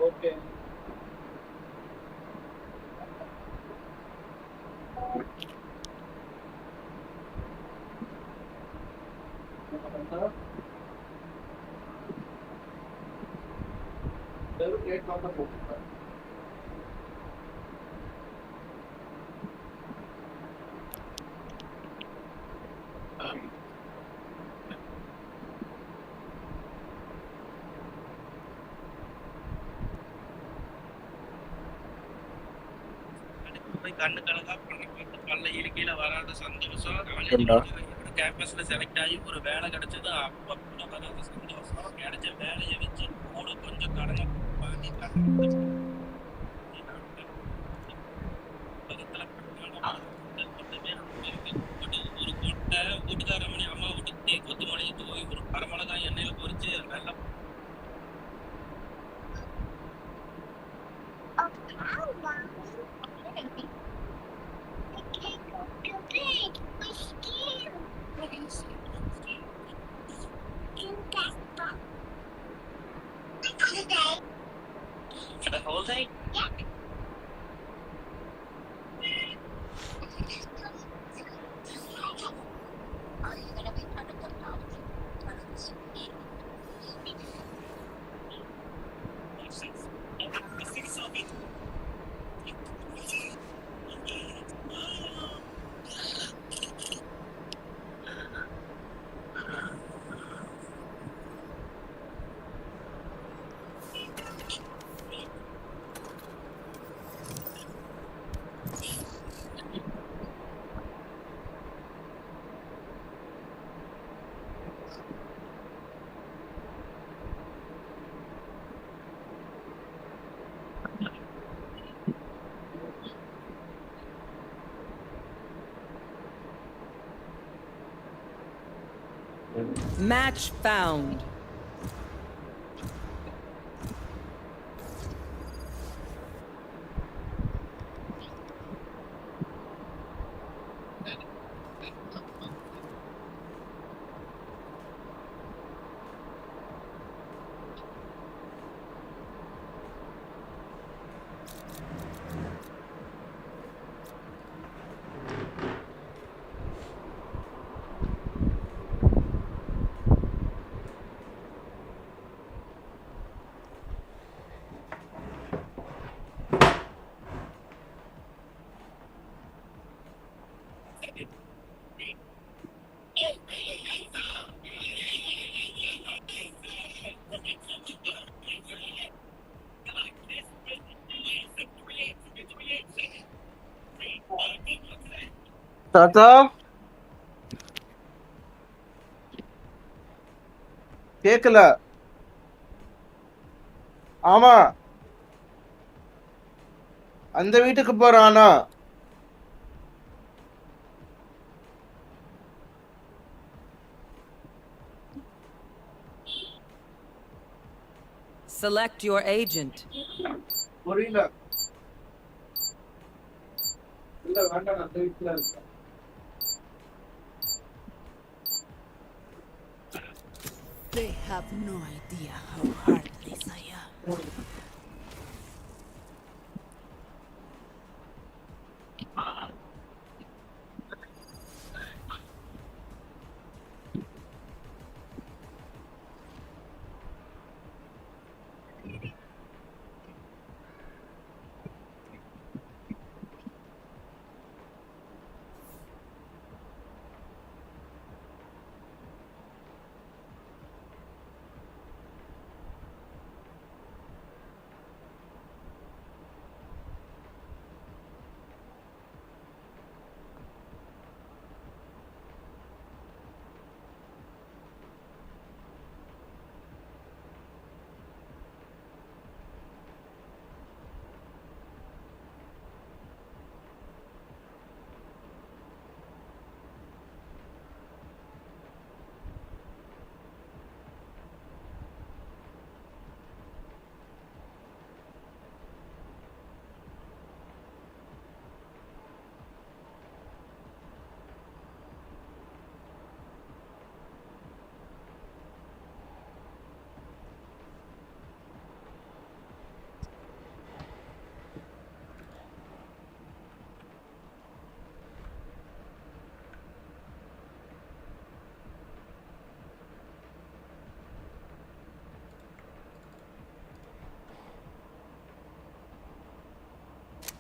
Okay. போய் கண்ணு கலக்கா பண்ண பார்த்து பல்ல இழுக்கையில வராத சந்தோஷம். காலேஜ் ஏண்டா முடிச்ச கேம்பஸ்ல செலக்ட் ஆகி ஒரு வேலை கிடைச்சது. அப்ப கூட வராத சந்தோஷம். கிடைச்ச வேலையை வச்சு கூட கொஞ்சம் கடனை வாங்கி உலகத்துல மட்டுமே அனுபவிக்கும். ஒரு கொட்டை வீட்டுக்கார மணி அம்மா வீட்டுக்கு கொத்து மணி தூவி ஒரு அரை மிளகாய் எண்ணெயில பொரிச்சு நல்லா for the whole day. Match found. தாத்தா கேக்கல. ஆமா, அந்த வீட்டுக்கு போறானா? Select your agent. புரியல. இல்ல வேண்டாம், அந்த வீட்டுல இருக்க. They have no idea how heartless I am.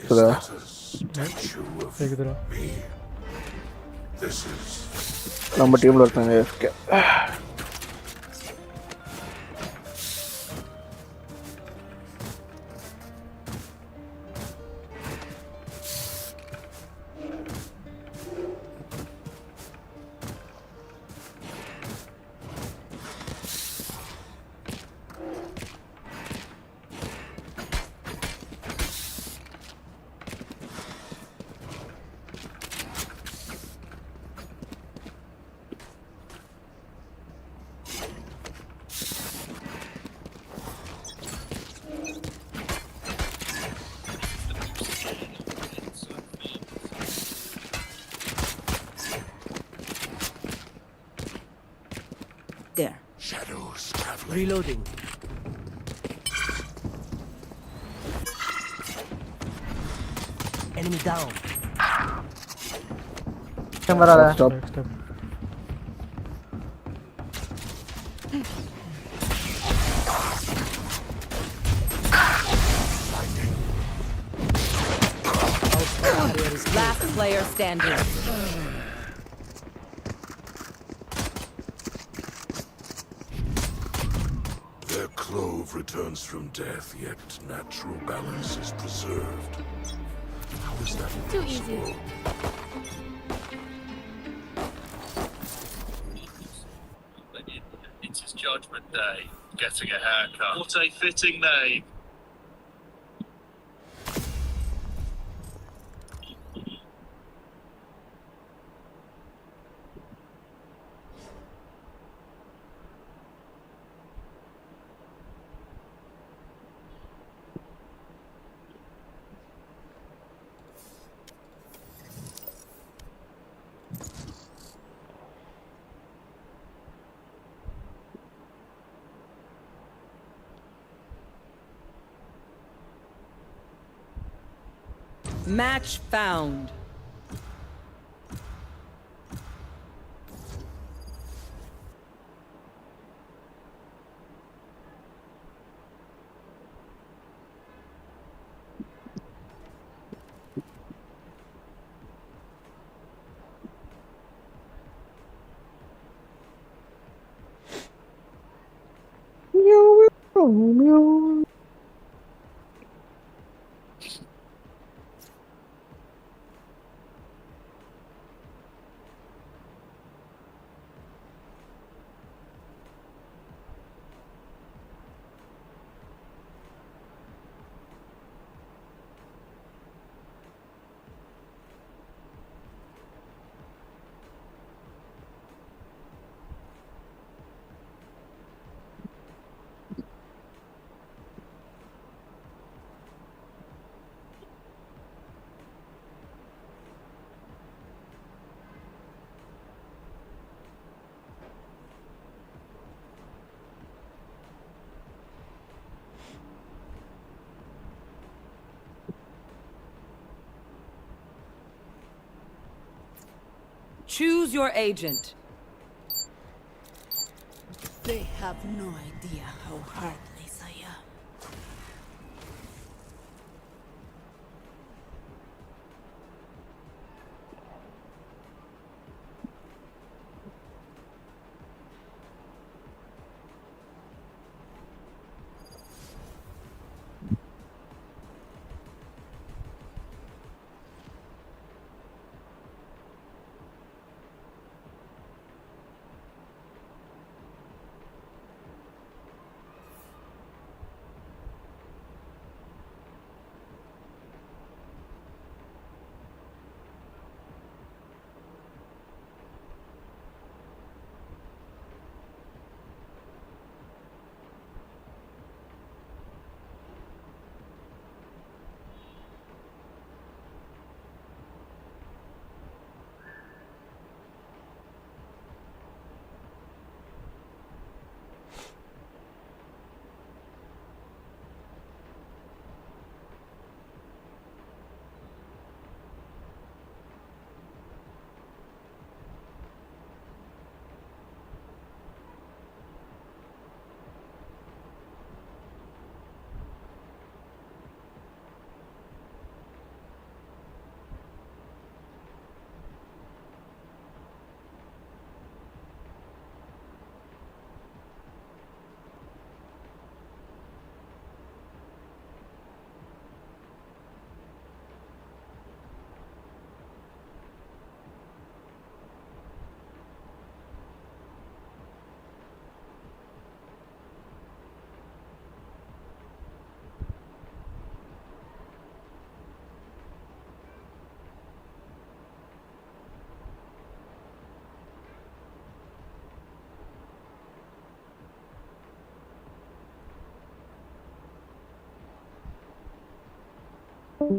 Is that a statue of கேக்குதுடா me? This is நம்ம டீம்ல ஒருத்தங்க AFK. There. shadows traveling. Reloading. Enemy down. வராத Stop. Stop Last player standing. Their clove returns from death, yet natural balance is preserved. How is that Too easy. possible? It's his judgment day. Getting a haircut. What a fitting name. Match found. Choose your agent. They have no idea how heartless I am. We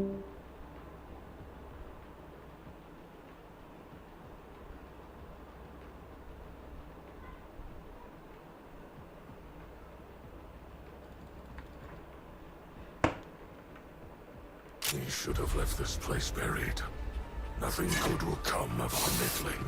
should have left this place buried. Nothing good will come of our meddling.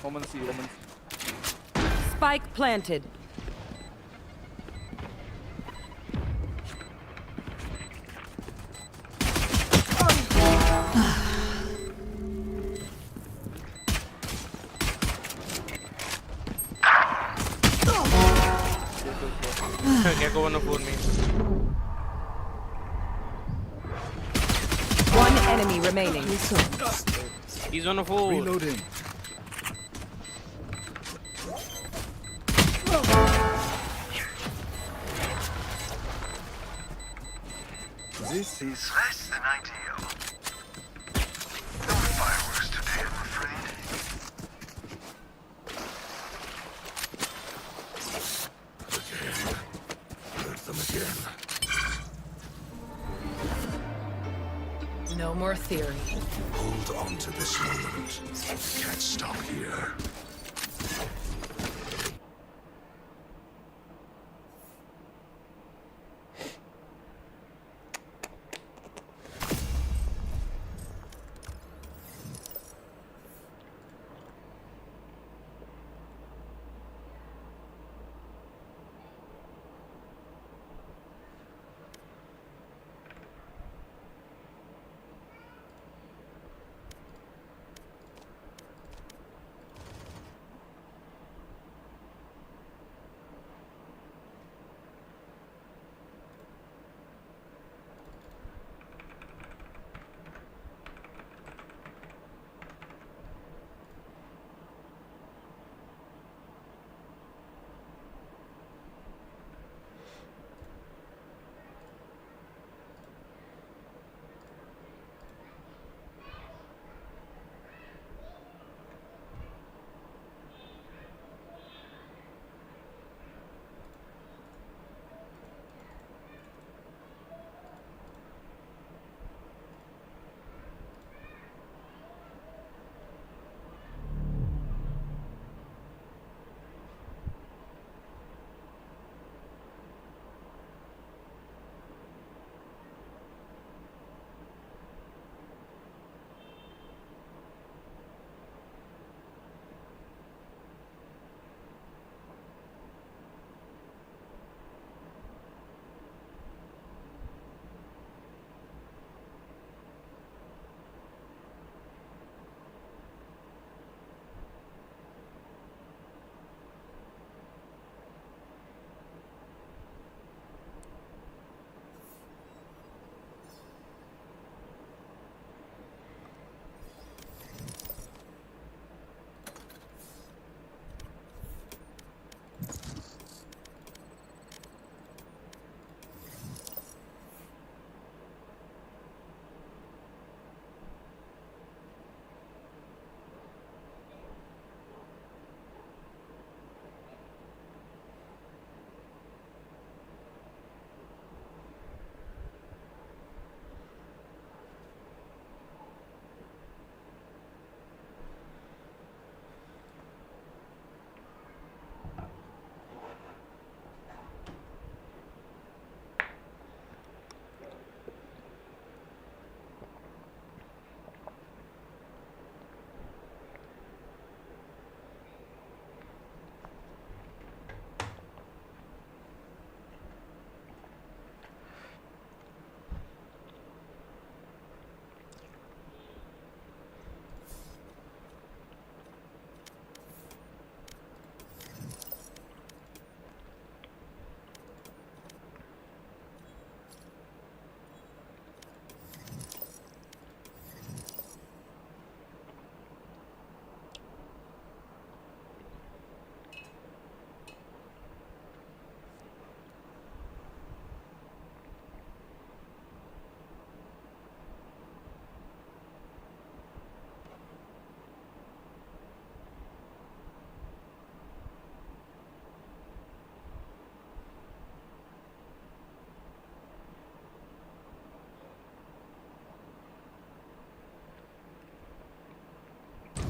Omen C, Omen C. Spike planted. Can't go on the phone, me. One enemy remaining. He's on the phone. Reloading. This is less than ideal. No fireworks today, I'm afraid. Again. Hurt them again. No more theory. Hold on to this moment. Can't stop here.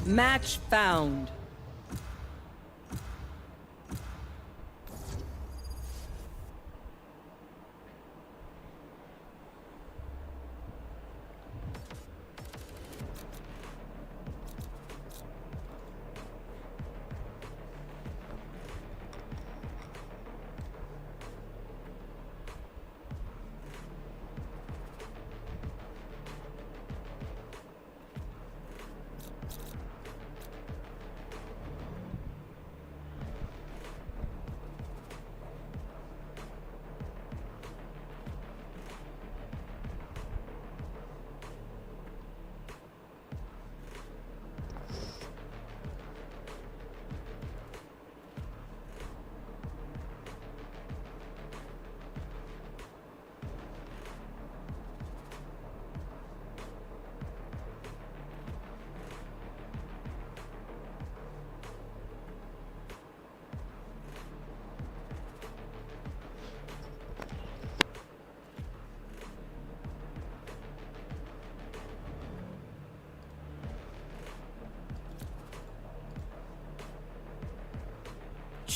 Match found.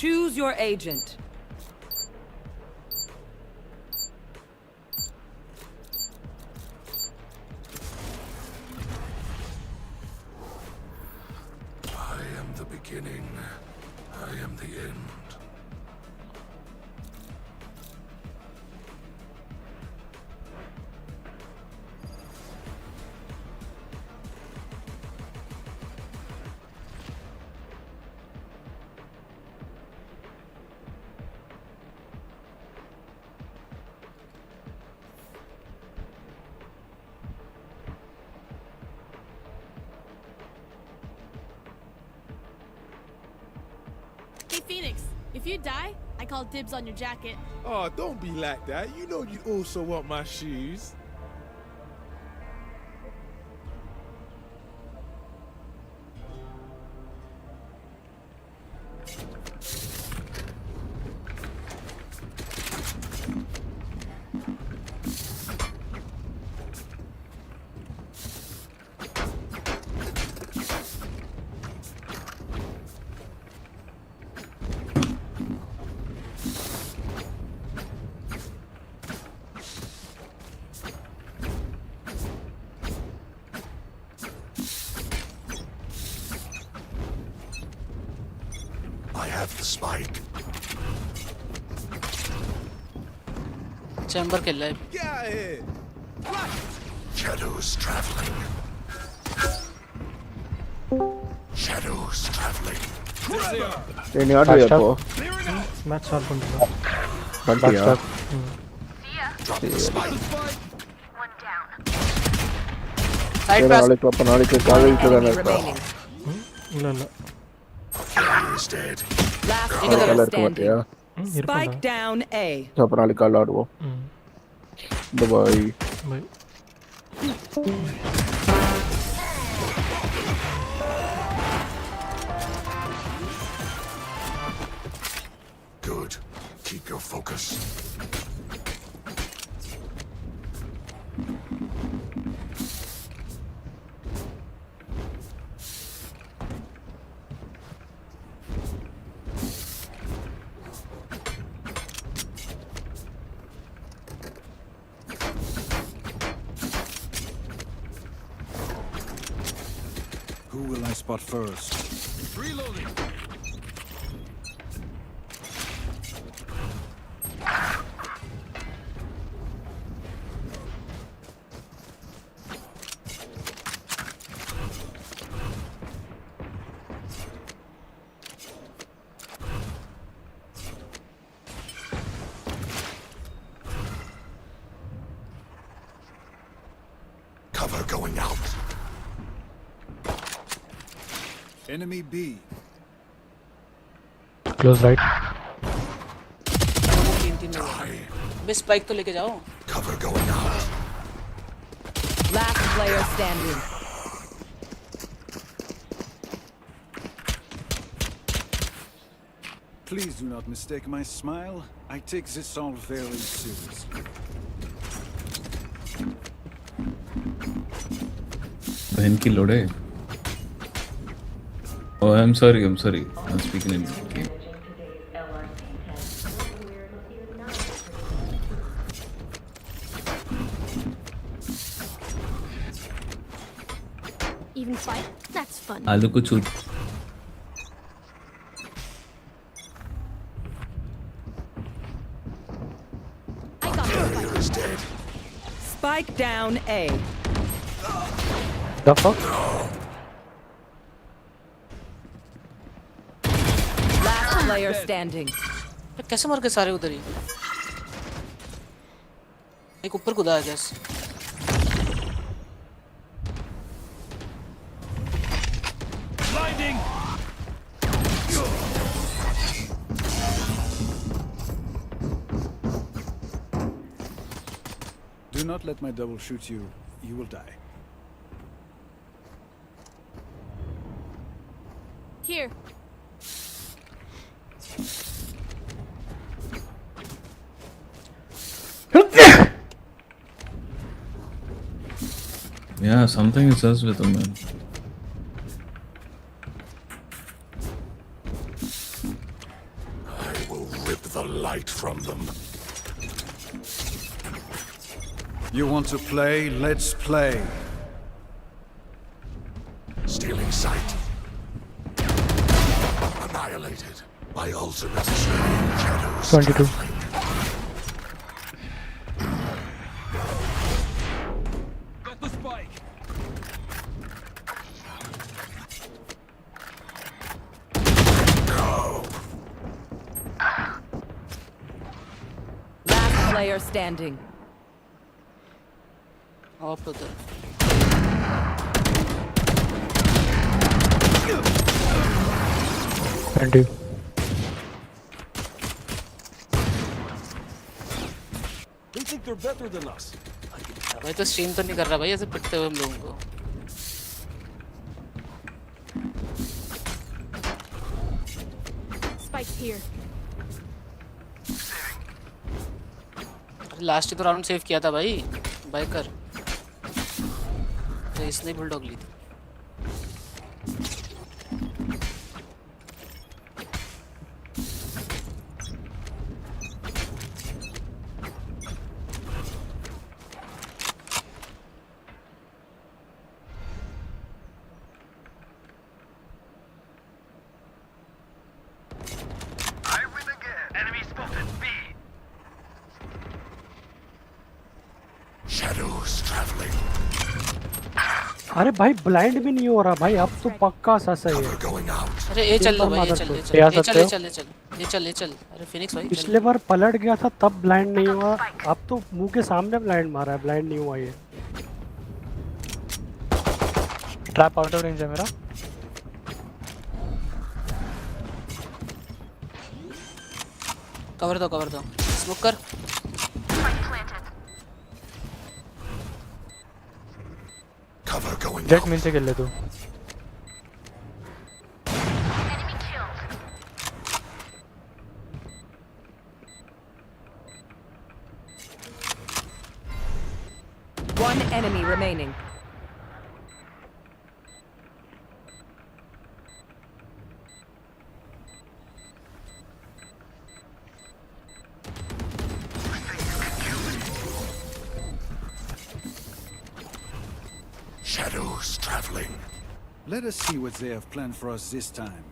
Choose your agent. I am the beginning. I am the end. Hey, Phoenix, if you die, I call dibs on your jacket. Oh, don't be like that. You know you also want my shoes. I have the spike. Chamber खेल रहा है. Get out of here. Shadows traveling. Shadows traveling. నేను order చేయపో match ఆడుకుంటున్నా బంటియా Drop the spike. Side पे నాளைకి పాప నాளைకి కాలేజ్ Enemy remaining. ಇಲ್ಲ ಇಲ್ಲ Carrier is dead. Last colour player కుమటియా standing. Spike down A. పాప నాளைకి కాల్ ఆడువో boy bye Good. Keep your focus. Who will I spot first? Reloading. Cover going out. Enemy B. Close right Die. Bay spike तो लेके जाओ. Cover going out. Last player standing. Please do not mistake my smile. I take this all very seriously. बहन की लोड़े Oh, I'm sorry. I'm speaking in game. Even fight? That's fun. आलू को छूट. I got Barrier is dead. Spike down A. The fuck? Last player standing. कैसे मर गए सारे उधर ही? एक ऊपर कूदा है gas. Blinding! Do not let my double shoot you. You will die. here. Yeah, something is us with him, man. I will rip the light from them. You want to play? Let's play. Stealing sight. Annihilated. My ultimate is shadows. 22. Got the spike. Last player standing. Of उधर. And you. They think they're better than us. भाई तो stream तो नहीं कर रहा भाई ऐसे पिटते हुए हम लोगों को. Spike's here. लास्ट तो राउंड सेव किया था भाई. बाइकर. तो इसने बुलडॉग ली थी. Shadows traveling. अरे भाई ब्लाइंड भी नहीं हो रहा भाई, अब तो पक्का ससा है. Cover going out. अरे ये चल लो भाई ये चल ये चल ये आ ये सकते चल ये हो? चल ये चल ये चल ये चल. अरे फिनिक्स भाई पिछले बार पलट गया था तब ब्लाइंड नहीं हुआ, अब तो मुंह के सामने ब्लाइंड मारा है, ब्लाइंड नहीं हुआ ये. ट्रैप आउट ऑफ रेंज है मेरा. कवर दो स्मोक कर. Cover going jet out. मिल से खेल ले तू. One enemy remaining. Shadows traveling. Let us see what they have planned for us this time.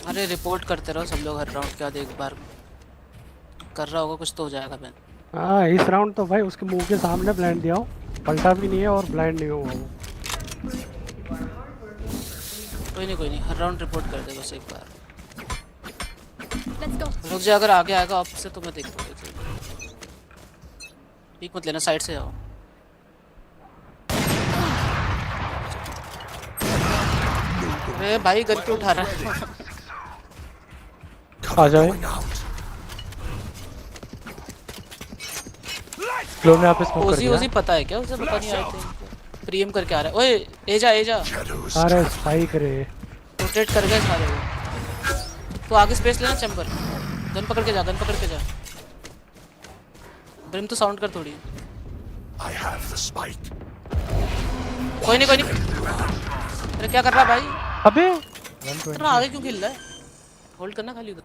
अरे रिपोर्ट करते रहो सब लोग हर राउंड के बाद एक बार कर रहा होगा कुछ तो हो जाएगा मैं. हाँ इस राउंड तो भाई उसके मुंह के सामने ब्लाइंड दिया हो, पलटा भी नहीं है और ब्लाइंड नहीं हुआ वो. कोई नहीं हर राउंड रिपोर्ट कर दे बस एक बार. Let's go. रुक जा अगर आगे आएगा आपसे तो मैं देखता हूँ. पीक मत लेना साइड से जाओ. अरे भाई गन क्यों उठा रहा है. आ जाए. Going out. फ्लो में आप स्मोक कर ओजी दिया. पता है क्या उसे पता नहीं आया था. प्रीएम करके आ रहा है. ओए ए जा Shadows. अरे स्पाइक रे. रोटेट कर गए सारे वो. तो आगे स्पेस लेना चैम्बर. गन पकड़ के जा. ब्रिम तो साउंड कर थोड़ी. I have the spike. कोई नहीं अरे क्या कर रहा भाई? अबे इतना आगे क्यों खेल रहा है? होल्ड करना खाली उधर।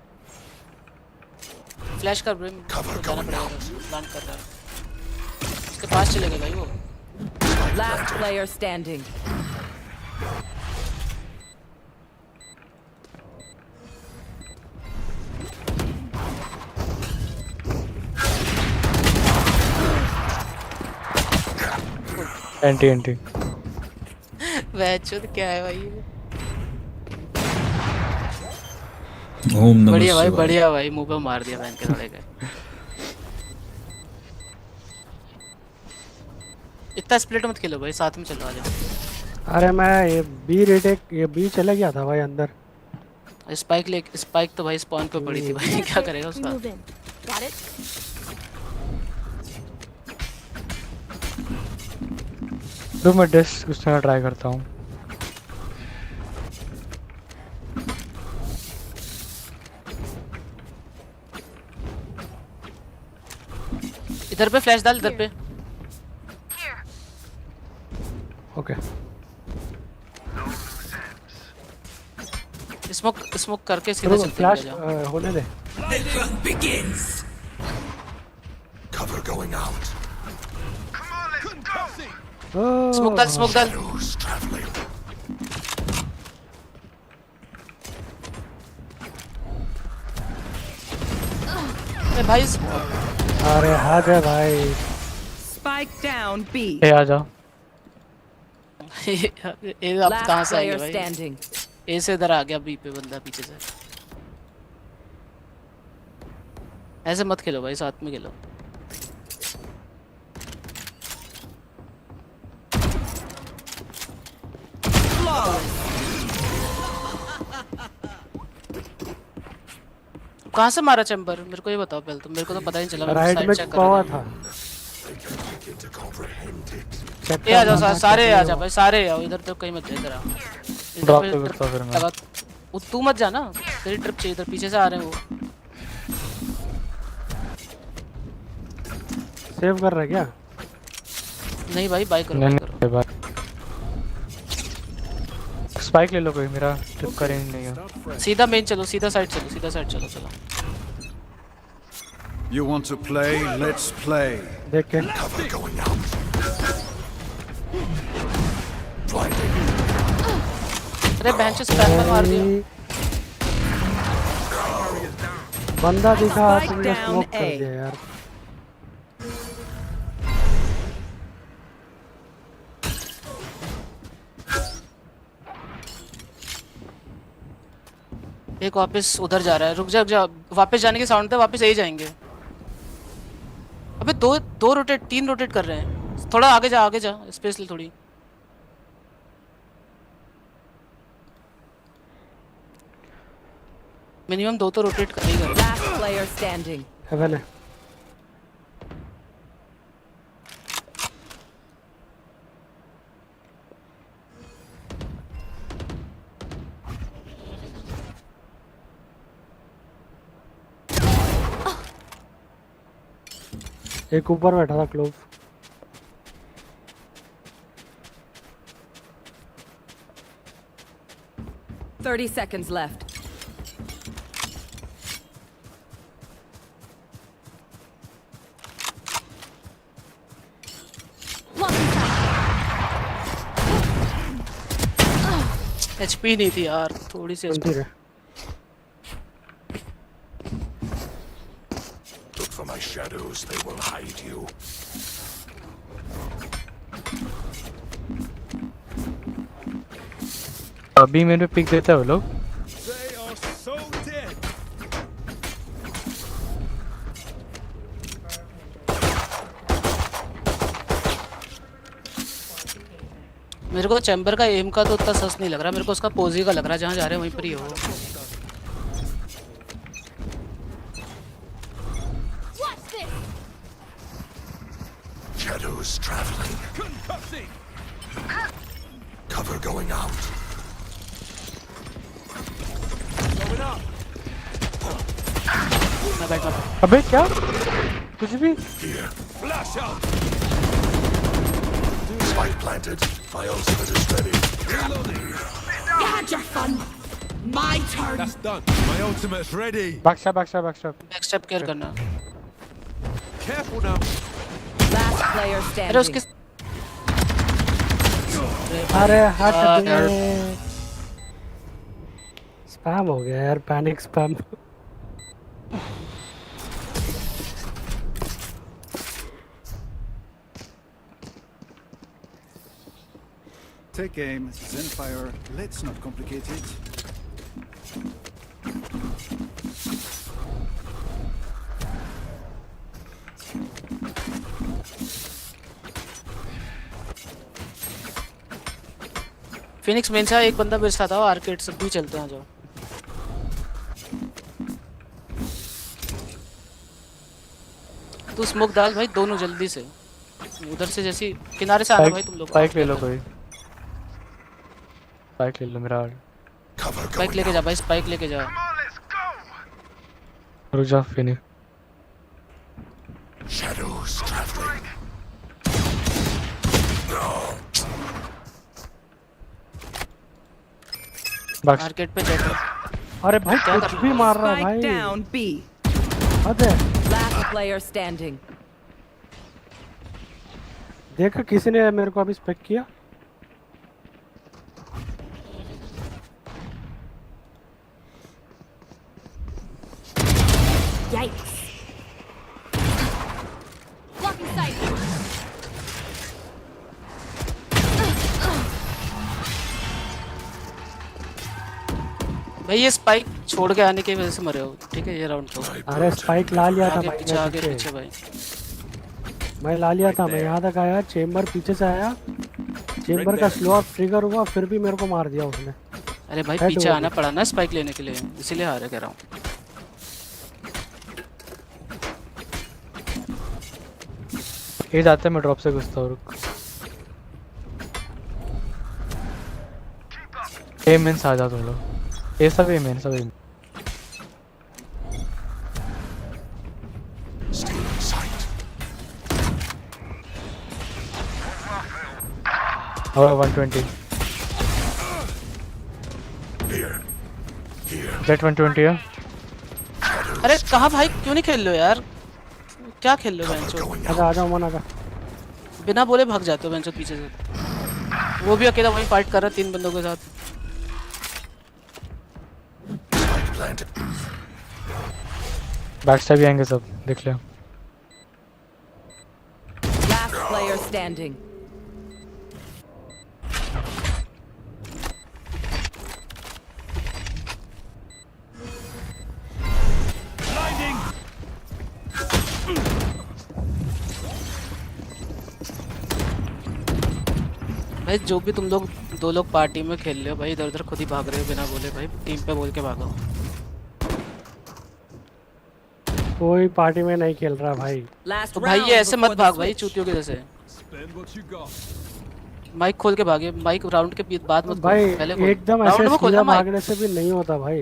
फ्लैश कर ब्रो, जाना पड़ेगा, प्लांट कर रहा है। इसके पास चले गए भाई वो। Last player standing. एंटी वैचो तो क्या है भाई ये? ओम नमः बढ़िया भाई, शिवाय। बढ़िया भाई, मुंह पे मार दिया बहन के साले का। इतना स्प्लिट मत खेलो भाई, साथ में चलो आ जाओ। अरे मैं ये बी रेटेक ये बी चले गया था भाई अंदर। स्पाइक तो भाई स्पॉन पे पड़ी थी भाई, क्या करेगा We उसका? move in. Got it? तो मैं डेस्क उस तरह ट्राई करता हूँ। इधर पे फ्लैश डाल, इधर पे। ओके स्मोक करके सीधा चलते फ्लैश जाओ। होने दे। Cover going out. स्मोक डाल। Shadows traveling. अरे भाई अरे हद है भाई। Spike down B. ए आ जाओ। ये आप कहाँ Last से आएंगे player भाई? standing. ए से इधर आ गया, बी पे बंदा पीछे से। ऐसे मत खेलो भाई, साथ में खेलो। कहाँ से मारा चैम्बर? मेरे को ये बताओ पहले तो, मेरे को तो पता ही नहीं चला। राइट में पावा था। ये आ जाओ सारे आ जाओ भाई, सारे आओ इधर, तो कहीं मत जाओ, इधर आओ। ड्रॉप तो करता फिर मैं। वो तू मत जाना, तेरी ट्रिप चाहिए, इधर पीछे से आ रहे हैं वो। सेव कर रहा है क्या? नहीं भाई, बाय करो, नहीं, बाय करो। स्पाइक ले लो कोई, मेरा ट्रिप का रेंज नहीं है। सीधा मेन चलो, सीधा साइड चलो, सीधा साइड चलो। You want to play? Let's play. देख के Cover going out. Blinding. अरे बेंच स्पैम में मार दिया। बंदा दिखा, Spike तुमने down स्मोक कर A. दिया यार। एक वापस उधर जा रहा है, रुक जा, वापस जाने के साउंड पे वापस यही जाएंगे। अबे दो रोटेट, 3 रोटेट कर रहे हैं। थोड़ा आगे जा, स्पेस ले थोड़ी। मिनिमम 2 तो रोटेट कर ही कर। Last player standing. हेवन है। एक ऊपर बैठा था clove. Thirty seconds left. HP नहीं थी यार, थोड़ी सी HP। Look for my shadows, they will hide you. अभी मेरे पिक देता है वो लोग। They are so dead. मेरे को चैम्बर का एम का तो उतना सस नहीं लग रहा, मेरे को उसका पोजी का लग रहा है, जहाँ जा रहे हैं वहीं पर ही हो। Shadows traveling. Cover going out. मैं बैठा। अबे क्या? कुछ भी? Here. Flash out. Spike planted. My ultimate is ready. You had your fun. My turn. That's done. My ultimate's ready. Backstab. Backstep care करना. Careful now. Last player अरे standing. उसके अरे हट यार. दे. स्पैम हो गया यार, panic spam. Take aim, then fire. Let's not complicate it. Phoenix main से एक बंदा मेरे साथ आओ, आर्केड से भी चलते हैं. जाओ. तू स्मोक डाल भाई दोनों जल्दी से. उधर से जैसी किनारे से आना भाई तुम लोग. स्पाइक ले लो कोई. स्पाइक ले लो मेरा. Cover स्पाइक going लेके जा out. भाई, स्पाइक लेके जा. रुक जा फिनिक्स. Shadows traveling. मार्केट पे चेक. अरे भाई कुछ भी मार रहा है Spike भाई. down B. हद है. Last player standing. देखा किसी ने मेरे को अभी स्पेक किया. Yikes. Blocking sight. भाई ये स्पाइक छोड़ के आने की वजह से मरे हो. ठीक है ये राउंड तो. अरे स्पाइक ला लिया था आगे भाई. पीछे, आगे पीछे भाई. मैं ला लिया था. मैं यहाँ तक आया, चेम्बर पीछे से आया. चेम्बर का स्लो अप ट्रिगर हुआ, फिर भी मेरे को मार दिया उसने. अरे भाई Head पीछे over. आना पड़ा ना स्पाइक लेने के लिए, इसीलिए हारे कह रहा हूँ. ये जाते मैं ड्रॉप से घुसता हूँ. रुक. ए मेंस आ जाओ तुम लोग. ये सब ए मेन, सब ए. Still in sight. और 120. Here. Here. जेट 120 है. अरे कहाँ भाई, क्यों नहीं खेल लो यार? क्या खेल लो बेंचो? Going आजा out. आजा मन आजा. बिना बोले भाग जाते हो बेंचो पीछे से. वो भी अकेला वहीं फाइट कर रहा है 3 बंदों के साथ. Spike planted. बैकस्टैब भी आएंगे सब, देख लिया. Last player standing. भाई जो भी तुम लोग 2 लोग पार्टी में खेल रहे हो भाई, इधर उधर खुद ही भाग रहे हो बिना बोले. भाई टीम पे बोल के भागो. कोई पार्टी में नहीं खेल रहा भाई. Last तो भाई round ये ऐसे before मत the भाग भाई switch. चूतियों के जैसे. Spend what you got. Mic खोल के भागे. माइक राउंड के बाद मत भाई खोल, पहले खोल. एकदम राउंड ऐसे में खोलना सीधा माइक. भागने से भी नहीं होता भाई.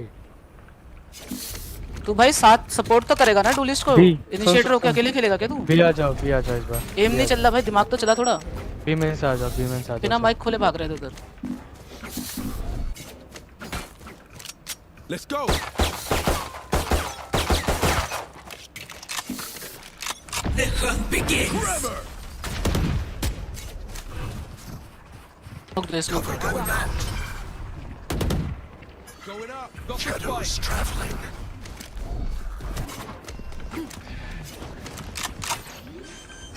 तू भाई साथ सपोर्ट तो करेगा ना डुलिस्ट को. भी, इनिशिएटर होके अकेले खेलेगा क्या तू? भी आ जाओ इस बार. एम नहीं चल रहा भाई, दिमाग तो चला थोड़ा. बी में से आ जाओ, बी में से आ बिना जाओ. माइक खोले भाग रहे थे उधर. Let's go. The hunt begins. Cover going out. Going up. Got the Shadows spike. traveling.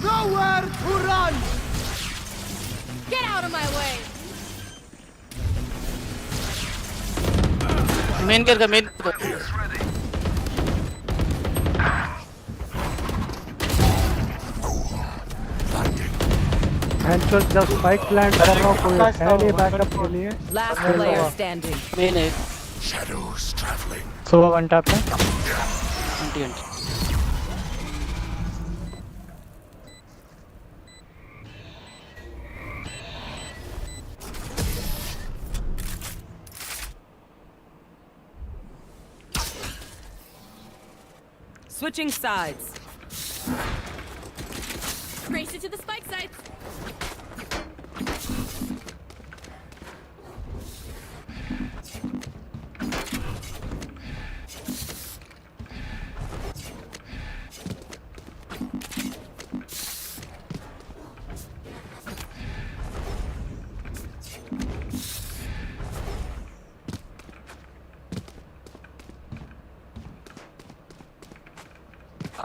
Nowhere to run! Get out of my way! Main कर का मेन. हैंडशॉट जब स्पाइक प्लांट कर रहा हूँ, कोई है नहीं बैकअप के लिए. Last player standing. मेन है. Shadows traveling. सुबह वन टैप है. Anti. Switching sides. Race it to the spike sites.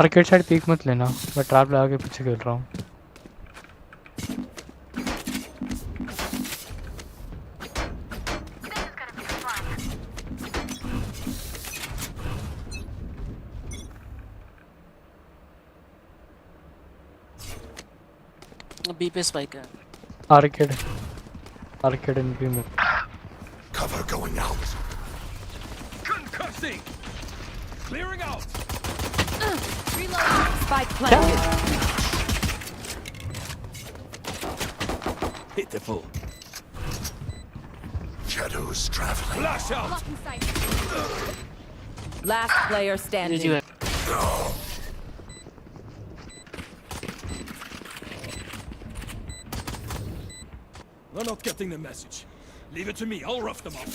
Arcade side peak मत लेना, मैं ट्रैप लगा के पीछे खेल रहा हूँ। बी पे स्पाइक है। आर्केड इन भी में। Cover going out. Concussing! Clearing out! Spike planted. Hit the full. Shadows traveling. Flash out! Blocking sight. Last player जी standing. जी They're not getting the message. Leave it to me, I'll rough them up.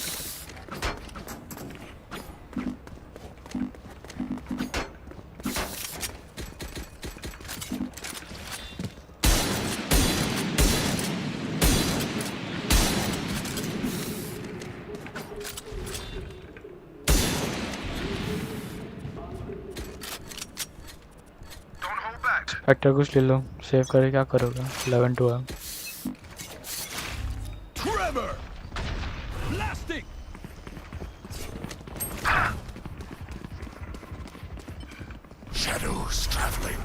Factor कुछ ले लो, save करे क्या करोगे? 11 to है। Trevor! Blasting! Shadows traveling.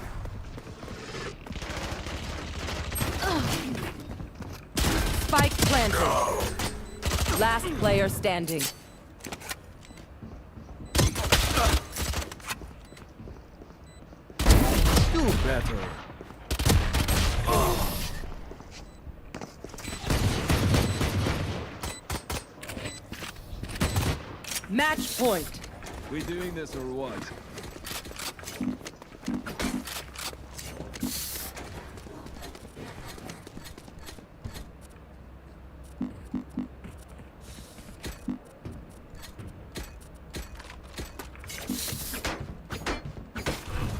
Spike planted. Last player standing. Do better. Match point. We doing this or what?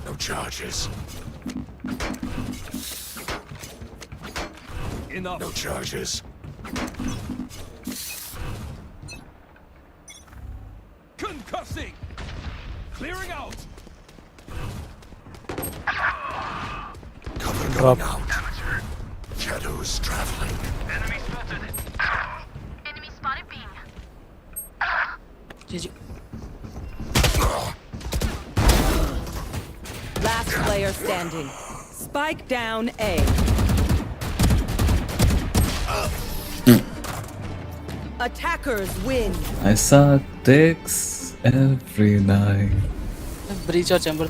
No charges. Enough. No charges. Concussing! Clearing out! Cover Drop. going out. Shadows traveling. Enemy spotted. Enemy spotted B. जी जी Last player standing. Spike down A. Attackers win. I saw dicks every night. Breach और chamber.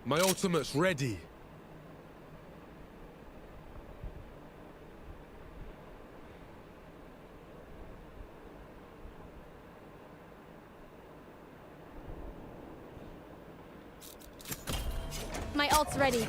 My ultimate's ready. My ult's ready.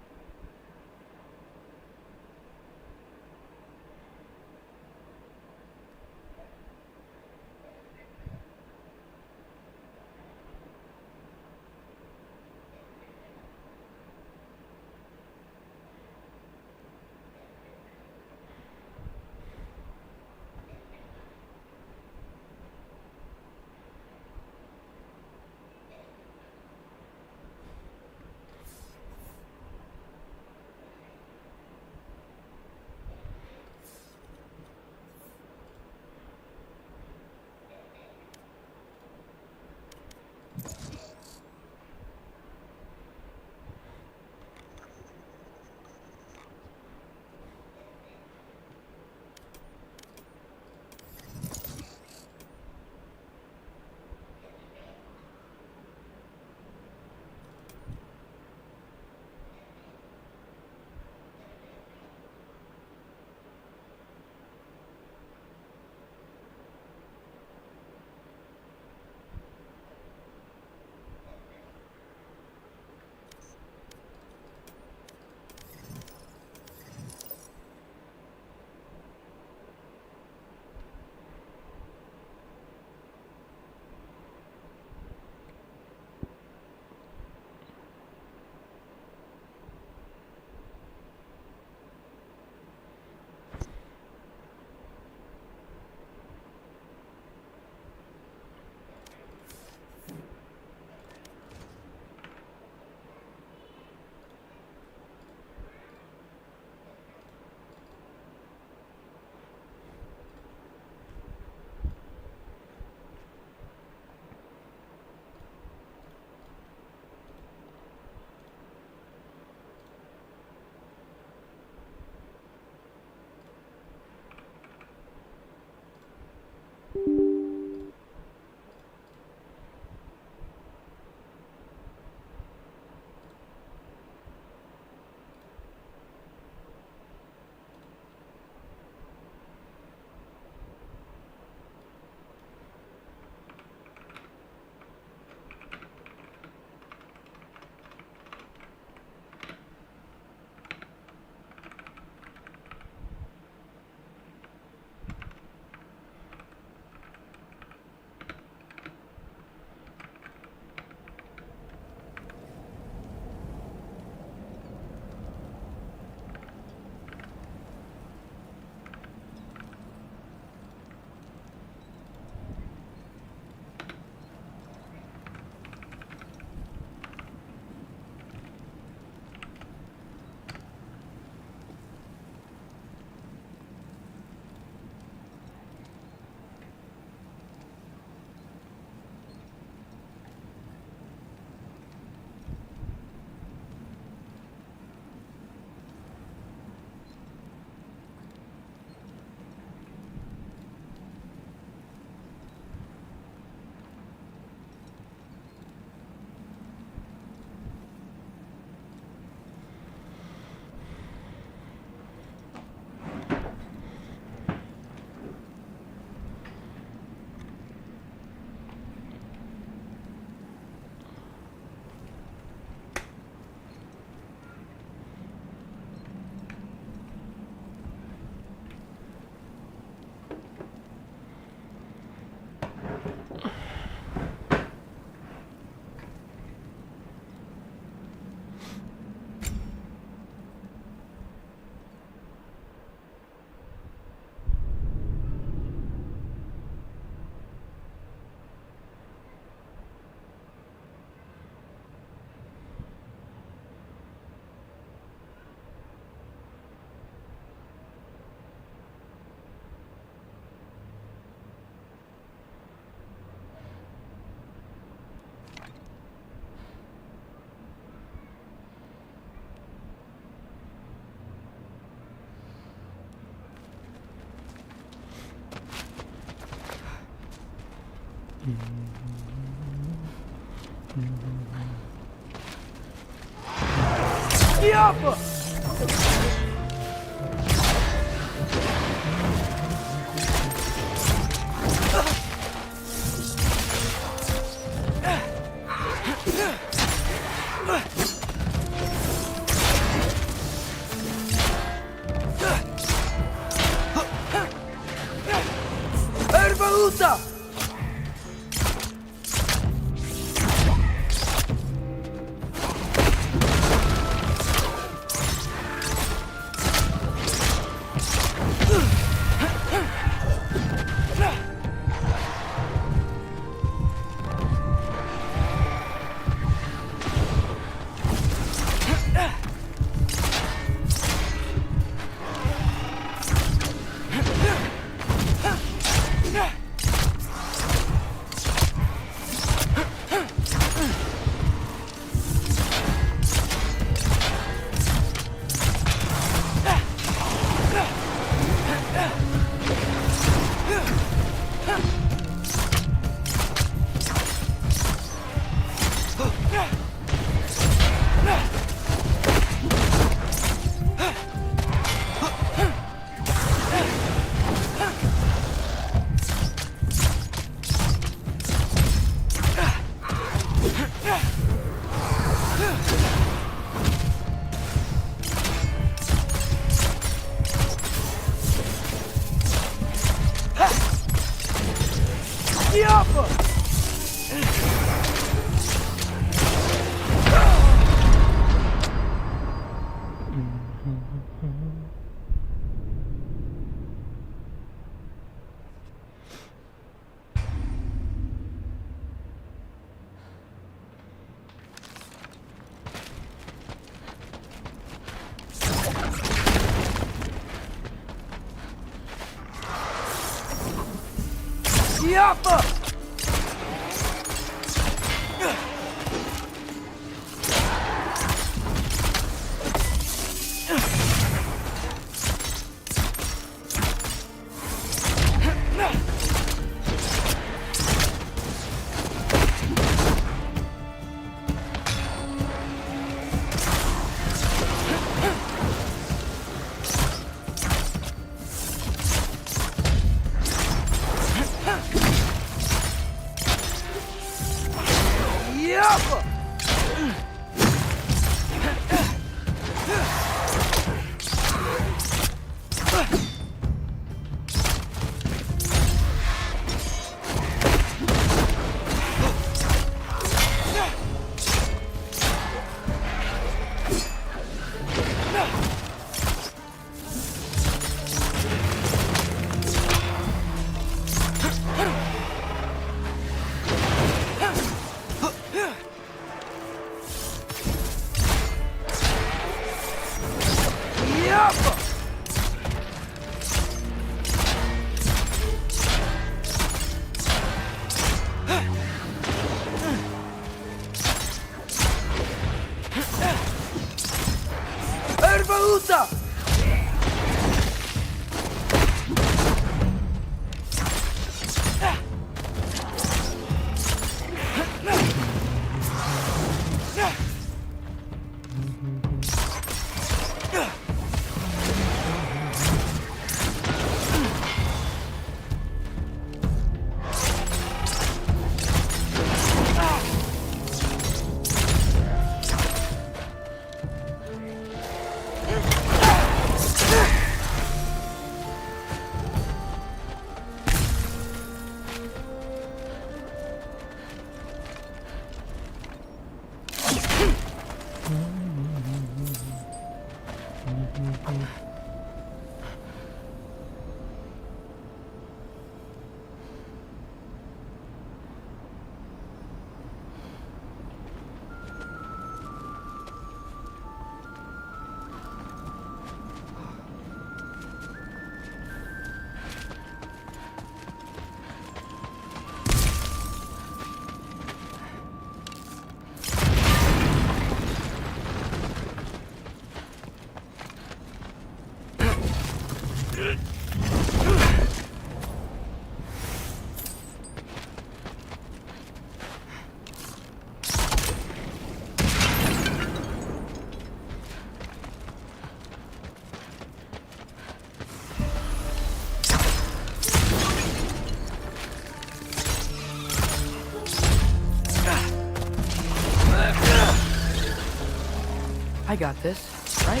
I got this, right?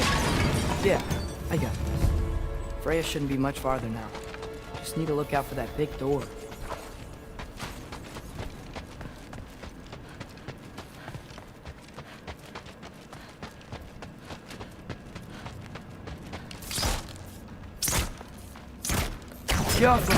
Yeah, I got this. Freya shouldn't be much farther now. Just need to look out for that big door. Get off me.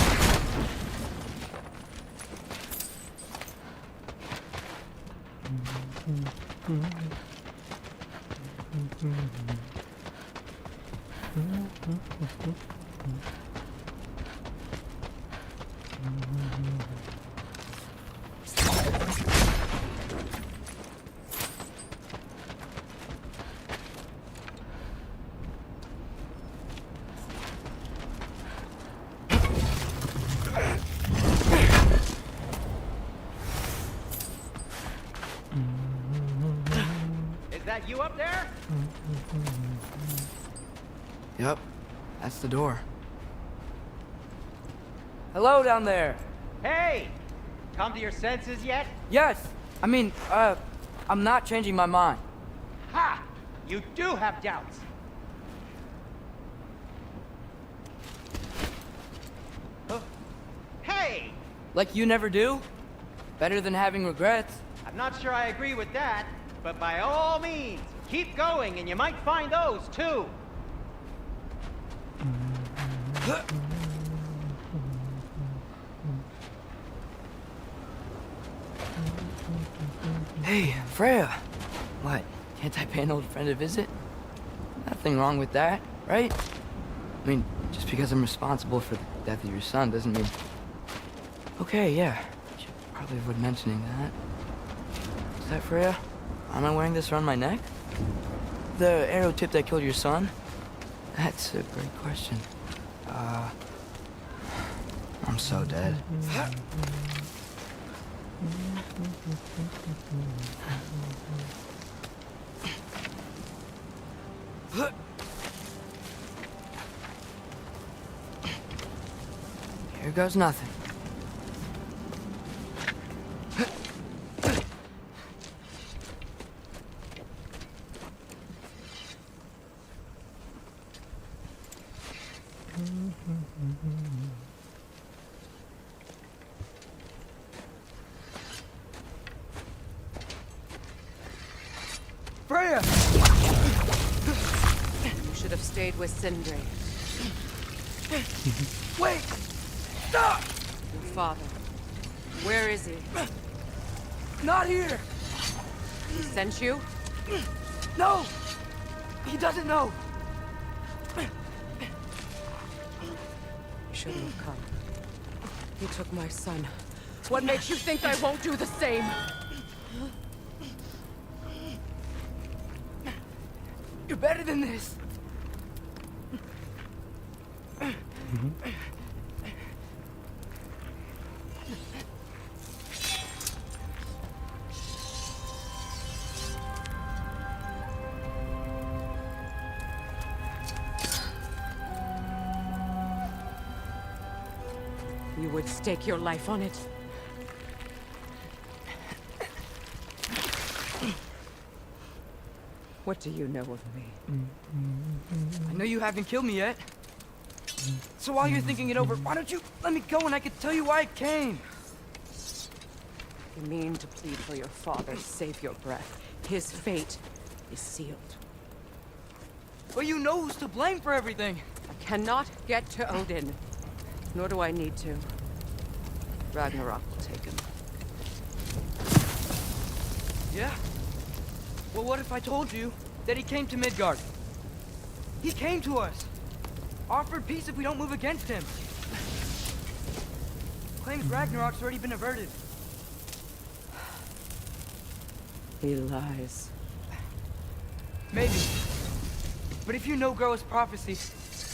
Is that you up there? Yep, that's the door. Hello down there. Hey! Come to your senses yet? Yes, I mean, I'm not changing my mind. Ha! You do have doubts. Huh? Hey! Like you never do? Better than having regrets. I'm not sure I agree with that, but by all means, keep going and you might find those too. Hey, Freya. What? Can't I pay an old friend a visit? Nothing wrong with that, right? I mean, just because I'm responsible for the death of your son doesn't mean... Okay, yeah. Should probably avoid mentioning that. Is that Freya? Am I wearing this around my neck? The arrow tip that killed your son? That's a great question. I'm so dead. Here goes nothing. Freya! You should have stayed with Sindri. Wait! Stop! Your father. Where is he? Not here! He sent you? No! He doesn't know! You shouldn't have come. He took my son. What makes you think I won't do the same? You're better than this! You would stake your life on it. What do you know of me? I know you haven't killed me yet. So while you're thinking it over, why don't you let me go and I can tell you why I came? You mean to plead for your father, save your breath. His fate is sealed. But you know who's to blame for everything. I cannot get to Odin. Nor do I need to. Ragnarok will take him. Yeah? Well, what if I told you that he came to Midgard? He came to us. Offered peace if we don't move against him. Claims Ragnarok's already been averted. He lies. Maybe. But if you know Groa's prophecy,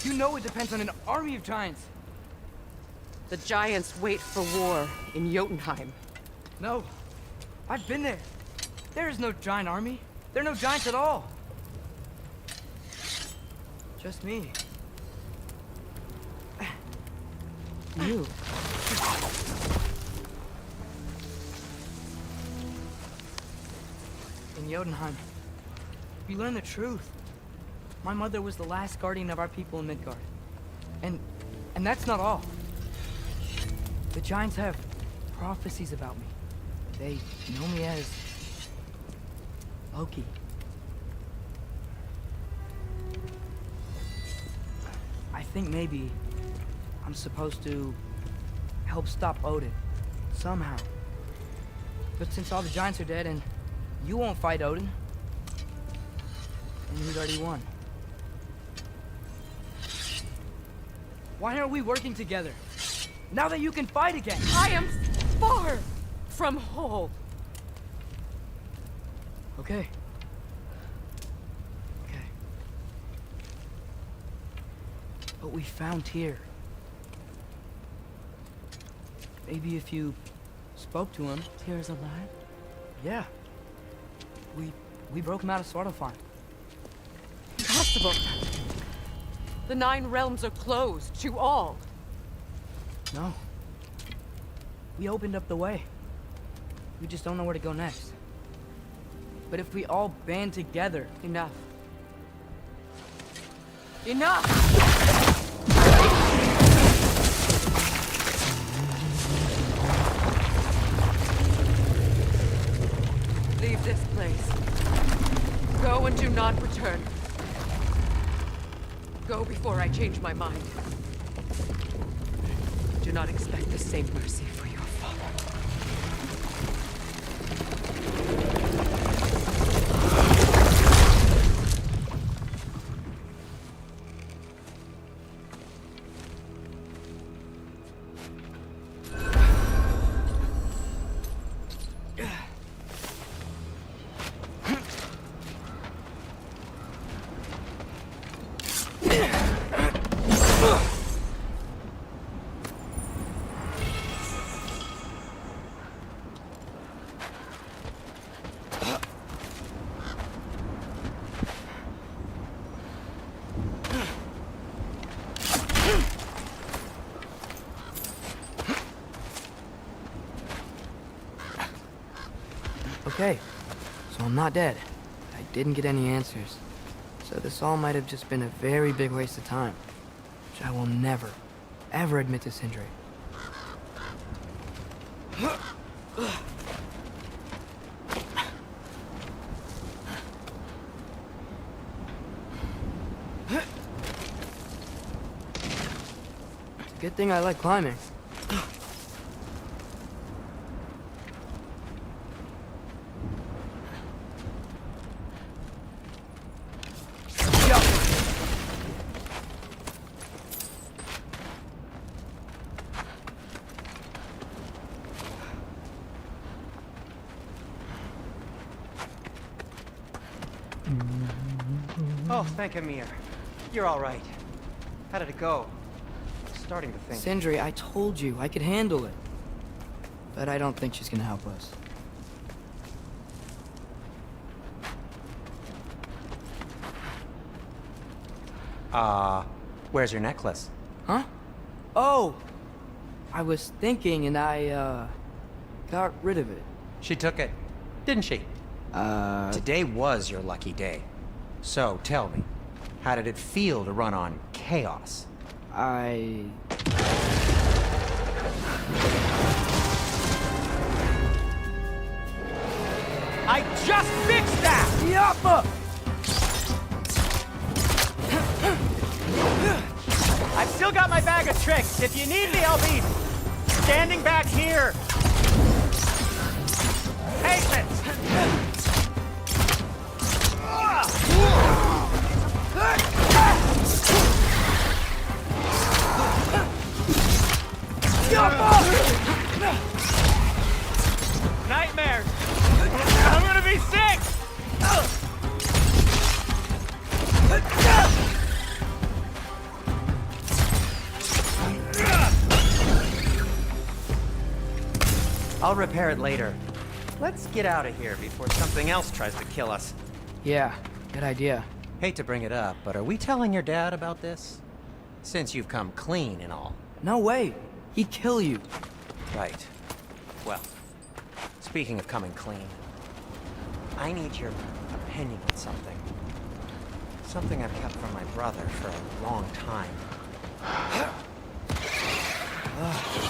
you know it depends on an army of giants. The giants wait for war in Jotunheim. No. I've been there. There is no giant army. There are no giants at all. Just me. You. In Jotunheim. we learn the truth. My mother was the last guardian of our people in Midgard. And that's not all. The giants have prophecies about me. They know me as Loki. I think maybe I'm supposed to help stop Odin, somehow. But since all the giants are dead and you won't fight Odin, then he's already won. Why aren't we working together? Now that you can fight again! I am far from whole. Okay. But we found Tyr. Maybe if you spoke to him. Tyr's alive? Yeah. We broke him out of Svartalfheim. Impossible. The 9 realms are closed to all. No. We opened up the way. We just don't know where to go next. But if we all band together... Enough. Enough! Leave this place. Go and do not return. Go before I change my mind. Do not expect the same mercy for your father. Okay, so I'm not dead. I didn't get any answers. So this all might have just been a very big waste of time. Which I will never, ever admit to Sindri. It's a good thing I like climbing. Oh, thank Amir. You're all right. How did it go? I'm starting to think. Sindri, I told you I could handle it. But I don't think she's gonna help us. Where's your necklace? Huh? Oh! I was thinking and I, got rid of it. She took it, didn't she? Today was your lucky day. So, tell me, how did it feel to run on chaos? I just fixed that! Yappa! I've still got my bag of tricks. If you need me, I'll be standing back here. Patience! Nightmares! I'm gonna be sick! I'll repair it later. Let's get out of here before something else tries to kill us. Yeah, good idea. Hate to bring it up, but are we telling your dad about this? Since you've come clean and all. No way. He'd kill you. Right. Well, speaking of coming clean, I need your opinion on something. Something I've kept from my brother for a long time.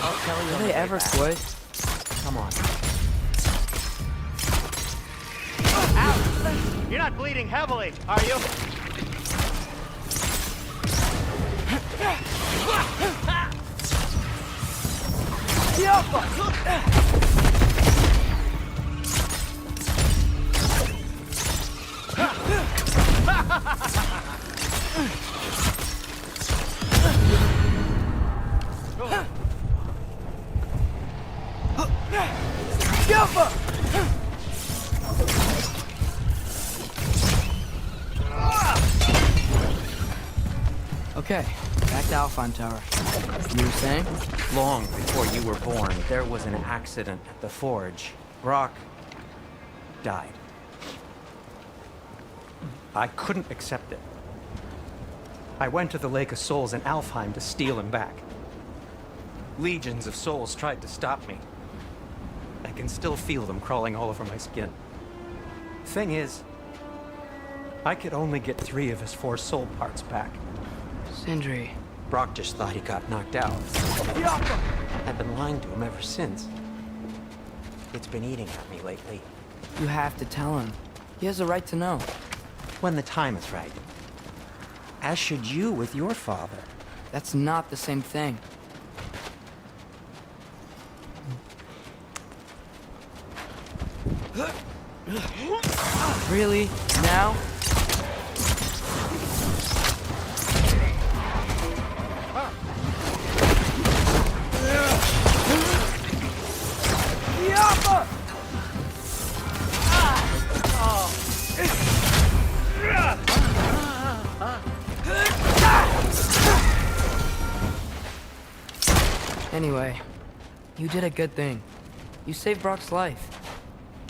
I'll tell you. Do on the they way ever back. quit? Come on. Ow! You're not bleeding heavily, are you? Okay, back to Alpine Tower. You were saying? Long before you were born, there was an accident at the forge. Brock died. I couldn't accept it. I went to the Lake of Souls in Alfheim to steal him back. Legions of souls tried to stop me. I can still feel them crawling all over my skin. Thing is, I could only get 3 of his 4 soul parts back. Sindri. Brock just thought he got knocked out. I've been lying to him ever since. It's been eating at me lately. You have to tell him. He has a right to know. When the time is right. As should you with your father. That's not the same thing. Really? Now? Anyway, you did a good thing. You saved Brock's life.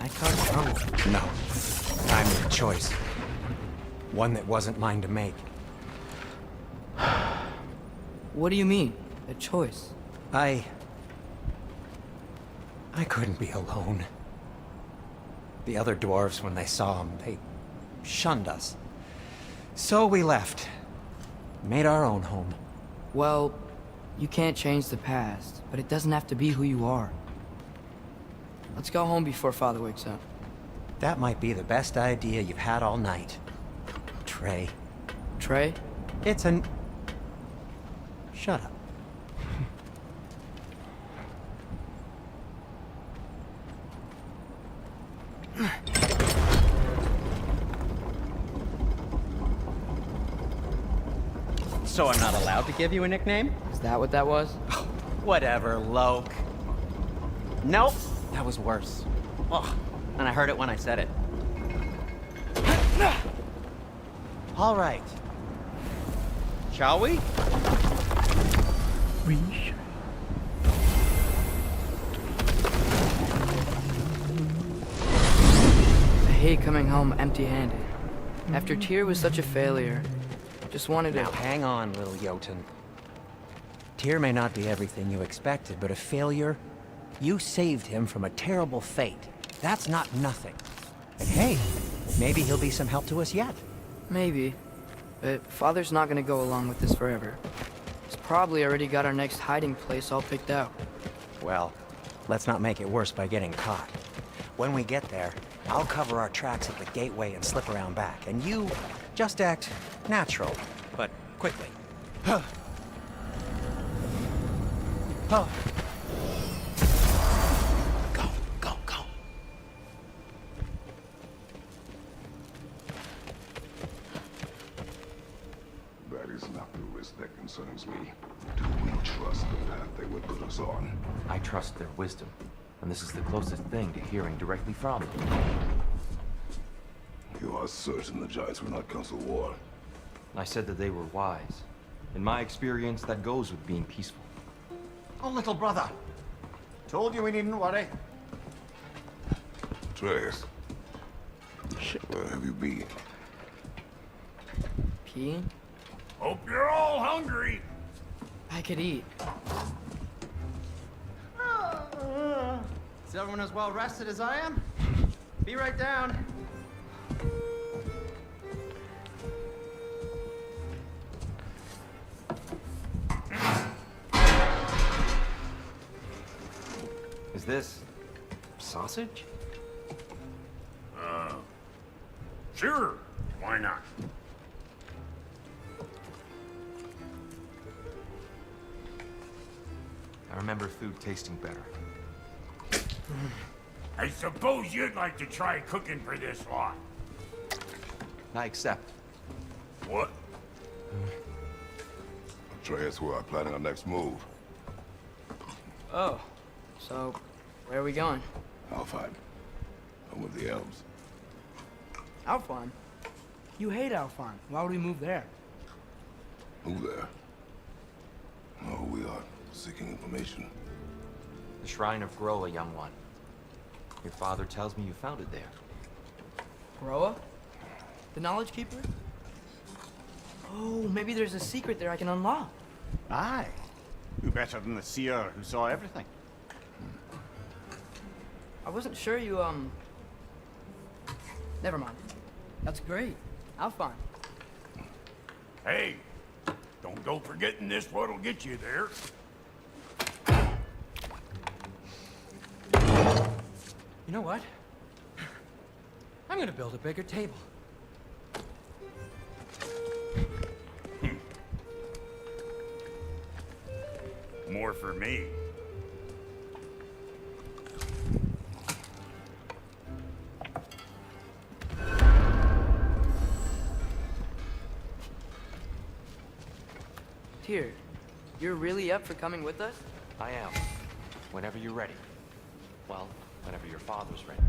I caused trouble. No. I made a choice. One that wasn't mine to make. What do you mean? A choice? I couldn't be alone. The other dwarves, when they saw him, they shunned us. So we left. Made our own home. Well, you can't change the past, but it doesn't have to be who you are. Let's go home before Father wakes up. That might be the best idea you've had all night. Trey. Trey? It's an... Shut up. So I'm not allowed to give you a nickname? Is that what that was? Whatever, Loke. Nope, that was worse. Ugh, and I heard it when I said it. All right. Shall we? I hate coming home empty-handed. After Tyr was such a failure, just wanted Now to... hang on, little Jotun. Tyr may not be everything you expected, but a failure? You saved him from a terrible fate. That's not nothing. And hey, maybe he'll be some help to us yet. Maybe. But Father's not gonna go along with this forever. He's probably already got our next hiding place all picked out. Well, let's not make it worse by getting caught. When we get there, I'll cover our tracks at the gateway and slip around back, and you just act natural, but quickly. Go, go, go. That is not the risk that concerns me. Do we trust the path they would put us on? I trust their wisdom, and this is the closest thing to hearing directly from them. You are certain the Giants were not Council War? I said that they were wise. In my experience, that goes with being peaceful. Oh, little brother. Told you we needn't worry. Atreus. Where have you been? Peeing? Hope you're all hungry. I could eat. Is everyone as well rested as I am? Be right down. Is this sausage? Sure. Why not? I remember food tasting better. I suppose you'd like to try cooking for this lot. I accept. What? Atreus, we are planning our next move. Oh, so where are we going? Alfheim. Home of the elves. Alfheim? You hate Alfheim. Why would we move there? Move there? Oh, we are seeking information. The Shrine of Groa, young one. Your father tells me you found it there. Groa? The Knowledge Keeper? Oh, maybe there's a secret there I can unlock. Aye. Who better than the seer who saw everything? I wasn't sure you, Never mind. That's great. Alfheim. Hey, don't go forgetting this what'll get you there. You know what? I'm gonna build a bigger table. More for me. Tyr, you're really up for coming with us? I am. Whenever you're ready. Well, whenever your father's ready.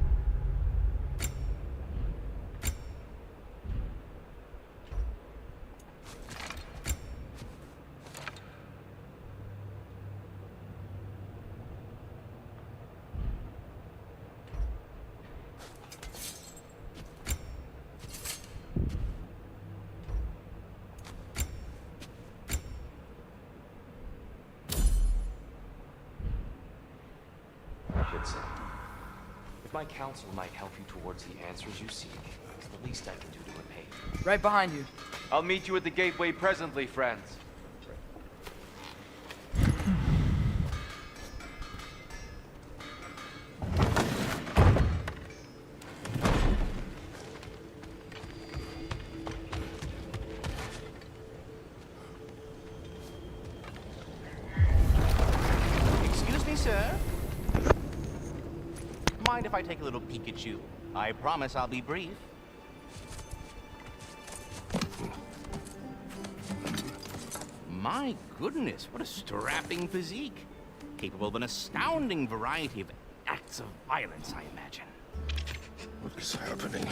If my counsel might help you towards the answers you seek, it's the least I can do to repay you. Right behind you. I'll meet you at the gateway presently, friends. Excuse me, sir. Mind if I take a little peek at you? I promise I'll be brief. My goodness, what a strapping physique. Capable of an astounding variety of acts of violence, I imagine. What is happening?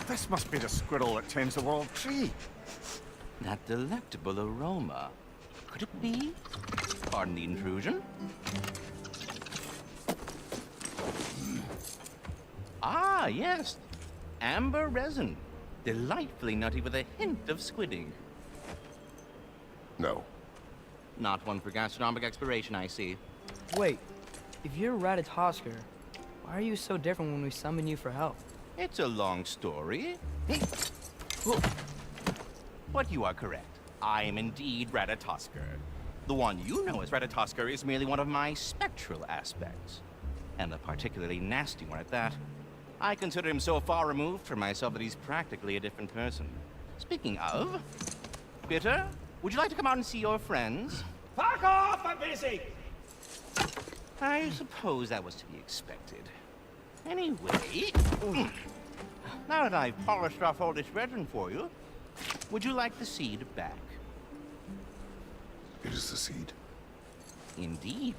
This must be the squirrel that tends the world tree. That delectable aroma. Could it be? Pardon the intrusion. Ah, yes. Amber resin. Delightfully nutty with a hint of squidding. No. Not one for gastronomic exploration, I see. Wait, if you're Ratatosker, why are you so different when we summon you for help? It's a long story. But you are correct. I am indeed Ratatosker. The one you know as Ratatosker is merely one of my spectral aspects. And a particularly nasty one at that. I consider him so far removed from myself that he's practically a different person. Speaking of, Bitter, would you like to come out and see your friends? Fuck off! I'm busy! I suppose that was to be expected. Anyway, now that I've polished off all this resin for you, would you like the seed back? It is the seed. Indeed.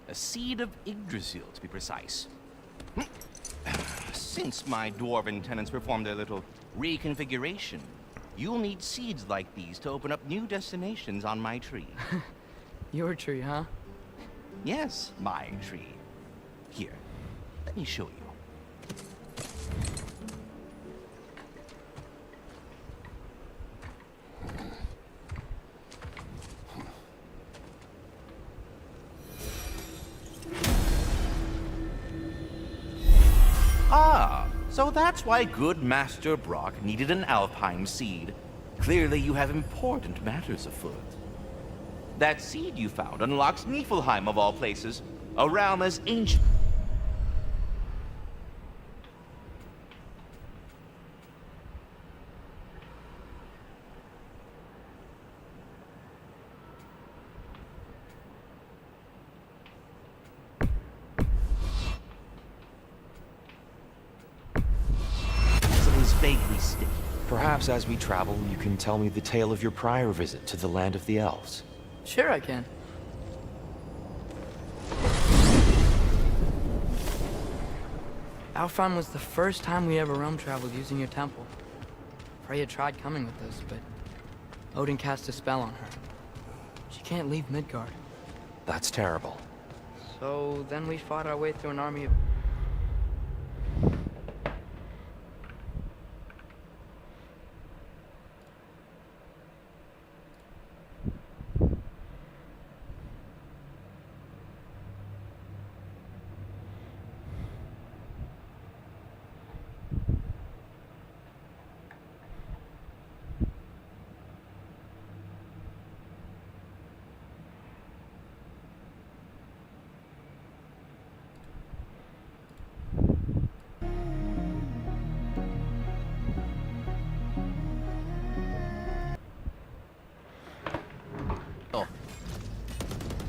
A seed of Yggdrasil, to be precise. Since my dwarven tenants performed their little reconfiguration, you'll need seeds like these to open up new destinations on my tree. Your tree, huh? Yes, my tree. Here, let me show you. Ah, so that's why good Master Brock needed an Alfheim seed. Clearly you have important matters afoot. That seed you found unlocks Niflheim of all places, A realm as ancient. Vaguely sticky. Perhaps as we travel, you can tell me the tale of your prior visit to the land of the elves. Sure I can. Alfheim was the first time we ever realm traveled using your temple. Freya tried coming with us, but Odin cast a spell on her. She can't leave Midgard. That's terrible. So then we fought our way through an army of...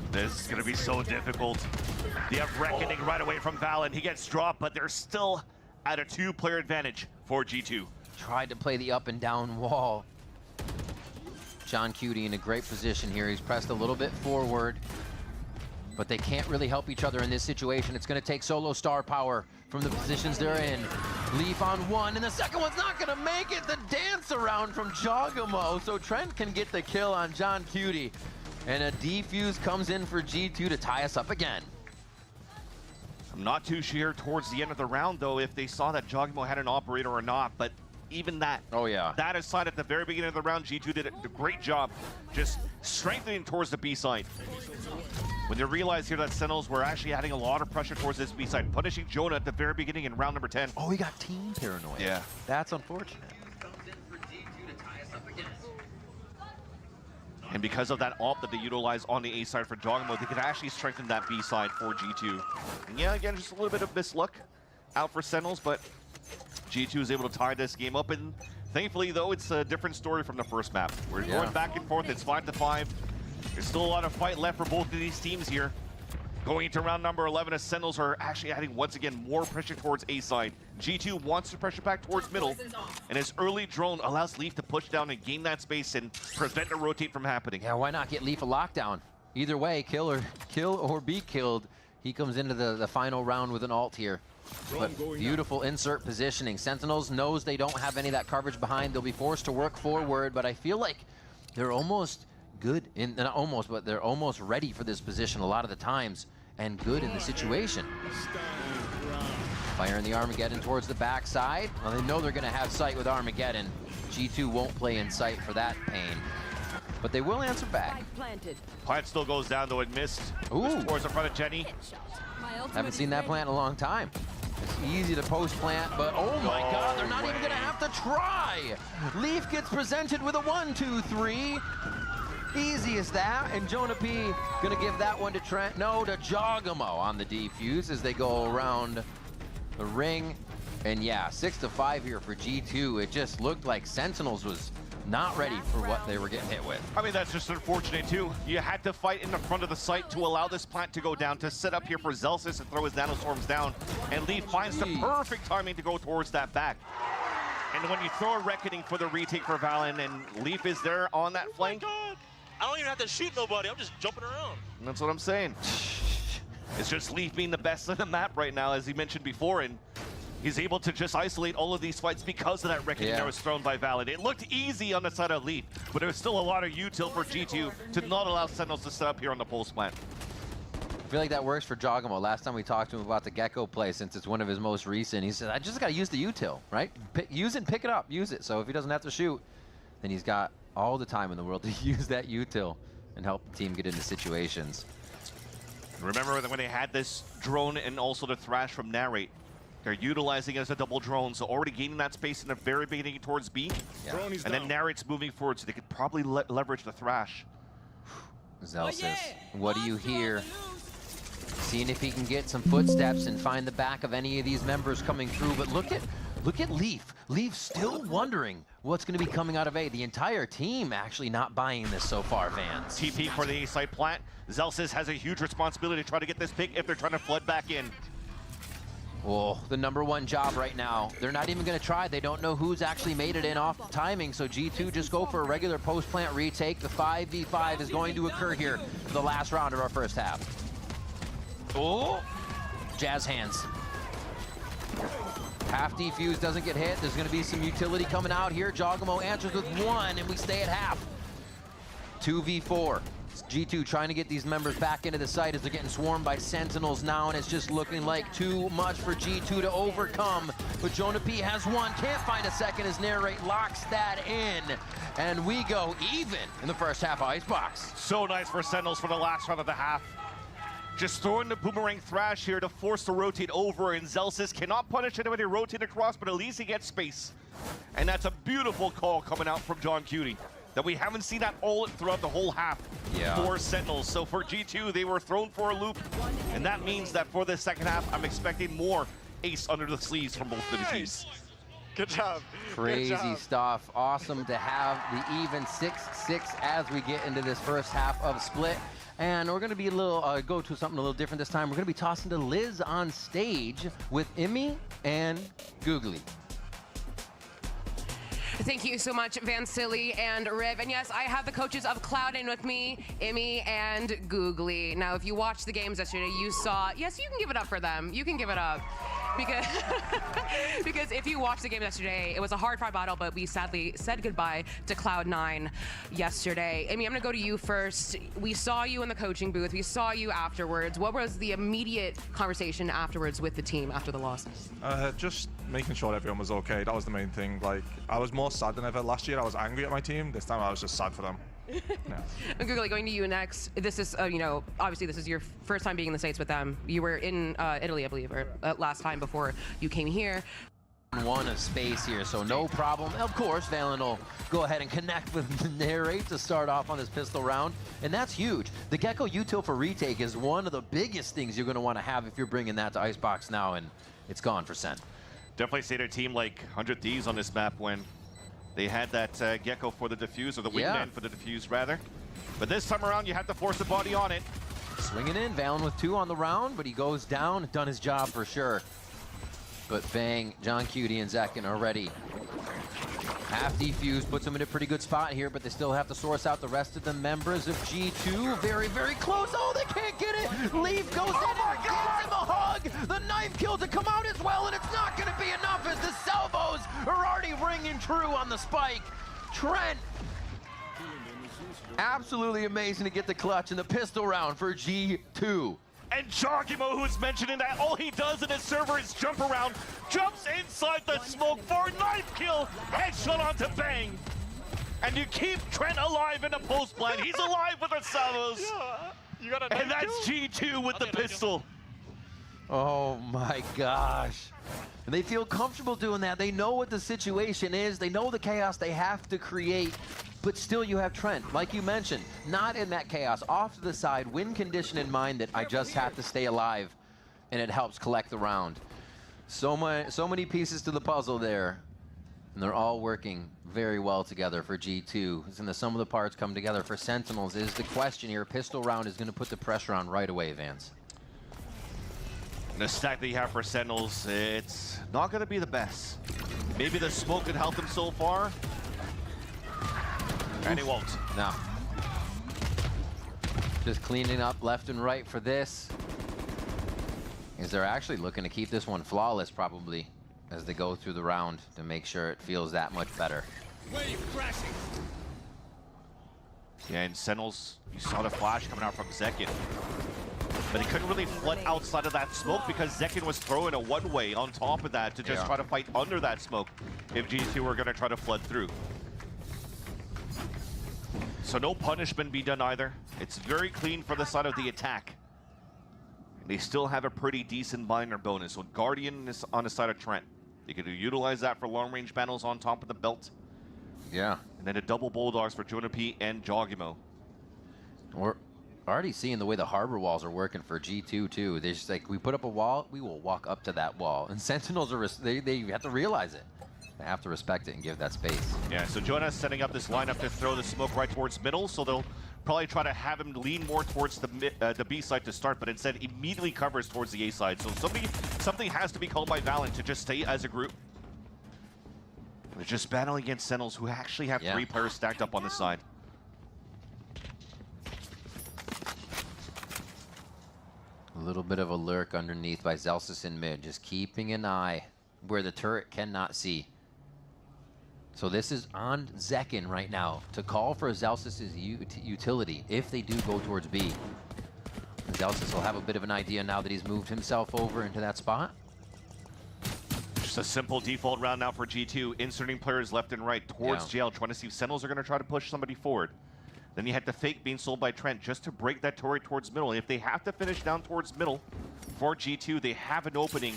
This is gonna be so difficult. They have Reckoning right away from Valen. He gets dropped, but they're still at a 2-player advantage for G2. Tried to play the up and down wall. John Cutie in a great position here. He's pressed a little bit forward, but they can't really help each other in this situation. It's gonna take solo star power from the positions they're in. Leaf on one, and the second one's not gonna make it. The dance around from Jogamo, so Trent can get the kill on John Cutie. And a defuse comes in for G2 to tie us up again. I'm not too sure towards the end of the round, though, if they saw that Jogamo had an operator or not, but even that. Oh, yeah. That aside, at the very beginning of the round, G2 did a great job just strengthening towards the B side. When they realized here that Sentinels were actually adding a lot of pressure towards this B side, punishing Jonah at the very beginning in round number 10. Oh, he got team paranoia. Yeah. That's unfortunate. And because of that AWP that they utilize on the A side for Jogamo, they could actually strengthen that B side for G2. And yeah, again, just a little bit of misluck out for Sentinels, but G2 is able to tie this game up. And thankfully, though, it's a different story from the first map. We're going back and forth. It's 5-5. There's still a lot of fight left for both of these teams here. Going into round number 11, as Sentinels are actually adding, once again, more pressure towards A side. G2 wants to pressure back towards middle, and his early drone allows Leaf to push down and gain that space and prevent a rotate from happening. Yeah, why not get Leaf a lockdown? Either way, kill or be killed. He comes into the final round with an ult here. But beautiful insert positioning. Sentinels knows they don't have any of that coverage behind. They'll be forced to work forward, but I feel like they're almost good, not almost, but they're almost ready for this position a lot of the times, and good in the situation. Firing the Armageddon towards the backside. Well, they know they're gonna have sight with Armageddon. G2 won't play in sight for that pain, but they will answer back. Plant still goes down, though it missed. Ooh. Towards the front of Jenny. Haven't seen that plant in a long time. It's easy to post plant, but oh my god, they're not even gonna have to try! Leaf gets presented with a 1-2-3. Easy as that, and Jonah P gonna give that one to Trent, no, to Jogamo on the defuse as they go around the ring. And yeah, 6-5 here for G2. It just looked like Sentinels was not ready for what they were getting hit with. I mean, that's just unfortunate too. You had to fight in the front of the site to allow this plant to go down, to set up here for Zelsis and throw his nanostorms down. And Leaf finds the perfect timing to go towards that back. And when you throw a Reckoning for the retake for Valen, and Leaf is there on that flank. Oh my God. I don't even have to shoot nobody. I'm just jumping around. That's what I'm saying. It's just Leaf being the best on the map right now, as he mentioned before, and he's able to just isolate all of these fights because of that Reckoning that was thrown by Valen. It looked easy on the side of Leaf, but there was still a lot of util for G2 to not allow Sentinels to set up here on the pulse plant. I feel like that works for Jogamo. Last time we talked to him about the Gecko play, since it's one of his most recent, he said, I just got to use the util, right? Use it and pick it up, use it. So if he doesn't have to shoot, then he's got all the time in the world to use that util and help the team get into situations. Remember when they had this drone and also the Thrash from Narrate? They're utilizing it as a double drone, so already gaining that space in the very beginning towards B. Yeah. And then Narrate's moving forward, so they could probably leverage the Thrash. Zelsis, what do you hear? seeing if he can get some footsteps and find the back of any of these members coming through. But look at Leaf. Leaf still wondering what's going to be coming out of A. The entire team actually not buying this so far, Vans. TP for the A side plant. Zelsis has a huge responsibility to try to get this pick if they're trying to flood back in. Oh, the #1 job right now. They're not even going to try. They don't know who's actually made it in off the timing, so G2 just go for a regular post-plant retake. The 5v5 is going to occur here for the last round of our first half. Oh, jazz hands. Half defuse doesn't get hit. There's going to be some utility coming out here. Jogamo answers with 1, and we stay at half. 2v4. G2 trying to get these members back into the site as they're getting swarmed by Sentinels now, and it's just looking like too much for G2 to overcome. But Jonah P has 1, can't find a second as Narrate locks that in. And we go even in the first half of Icebox. So nice for Sentinels for the last round of the half. Just throwing the Boomerang Thrash here to force the rotate over, and Zelsis cannot punish anybody rotate across, but at least he gets space. And that's a beautiful call coming out from John Cutie, that we haven't seen that all throughout the whole half for Sentinels. So for G2, they were thrown for a loop, and that means that for the second half, I'm expecting more ace under the sleeves from both of the teams. Good job. Crazy stuff. Awesome to have the even 6-6 as we get into this first half of Split. And we're going to be a little, go to something a little different this time. We're going to be tossing to Liz on stage with Immy and Googly. Thank you so much, Vansili and Riv. And yes, I have the coaches of Cloud in with me, Immy and Googly. Now, if you watched the games yesterday, you saw, yes, you can give it up for them. You can give it up. Because, because if you watched the game yesterday, it was a hard-fought battle, but we sadly said goodbye to Cloud9 yesterday. Immy, I'm gonna go to you first. We saw you in the coaching booth. We saw you afterwards. What was the immediate conversation afterwards with the team after the loss? Just making sure everyone was okay. That was the main thing. Like, I was more sad than ever. Last year I was angry at my team. This time I was just sad for them. And Googly, going to you next. This is, you know, obviously this is your first time being in the States with them. You were in Italy, I believe, or last time before you came here. One of space here, so no problem. Of course, Valen will go ahead and connect with the Narrate to start off on this pistol round, and that's huge. The Gecko util for retake is one of the biggest things you're going to want to have if you're bringing that to Icebox now, and it's gone for Sen. Definitely say their team like 100 Thieves on this map when they had that Gecko for the defuse, or the wingman for the defuse, rather. But this time around, you have to force the body on it. Swinging in, Valen with 2 on the round, but he goes down, done his job for sure. But bang, John Cutie and Zekin are ready. Half defuse puts them in a pretty good spot here, but they still have to source out the rest of the members of G2. Very, very close. Oh, they can't get it. Leaf goes in and gives him a hug. The knife kill to come out as well, and it's not going to be enough as the salvos are already ringing true on the spike. Trent, absolutely amazing to get the clutch in the pistol round for G2. And Jogimo, who's mentioning that all he does in his server is jump around, jumps inside the smoke for a knife kill, headshot onto Bang. And you keep Trent alive in the post plant. He's alive with the salvos. You got a and that's G2 with the pistol. Oh my gosh. And they feel comfortable doing that. They know what the situation is. They know the chaos they have to create. But still you have Trent, like you mentioned, not in that chaos, off to the side, win condition in mind that I just have to stay alive, and it helps collect the round. So many pieces to the puzzle there, and they're all working very well together for G2. And the sum of the parts come together for Sentinels is the question here. Pistol round is going to put the pressure on right away, Vance. The stack that you have for Sentinels, it's not going to be the best. Maybe the smoke could help them so far. And he won't. No. Just cleaning up left and right for this. Is they're actually looking to keep this one flawless, probably, as they go through the round to make sure it feels that much better. Wave crashing. Yeah, and Sentinels, you saw the flash coming out from Zekin. But he couldn't really flood outside of that smoke because Zekin was throwing a one-way on top of that to just try to fight under that smoke if G2 were going to try to flood through. So no punishment be done either. It's very clean for the side of the attack. And they still have a pretty decent binder bonus. So Guardian is on the side of Trent. They could utilize that for long-range battles on top of the belt. Yeah. And then a double Bulldogs for Jonah P and Jogimo. Or Already seeing the way the harbor walls are working for G2 too. They're just like, we put up a wall, we will walk up to that wall. And Sentinels are, they have to realize it. They have to respect it and give that space. Yeah, so Jonas setting up this lineup to throw the smoke right towards middle, so they'll probably try to have him lean more towards the B side to start, but instead immediately covers towards the A side. So something has to be called by Valen to just stay as a group. They're just battling against Sentinels who actually have 3 players stacked up on the side. A little bit of a lurk underneath by Zelsis in mid, just keeping an eye where the turret cannot see. So this is on Zekin right now to call for Zelsis' utility if they do go towards B. Zelsis will have a bit of an idea now that he's moved himself over into that spot. Just a simple default round now for G2, inserting players left and right towards JL, trying to see if Sentinels are going to try to push somebody forward. Then you had the fake being sold by Trent just to break that turret towards middle. If they have to finish down towards middle for G2, they have an opening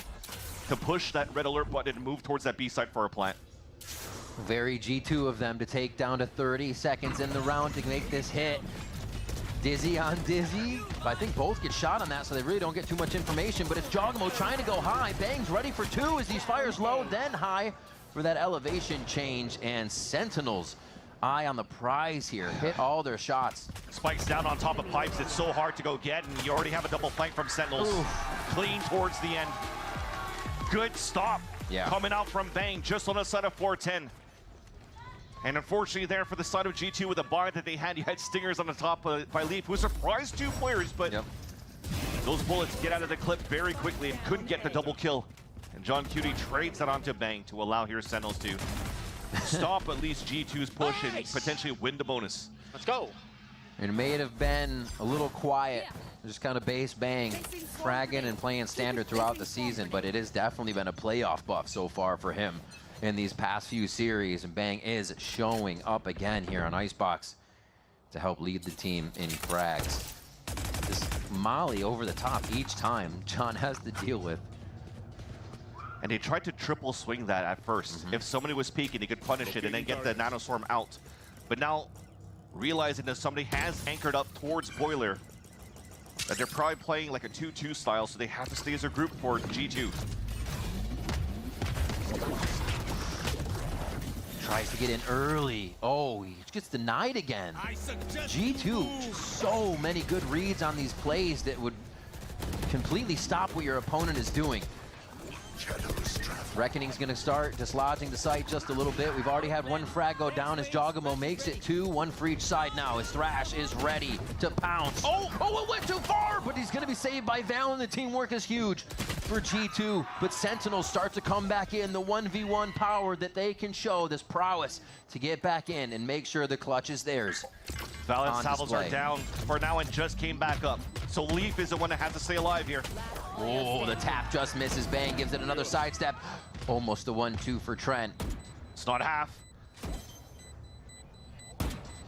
to push that red alert button and move towards that B side for a plant. Very G2 of them to take down to 30 seconds in the round to make this hit. Dizzy on Dizzy. I think both get shot on that, so they really don't get too much information, but it's Jogamo trying to go high. Bang's ready for 2 as he fires low, then high for that elevation change, and Sentinels eye on the prize here. Hit all their shots. Spikes down on top of pipes. It's so hard to go get, and you already have a double flank from Sentinels. Clean towards the end. Good stop coming out from Bang just on the side of 410. And unfortunately there for the side of G2 with the bar that they had, you had stingers on the top by Leaf, who surprised 2 players, but those bullets get out of the clip very quickly and couldn't get the double kill. And John Cutie trades that onto Bang to allow here Sentinels to stop at least G2's push and potentially win the bonus. Let's go. It may have been a little quiet, just kind of base Bang, fragging and playing standard throughout the season, but it has definitely been a playoff buff so far for him in these past few series, and Bang is showing up again here on Icebox to help lead the team in frags. This molly over the top each time John has to deal with. And they tried to triple swing that at first. If somebody was peeking, he could punish it and then get the nanoswarm out. But now, realizing that somebody has anchored up towards Boiler, that they're probably playing like a 2-2 style, so they have to stay as a group for G2. Tries to get in early. Oh, he gets denied again. G2, so many good reads on these plays that would completely stop what your opponent is doing. Reckoning's gonna start, dislodging the site just a little bit. We've already had 1 frag go down as Jogamo makes it 2, 1 for each side now as Thrash is ready to pounce. Oh, it went too far, but he's gonna be saved by Valen. The teamwork is huge for G2, but Sentinels start to come back in. The 1v1 power that they can show, this prowess to get back in and make sure the clutch is theirs. Valen's towels are down for now and just came back up. So Leaf is the one that has to stay alive here. Oh, the tap just misses. Bang gives it another sidestep. Almost a 1-2 for Trent. It's not half.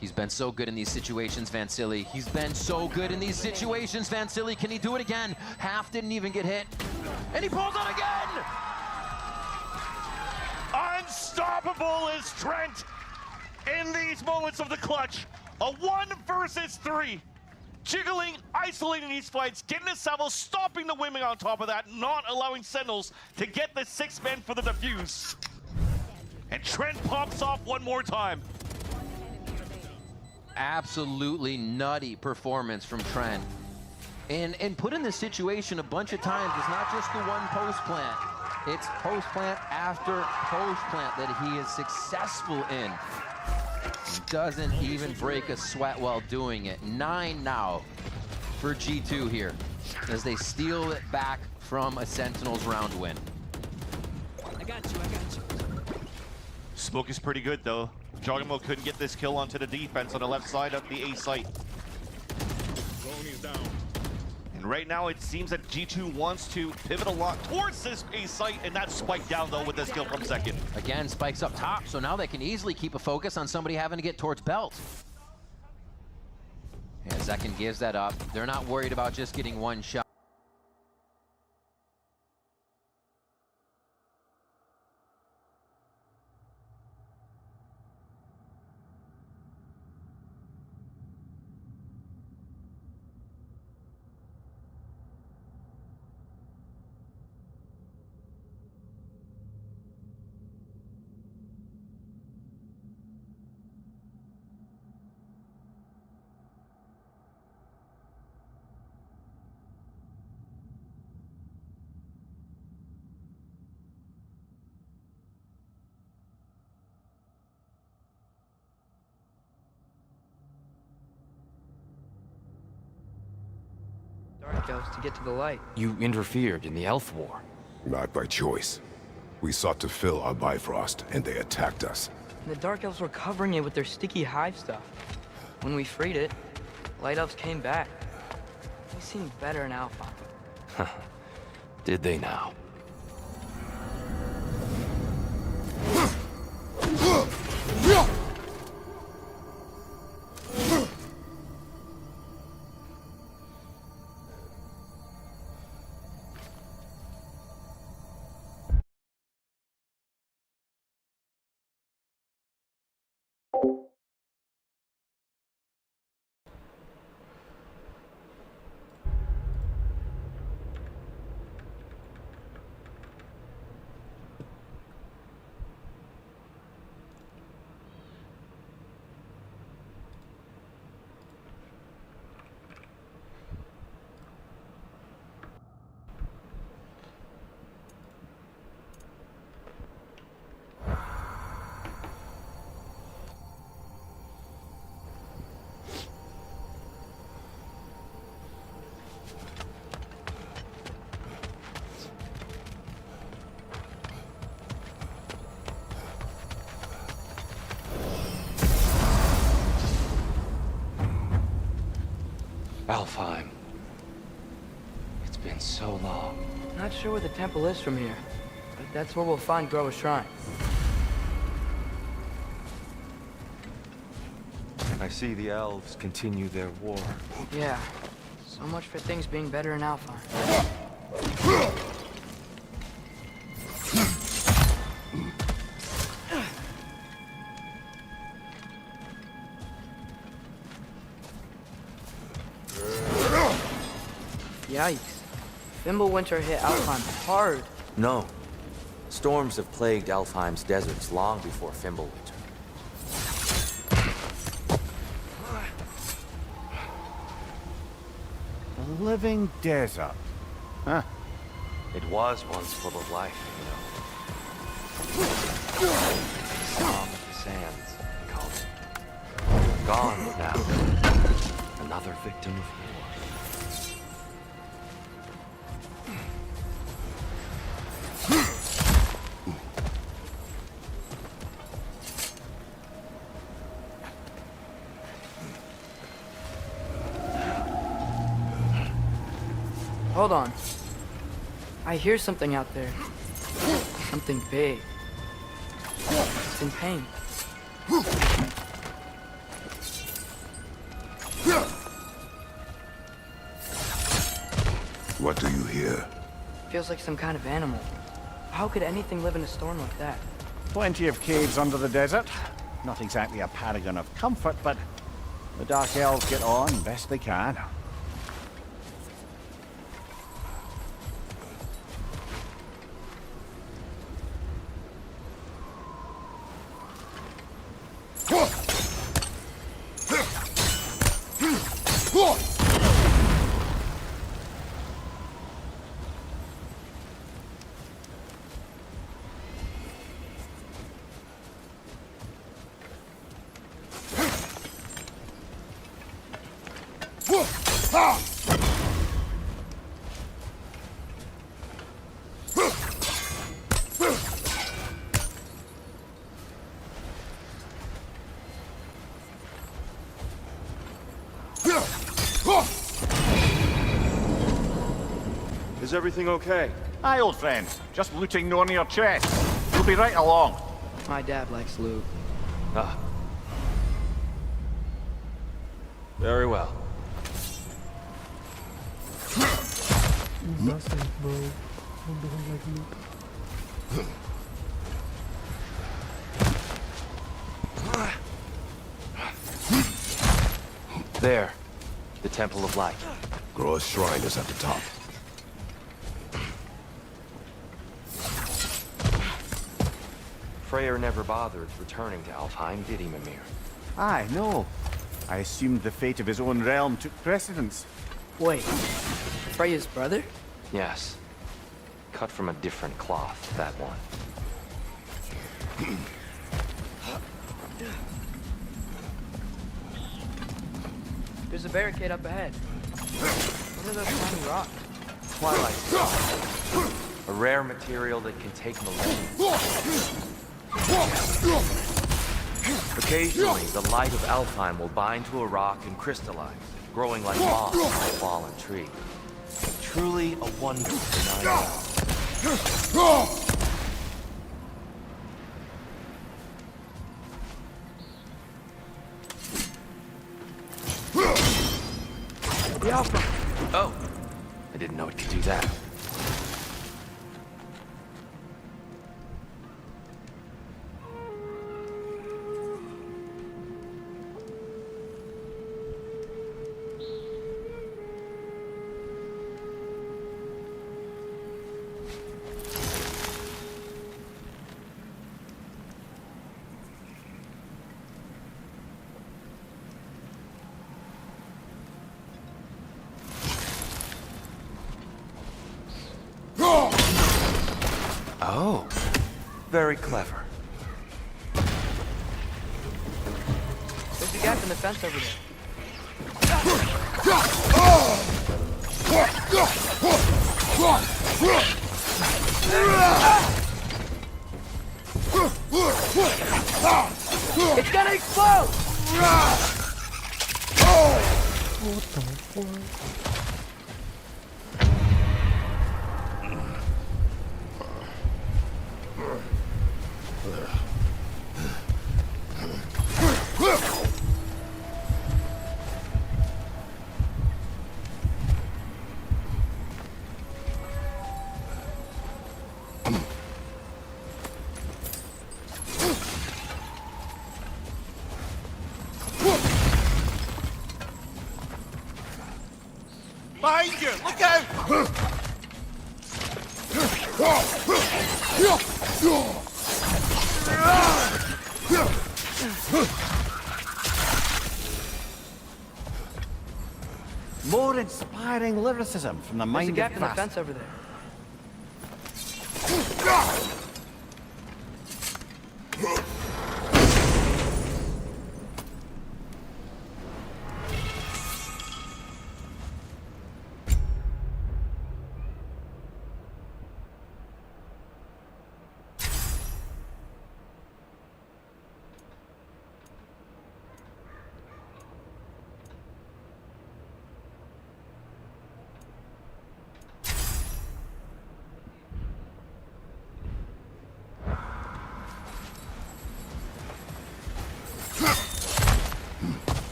He's been so good in these situations, Vansili. He's been so good in these situations, Vansili. Can he do it again? Half didn't even get hit. And he pulls on again! Unstoppable is Trent in these moments of the clutch. A 1 versus 3. Jiggling, isolating these fights, getting the salvo, stopping the women on top of that, not allowing Sentinels to get the 6 men for the defuse. And Trent pops off one more time. Absolutely nutty performance from Trent. And put in this situation a bunch of times, it's not just the 1 post plant. It's post plant after post plant that he is successful in. Doesn't even break a sweat while doing it. 9 now for G2 here as they steal it back from a Sentinels round win. I got you. Smoke is pretty good though. Jogamo couldn't get this kill onto the defense on the left side of the A site. And right now it seems that G2 wants to pivot a lot towards this A site, and that's spiked down though with this kill from second. Again, spikes up top, so now they can easily keep a focus on somebody having to get towards belt. And Zekin gives that up. They're not worried about just getting 1 shot. Dark Elves to get to the light. You interfered in the Elf War. Not by choice. We sought to fill our Bifrost, and they attacked us. And the Dark Elves were covering it with their sticky hive stuff. When we freed it, Light Elves came back. They seemed better in Alpha. Did they now? Alfheim. It's been so long. Not sure where the temple is from here, but that's where we'll find Groa's shrine. I see the elves continue their war. Yeah, so much for things being better in Alpha. Yikes. Fimbulwinter hit Alfheim hard. No. Storms have plagued Alfheim's deserts long before Fimbulwinter. A living desert. Huh. It was once full of life, you know. Song of the Sands, they called it. Gone now. Another victim of war. Hold on. I hear something out there. Something big. It's in pain. What do you hear? Feels like some kind of animal. How could anything live in a storm like that? Plenty of caves under the desert. Not exactly a paragon of comfort, but the Dark Elves get on best they can. Is everything okay? Aye, old friend. Just looting no near chest. We'll be right along. My dad likes loot. Ah. Very well. There. The Temple of Light. Groa's shrine is at the top. Freyr never bothered returning to Alfheim, did he, Mimir? Aye, no. I assumed the fate of his own realm took precedence. Wait, Freya's brother? Yes. Cut from a different cloth, that one. There's a barricade up ahead. What are those shiny rocks? Twilight stone. A rare material that can take millennia. Occasionally, the light of Alfheim will bind to a rock and crystallize, growing like moss on a fallen tree. Truly a wonder for nine elves. Oh, I didn't know it could do that. Oh, very clever. There's a gap in the fence over there. It's gonna explode! What the fuck? Behind you! Look out! More inspiring lyricism from the There's a mind gap of in the Fast. fence over there.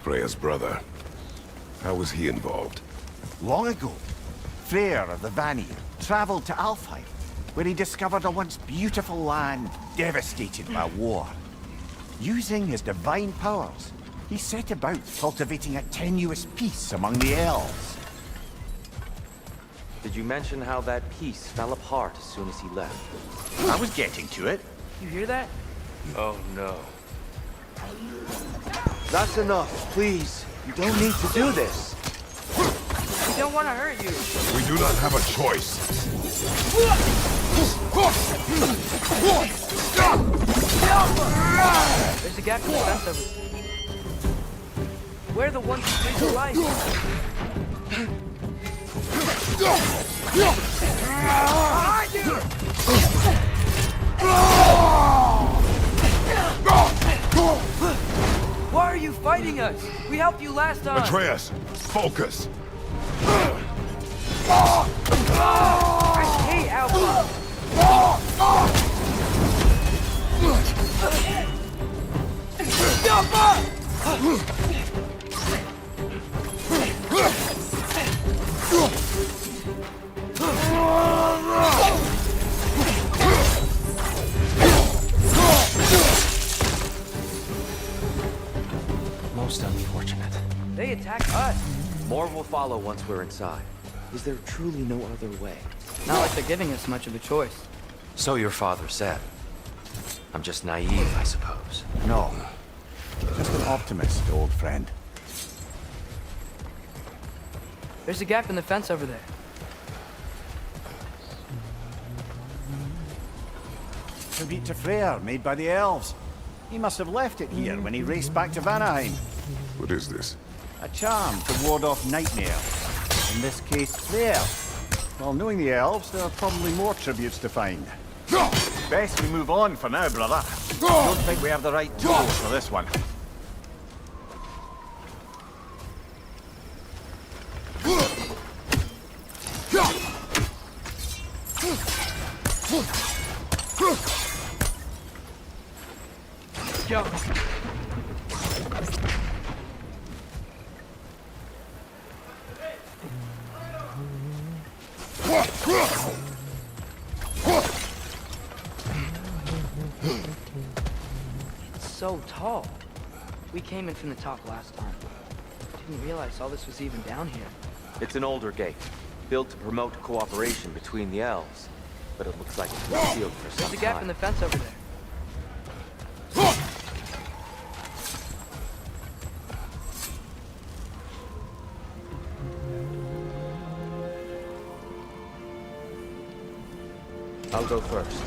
Freya's brother. How was he involved? Long ago, Freyr of the Vanir traveled to Alfheim, where he discovered a once beautiful land devastated by war. Using his divine powers, he set about cultivating a tenuous peace among the elves. Did you mention how that peace fell apart as soon as he left? I was getting to it. You hear that? Oh no. That's enough, please. You don't need to do this. We don't want to hurt you. We do not have a choice. There's a gap in the fence over there. Where are the ones who bring to life? Why are you fighting us? We helped you last time. Atreus, focus. I hate Alpha. Most unfortunate. They attack us. More will follow once we're inside. Is there truly no other way? Not like they're giving us much of a choice. So your father said. I'm just naive, I suppose. No. Just an optimist, old friend. There's a gap in the fence over there. Tribute to Freyr, made by the elves. He must have left it here when he raced back to Vanaheim. What is this? A charm to ward off nightmare. In this case, there. Well, knowing the elves, there are probably more tributes to find. Best we move on for now, brother. Don't think we have the right tools for this one. Yo. It's so tall. We came in from the top last time. Didn't realize all this was even down here. It's an older gate, built to promote cooperation between the elves. But it looks like it's been sealed for some time. There's a gap in the fence over there. I'll go first.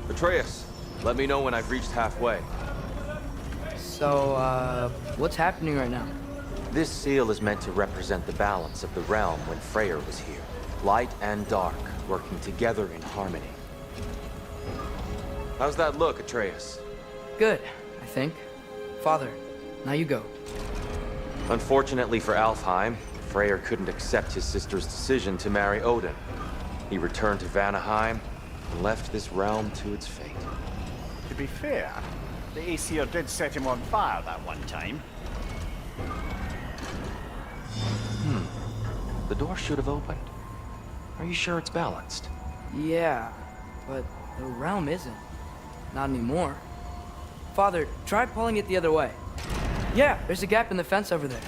Atreus, let me know when I've reached halfway. So, what's happening right now? This seal is meant to represent the balance of the realm when Freyr was here. Light and dark, working together in harmony. How's that look, Atreus? Good, I think. Father, now you go. Unfortunately for Alfheim, Freyr couldn't accept his sister's decision to marry Odin. He returned to Vanaheim and left this realm to its fate. To be fair, the Aesir did set him on fire that one time. The door should have opened. Are you sure it's balanced? Yeah, but the realm isn't. Not anymore. Father, try pulling it the other way. Yeah, there's a gap in the fence over there.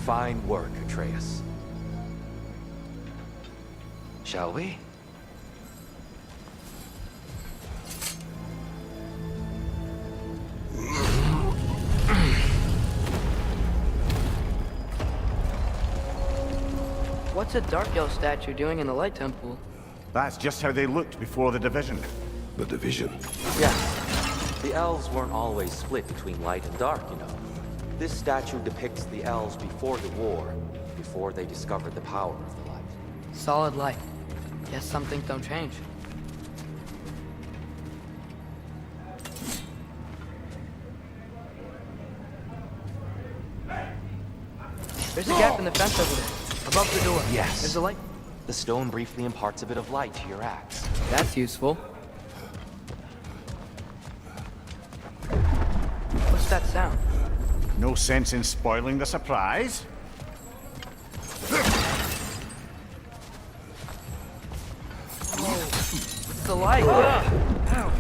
Fine work, Atreus. Shall we? What's a Dark-Elf statue doing in the Light Temple? That's just how they looked before the division. The division? Yes. The elves weren't always split between light and dark, you know. This statue depicts the elves before the war, before they discovered the power of the light. Solid light. Guess some things don't change. There's a gap in the fence over there, above the door. Yes. There's a light. The stone briefly imparts a bit of light to your axe. That's useful. What's that sound? No sense in spoiling the surprise. It's the light. Ow.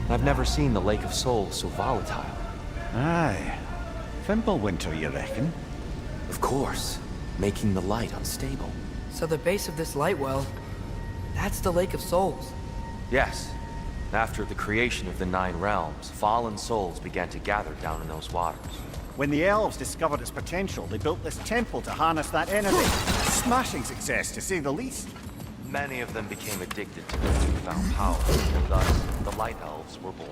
I've never seen the Lake of Souls so volatile. Aye. Fimbulwinter, you reckon? Of course. Making the light unstable. So the base of this light well, that's the Lake of Souls. Yes. After the creation of the Nine Realms, fallen souls began to gather down in those waters. When the elves discovered its potential, they built this temple to harness that energy. A smashing success, to say the least. Many of them became addicted to this newfound power, and thus the Light Elves were born.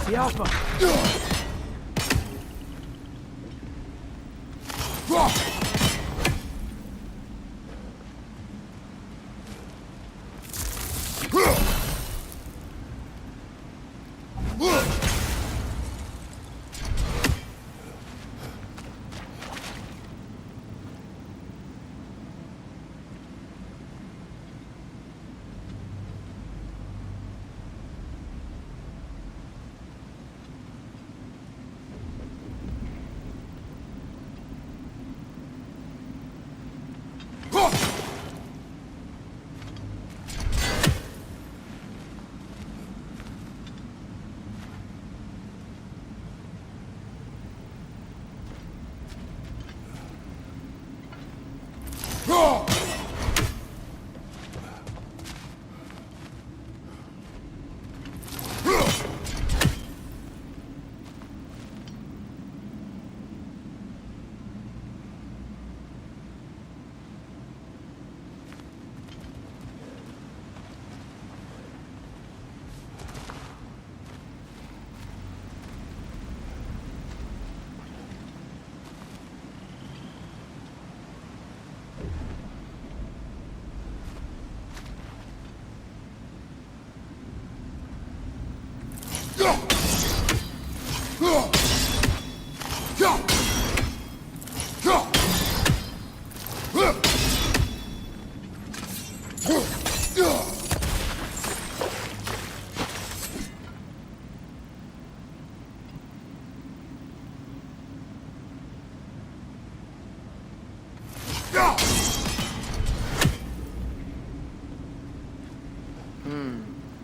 The Alpha.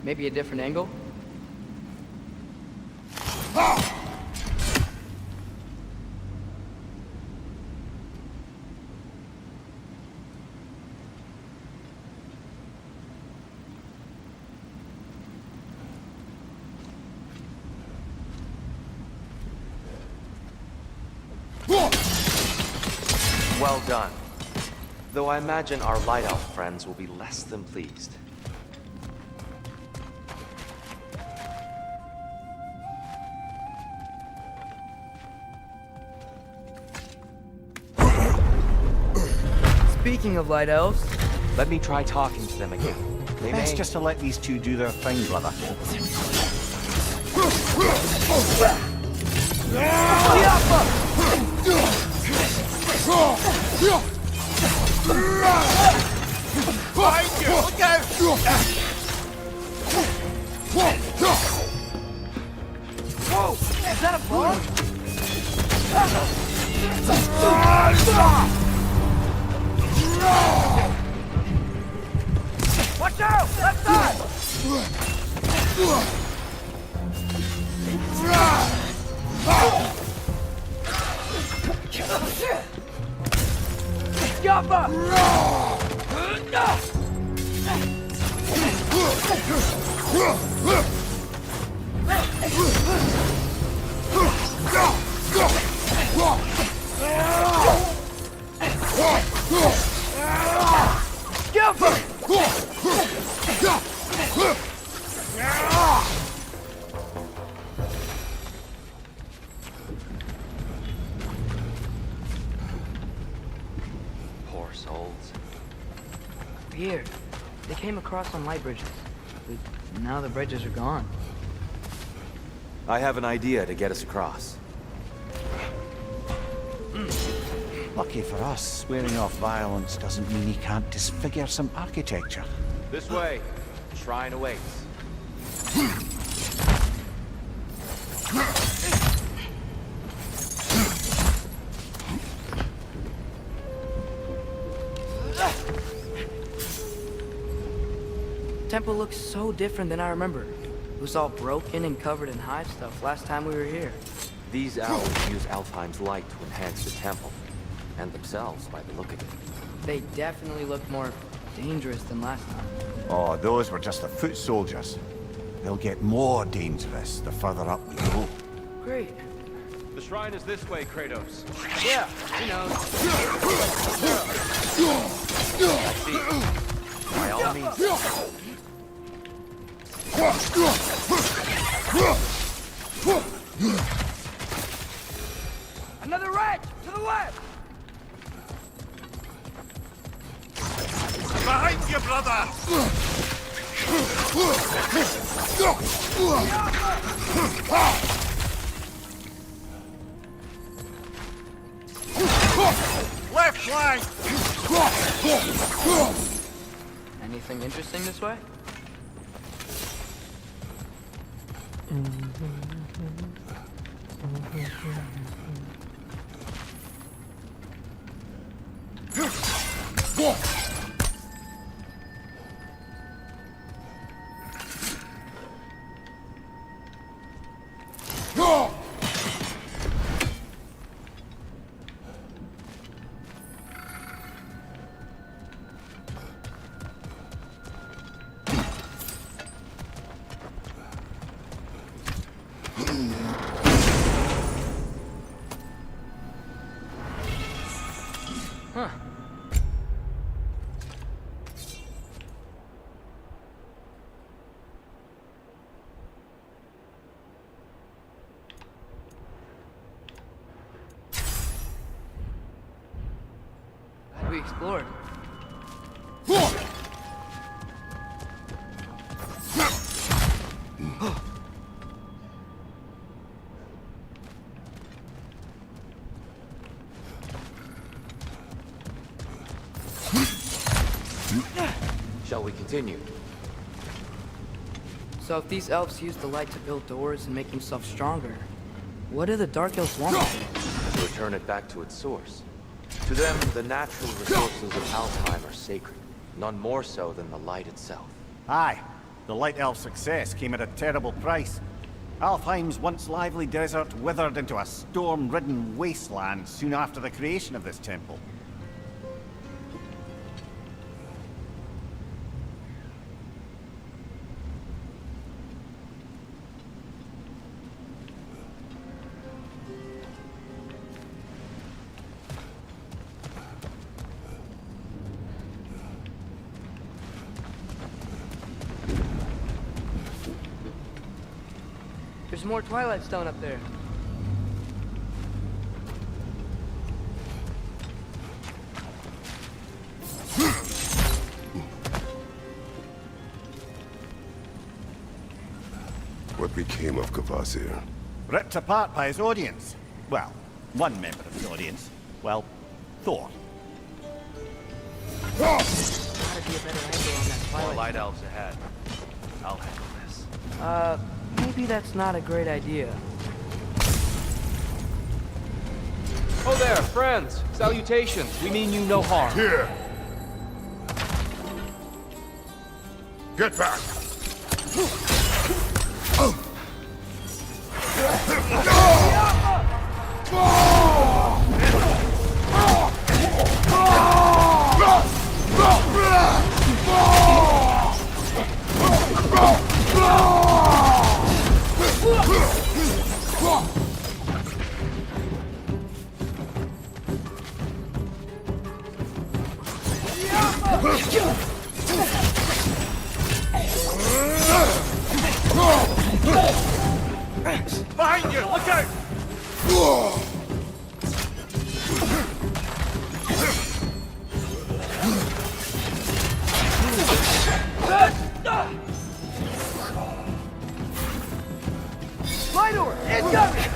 Maybe a different angle? Well done. Though I imagine our Light Elf friends will be less than pleased. Speaking of Light Elves, let me try talking to them again. They Best just to let these two do their thing, brother. Behind you! Look out! Whoa! Is that a bug? Watch out! Left side! Poor souls. Weird. They came across on light bridges. But now the bridges are gone. I have an idea to get us across. Lucky for us, swearing off violence doesn't mean he can't disfigure some architecture. This way. Shrine awaits. Temple looks so different than I remember. It was all broken and covered in hive stuff last time we were here. These elves use Alfheim's light to enhance the temple. And themselves, by the look of it. They definitely look more dangerous than last time. Oh, those were just the foot soldiers. They'll get more dangerous the further up we go. Great. The shrine is this way, Kratos. Yeah, he knows. I see. By all means. Another right! To the left! Behind you, brother! Left flank! Anything interesting this way? Huh. Glad we explored. Shall we continue? So if these elves use the light to build doors and make themselves stronger, what do the Dark Elves want? To return it back to its source. To them, the natural resources of Alfheim are sacred, none more so than the light itself. Aye, the Light Elf success came at a terrible price. Alfheim's once lively desert withered into a storm-ridden wasteland soon after the creation of this temple. There's more Twilight Stone up there. What became of Kvasir? Ripped apart by his audience. Well, one member of the audience. Well, Thor. Gotta be a better angle on that More Twilight light Stone. elves ahead. I'll handle this. Maybe that's not a great idea. Oh there, friends. Salutations. We mean you no harm. Here. Get back! Behind you! Look out! Light over! Incoming!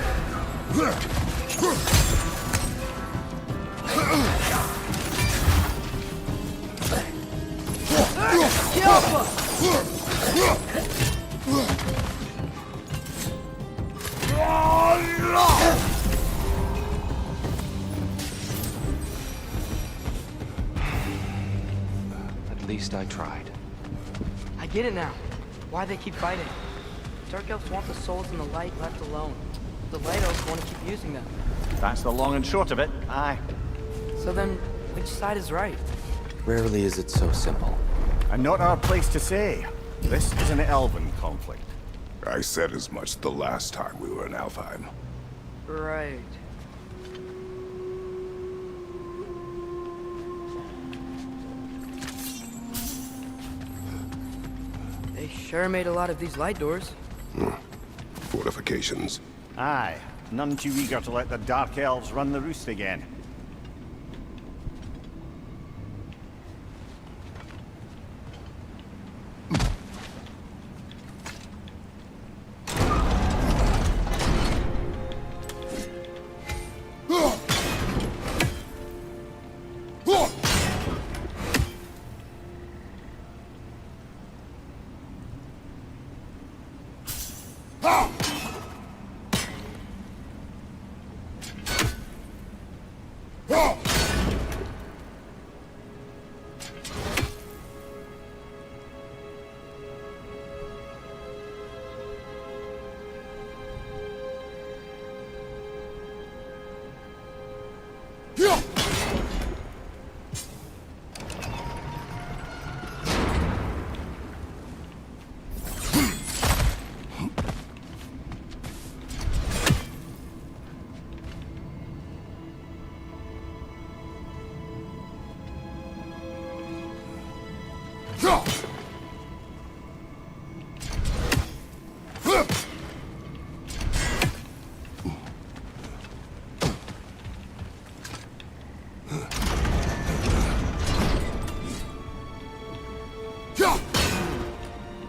At least I tried. I get it now. Why they keep fighting. Dark Elves want the souls in the light left alone. The Light Elves want to keep using them. That's the long and short of it. Aye. So then, which side is right? Rarely is it so simple. And not our place to say. This is an elven conflict. I said as much the last time we were in Alfheim. Right. They sure made a lot of these light doors. Fortifications. Aye. None too eager to let the Dark Elves run the roost again.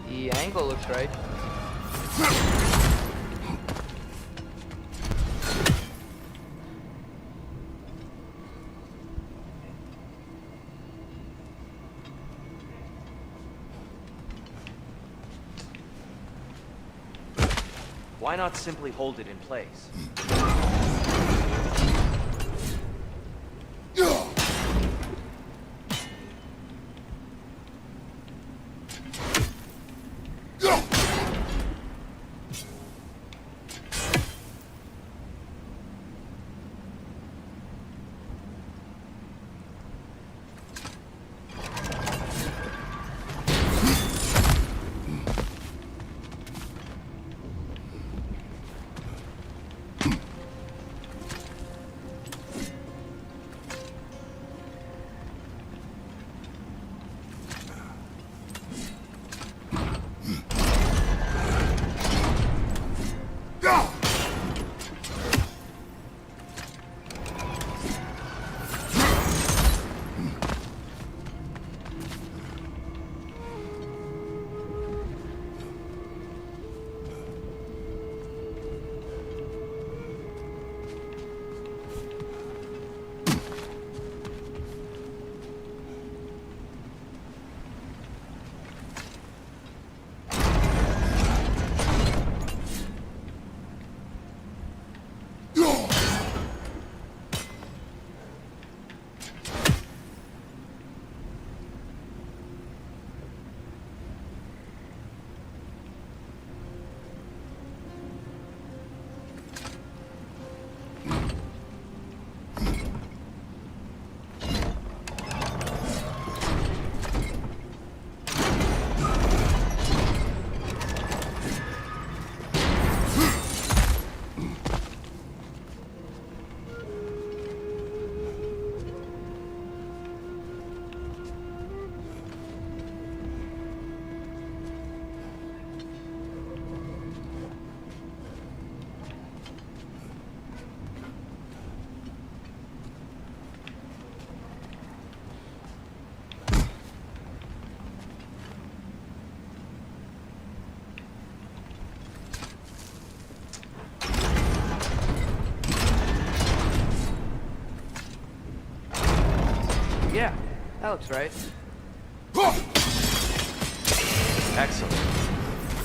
The angle looks right. Why not simply hold it in place? Yeah, that looks right. Excellent.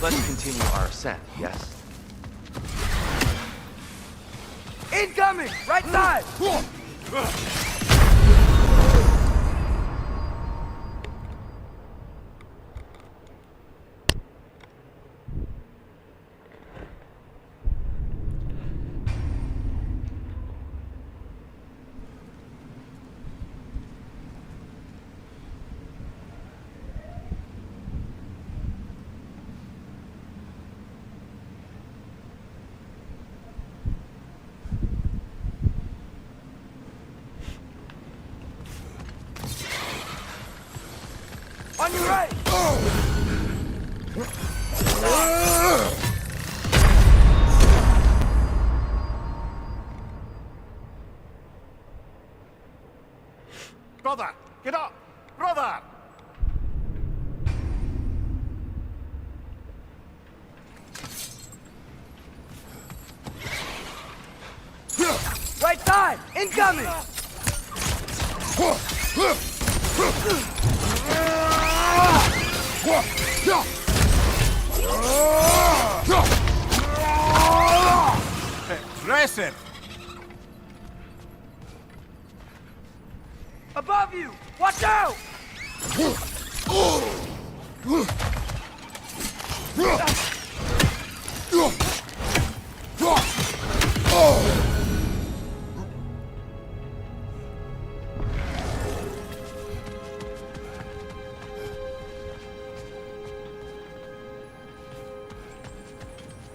Let's continue our ascent, yes? Incoming! Right side! On your right! Brother, get up! Brother! Right side! Incoming! Impressive! Above you! Watch out!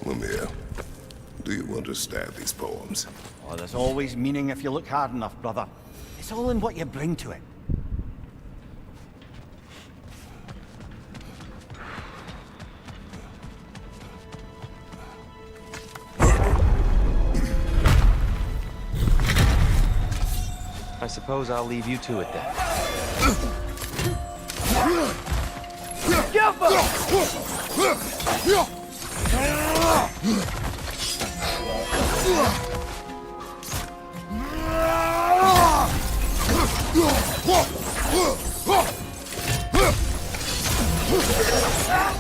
Lemire, do you understand these poems? Oh, there's always meaning if you look hard enough, brother. It's all in what you bring to it. I suppose I'll leave you to it then.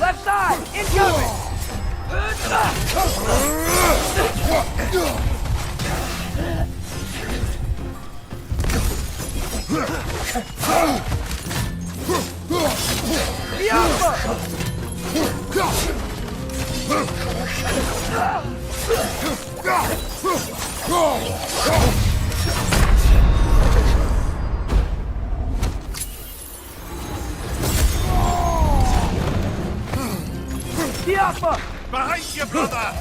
Left side! Incoming! Behind you, brother!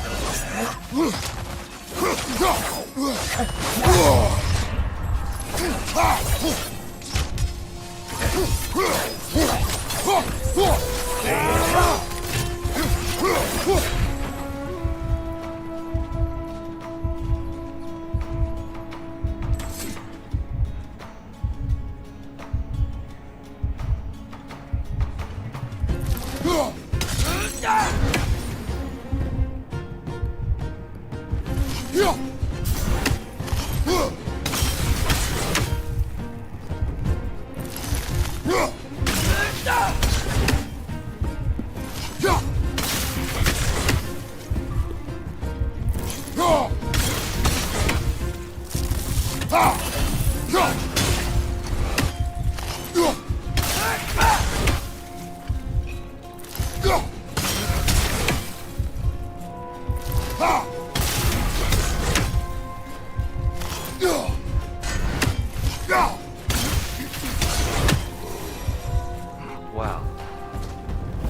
Wow.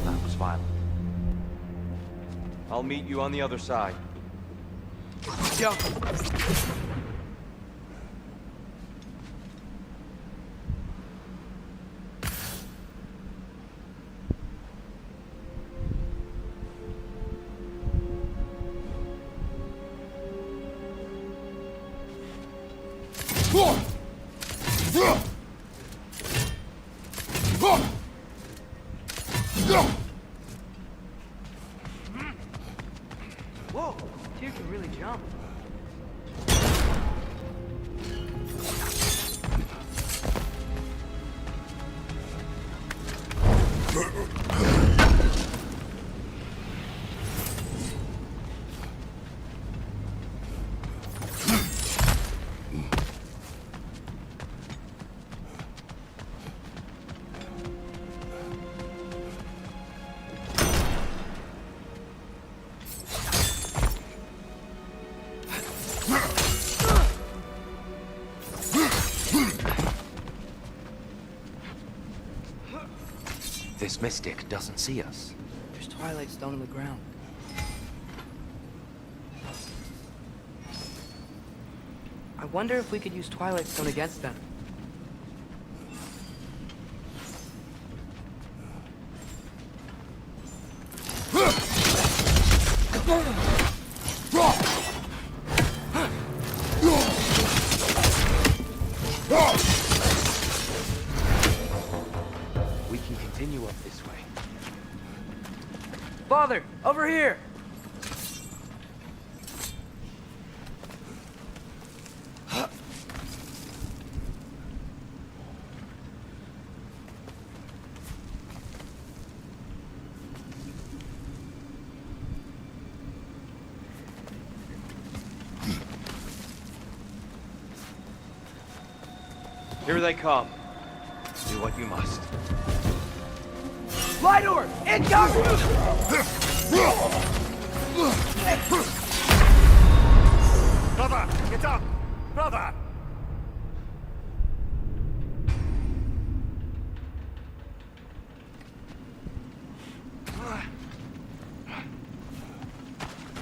That was violent. I'll meet you on the other side. Yo. Whoa, Tyr can really jump. This mystic doesn't see us. There's Twilight Stone in the ground. I wonder if we could use Twilight Stone against them. We can continue up this way. Father, over here! Here they come. Do what you must. Light orb! Incoming! Brother, get up! Brother!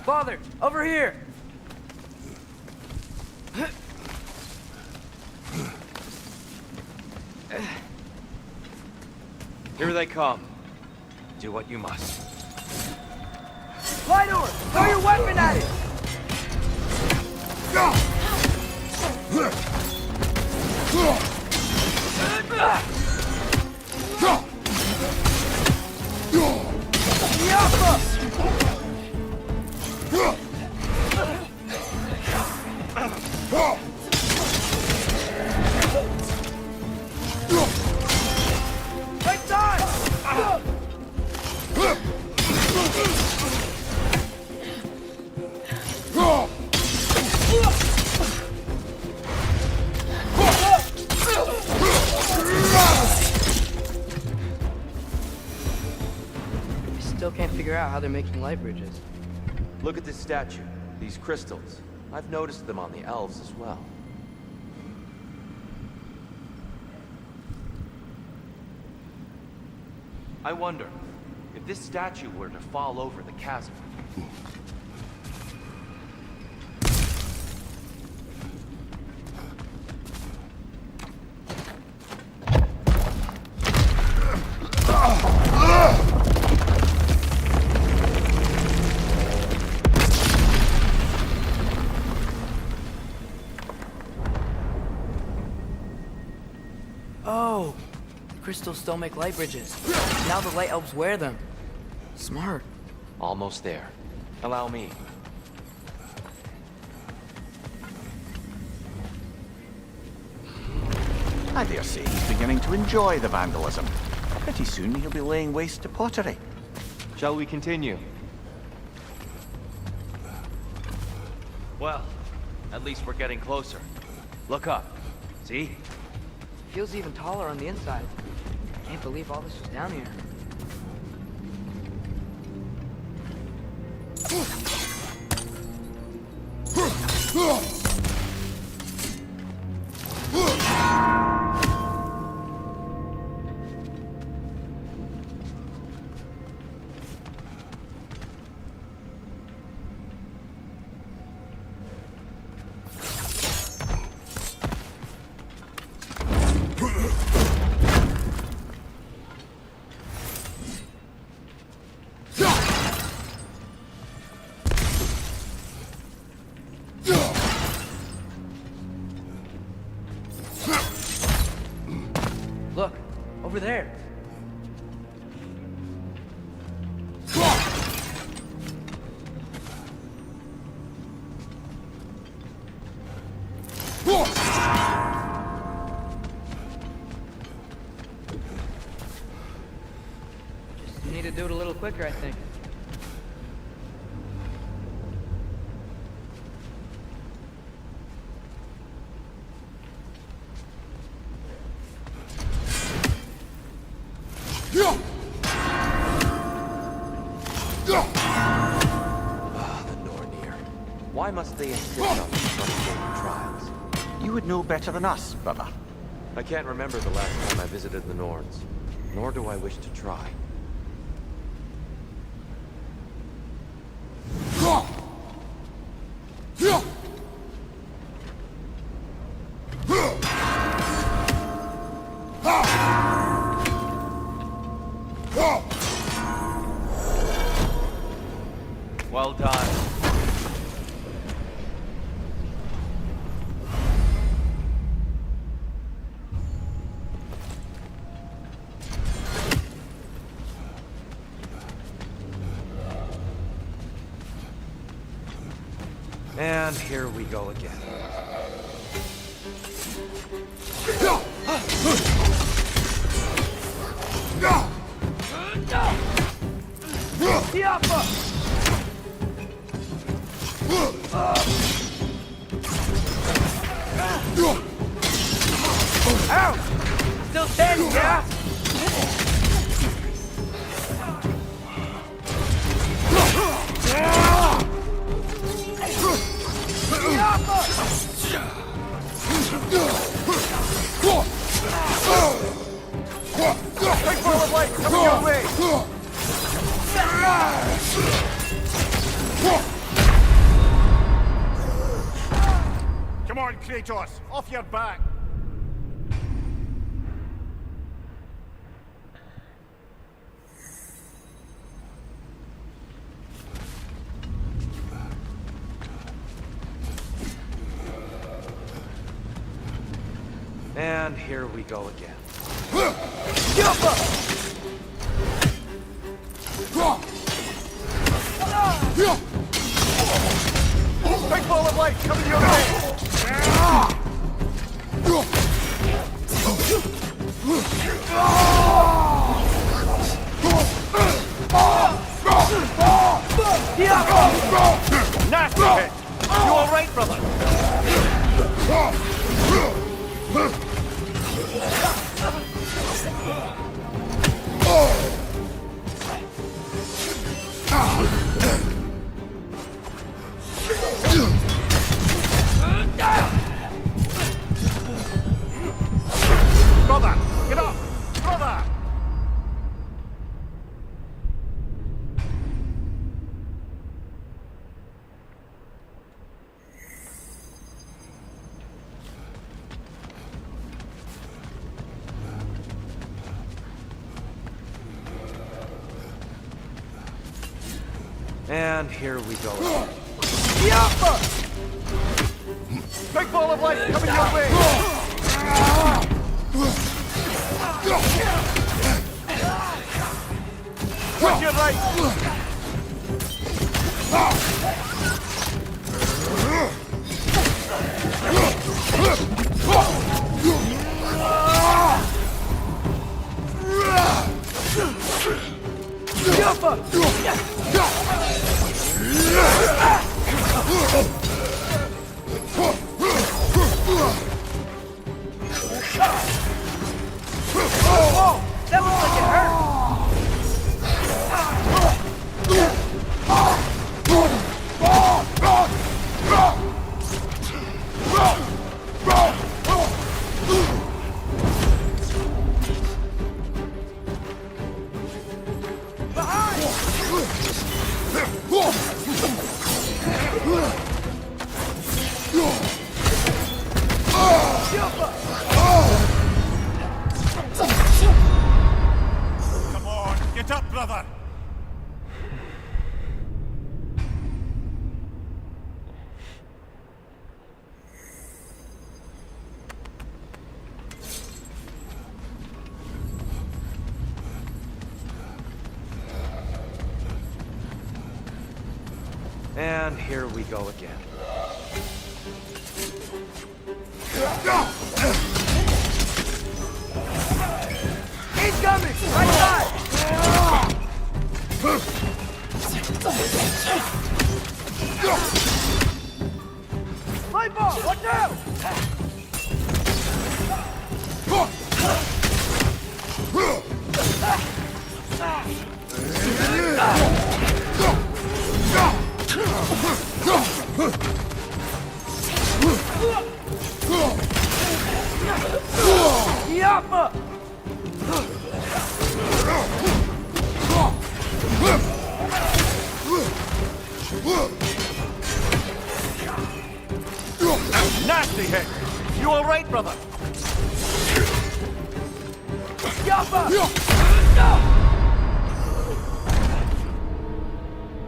Father, over here! Here they come. Do what you must. Light orb! Throw your weapon at it! Right time! I still can't figure out how they're making light bridges. Look at this statue, these crystals. I've noticed them on the elves as well. I wonder, if this statue were to fall over the chasm, Oh, the crystals still make light bridges. Now the light elves wear them. Smart. almost there. Allow me. I dare say he's beginning to enjoy the vandalism. Pretty soon he'll be laying waste to pottery. Shall we continue? Well, at least we're getting closer. Look up. See? Feels even taller on the inside. Can't believe all this was down here. Look, over there. Just need to do it a little quicker, I think. Why must they insist on these frustrating trials? You would know better than us, brother. I can't remember the last time I visited the Norns, nor do I wish to try. Well done. And here we go again. Ow! Still standing, yeah? Big ball of light coming your way! Come on, Kratos! Off your back! And here we go again. Big ball of light coming your way! Nasty hit! You alright, brother? Brother! Get up! Brother! And here we go. Big ball of light coming your way! Watch your right! Whoa! That looks like it hurt! Come on, get up, brother! And here we go again. Incoming! Right side! Play ball! Watch out! Yapma! Nasty hit! You alright, brother? Yapma!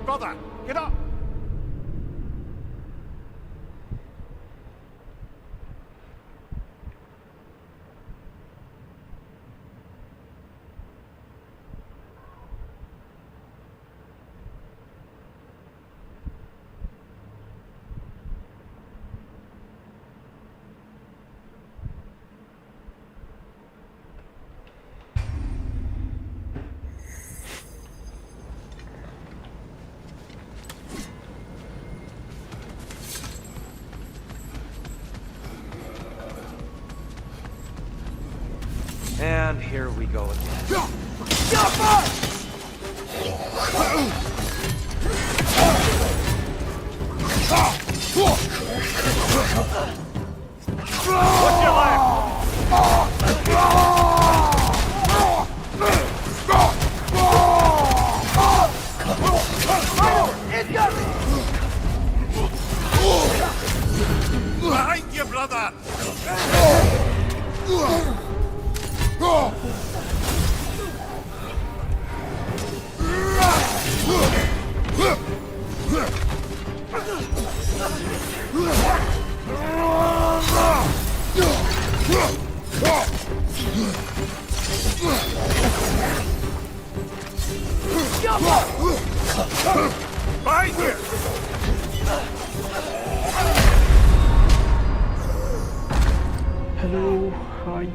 Brother, get up! And here we go again. What's your Behind you, brother! Behind you! Hello, hi.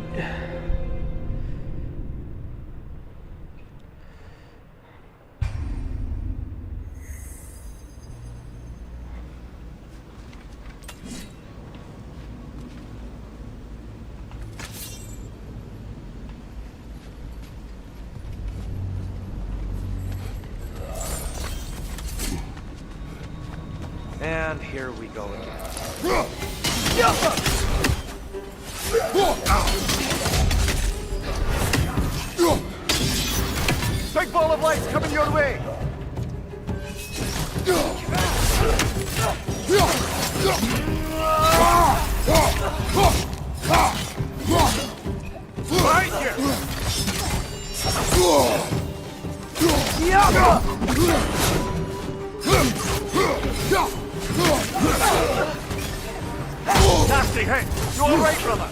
And here we go again. Big ball of lights coming your way! Behind Nasty hit! You alright, brother?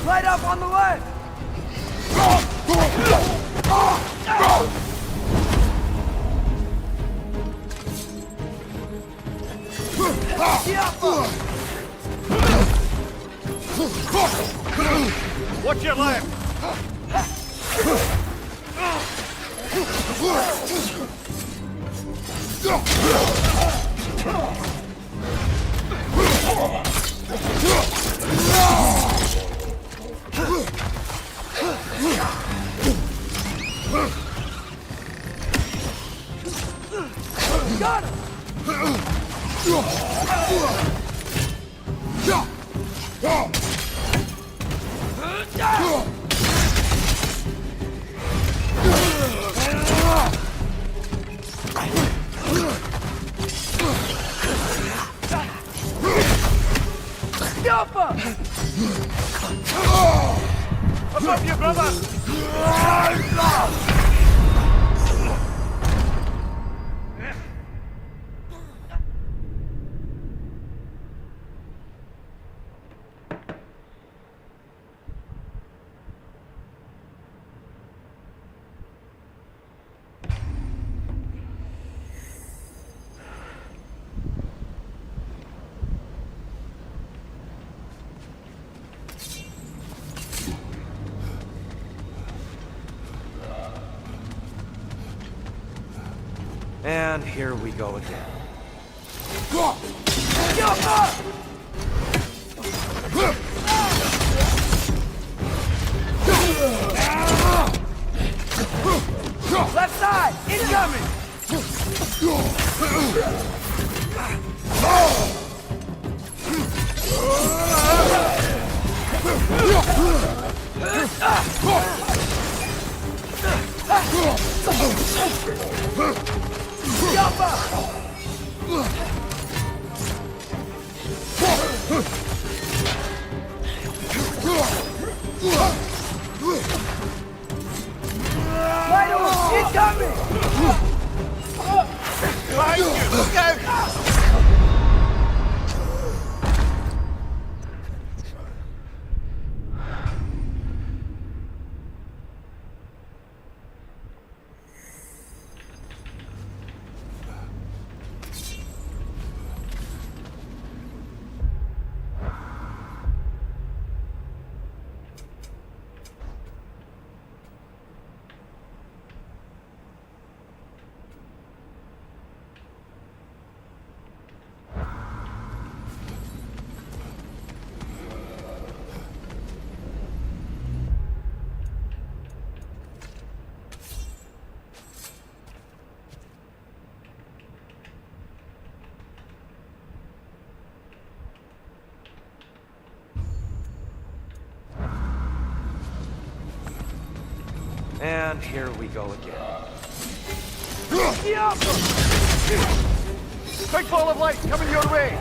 Light up on the left! Watch your left! Got him! Above you, brother! And here we go again. Left side, incoming! And here we go again. Big ball of light coming your way!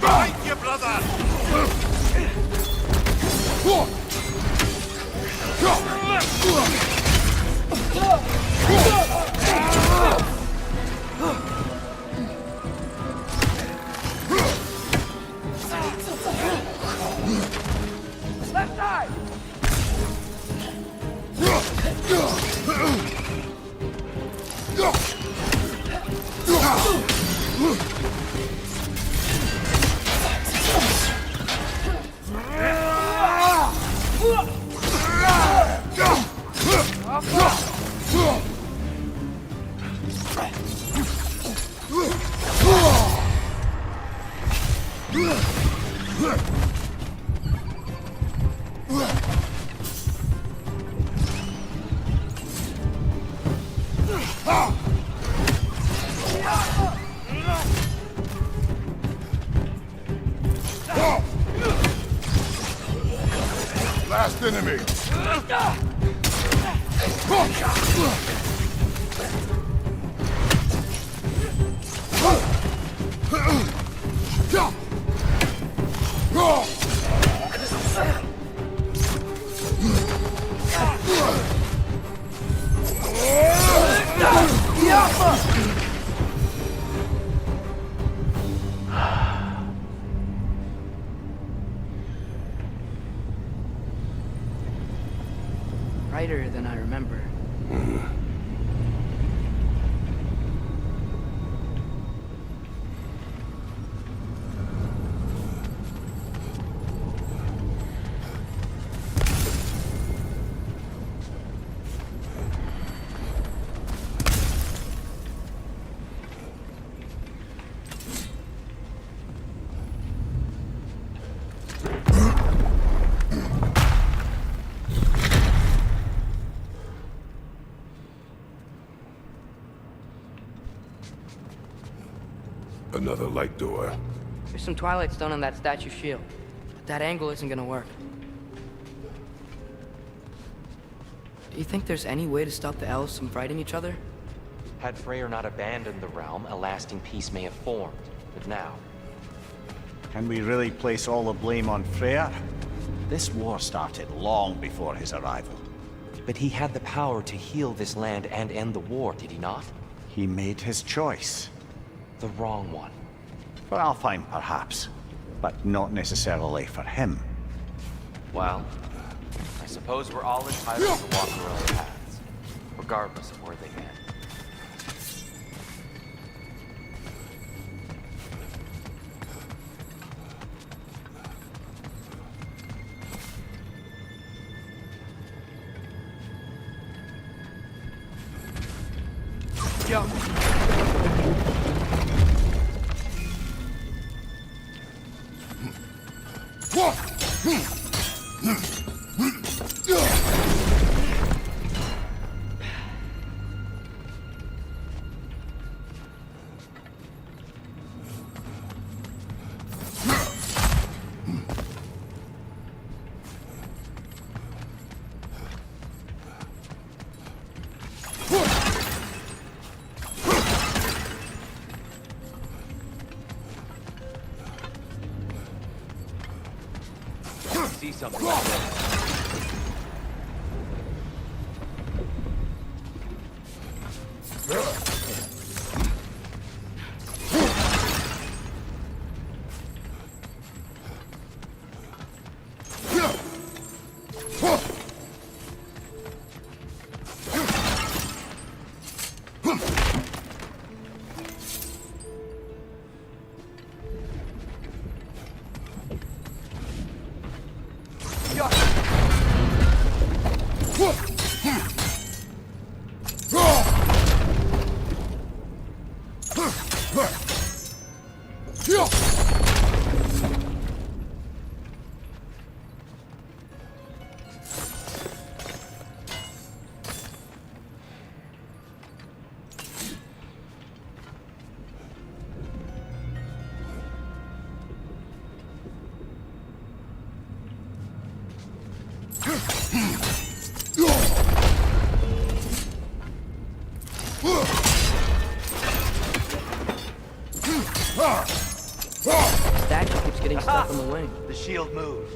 Behind you, brother! Left side! Last enemy! Brighter than I remember. Another light door. There's some Twilight Stone on that statue shield, but that angle isn't gonna work. Do you think there's any way to stop the elves from fighting each other? Had Freyr not abandoned the realm, a lasting peace may have formed. But now... Can we really place all the blame on Freyr? This war started long before his arrival. But he had the power to heal this land and end the war, did he not? He made his choice. The wrong one. For Alfheim, perhaps. But not necessarily for him. Well, I suppose we're all entitled to walk our own paths, regardless of where they end. Yo. See something like this. Statue keeps getting stuck on the wing. The shield moved.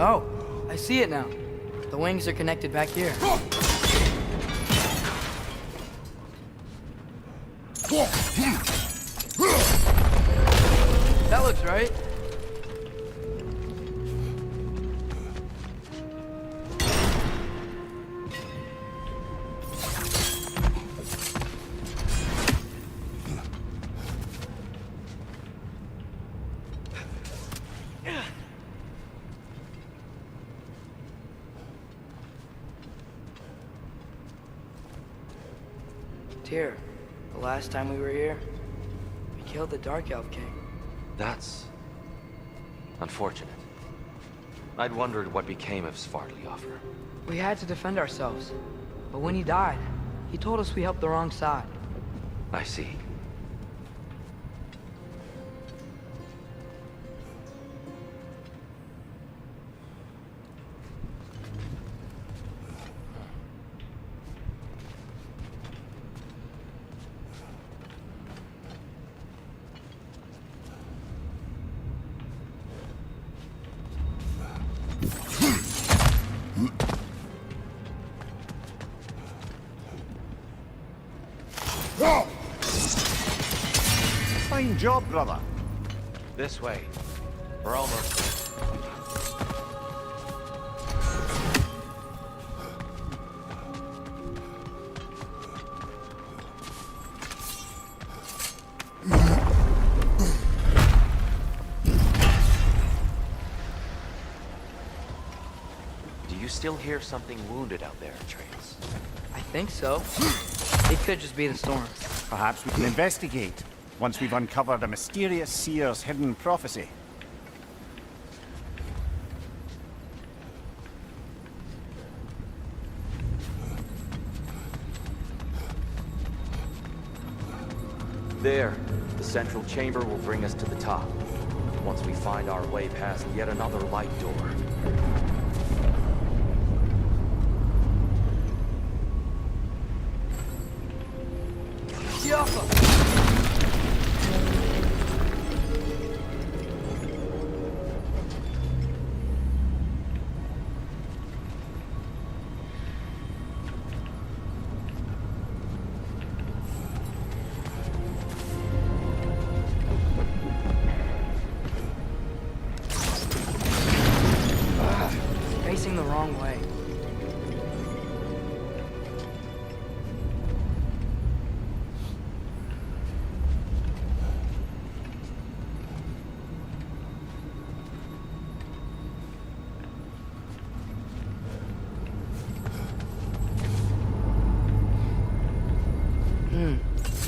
Oh, I see it now. The wings are connected back here. That looks right. Tyr, the last time we were here, we killed the Dark Elf King. That's... unfortunate. I'd wondered what became of Svartalfheim. We had to defend ourselves. But when he died, he told us we helped the wrong side. I see. Fine job, brother. This way. We're almost... Do you still hear something wounded out there, Atreus? I think so. It could just be the storm. Perhaps we can investigate, once we've uncovered a mysterious seer's hidden prophecy. There, the central chamber will bring us to the top. Once we find our way past yet another light door. Facing the wrong way.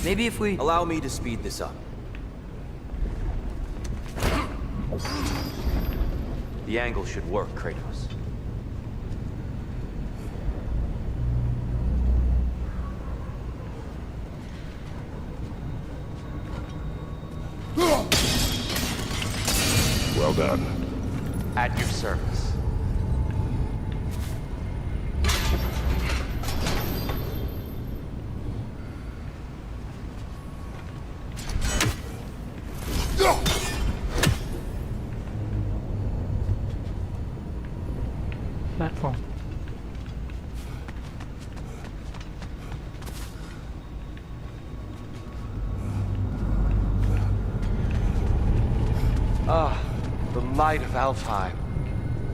Maybe if we... Allow me to speed this up. The angle should work, Kratos. Well done. At your service. Platform. Ah, the light of Alfheim.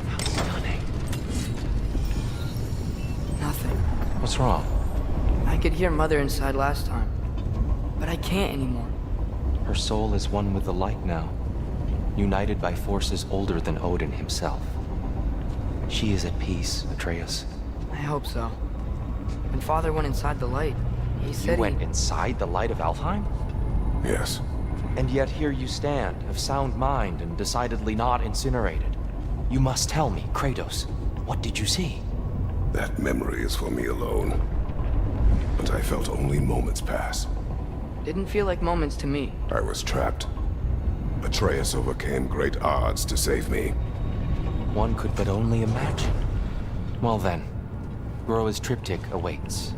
How stunning. Nothing. What's wrong? I could hear Mother inside last time, but I can't anymore. Her soul is one with the light now, united by forces older than Odin himself. She is at peace, Atreus. I hope so. When Father went inside the light, he said You went inside the light of Alfheim? Yes. And yet here you stand, of sound mind and decidedly not incinerated. You must tell me, Kratos, what did you see? That memory is for me alone. But I felt only moments pass. Didn't feel like moments to me. I was trapped. Atreus overcame great odds to save me. One could but only imagine. Well then, Groa's triptych awaits.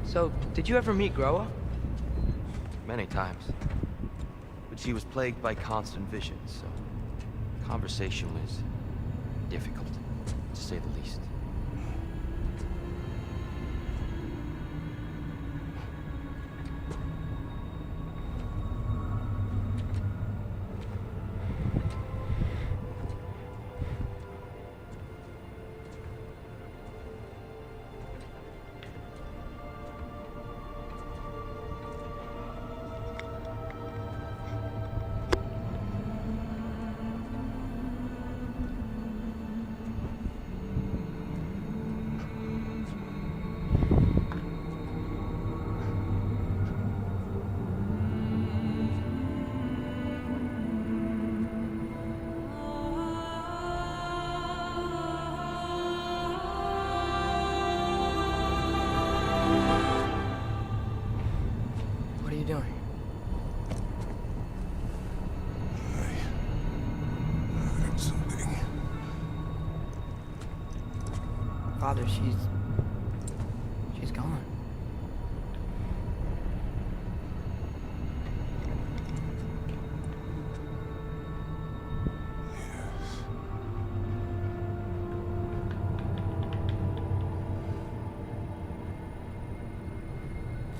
So, did you ever meet Groa? Many times. But she was plagued by constant visions, so conversation was difficult, to say the least. What are you doing? I heard something. Father, she's gone.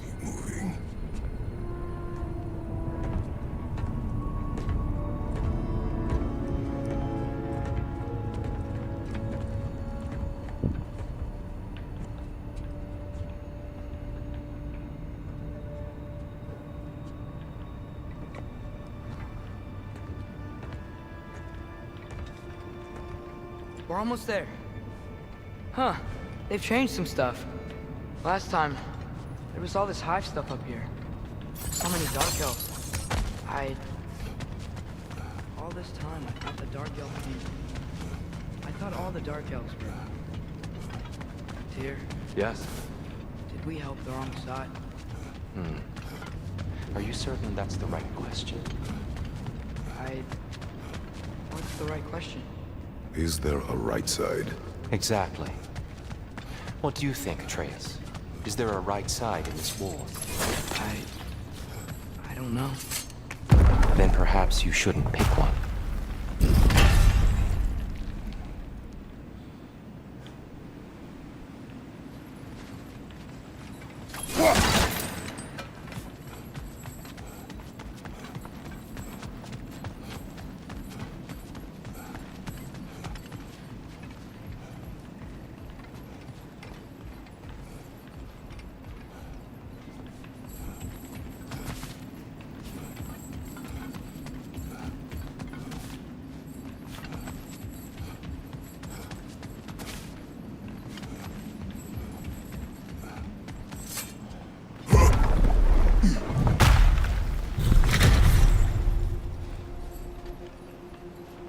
Keep moving. We're almost there. Huh. They've changed some stuff. Last time, there was all this hive stuff up here. So many dark elves. All this time, I thought the dark elves I thought all the dark elves were... Tyr, Yes? did we help the wrong side? Are you certain that's the right question? What's the right question? Is there a right side? Exactly. What do you think, Atreus? Is there a right side in this war? I don't know. Then perhaps you shouldn't pick one.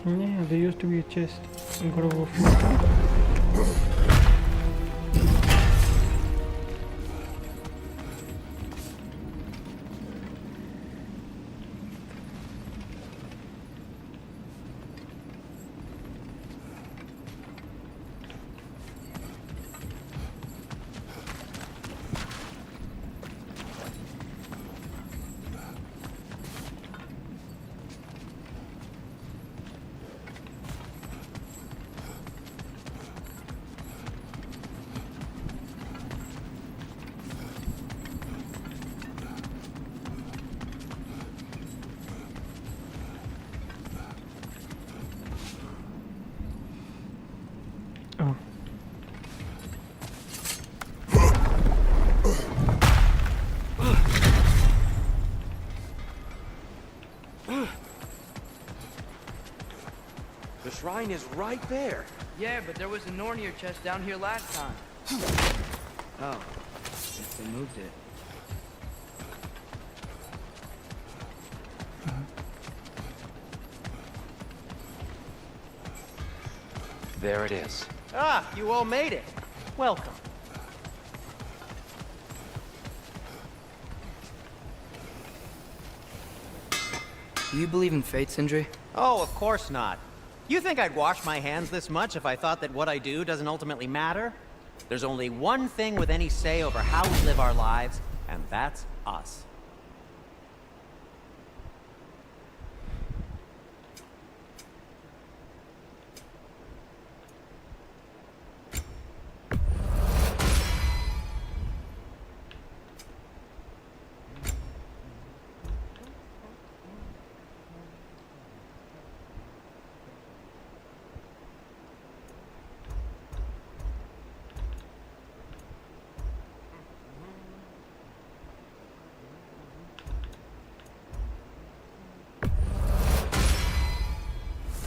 Yeah, there used to be a chest. I'm gonna go for it. The shrine is right there. Yeah, but there was a Nornir chest down here last time. Oh, guess they moved it. There it is. Ah, you all made it. Welcome. Do you believe in fate, Sindri? Oh, of course not. You think I'd wash my hands this much if I thought that what I do doesn't ultimately matter? There's only one thing with any say over how we live our lives, and that's us.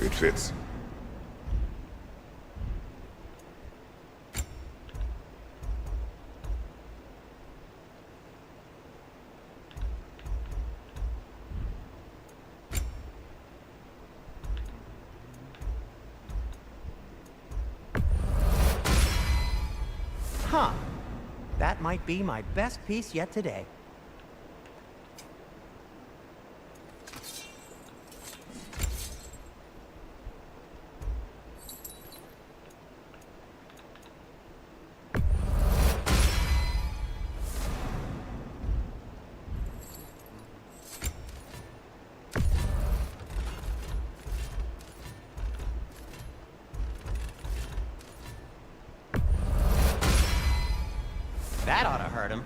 It fits. Huh. That might be my best piece yet today. That ought to hurt him.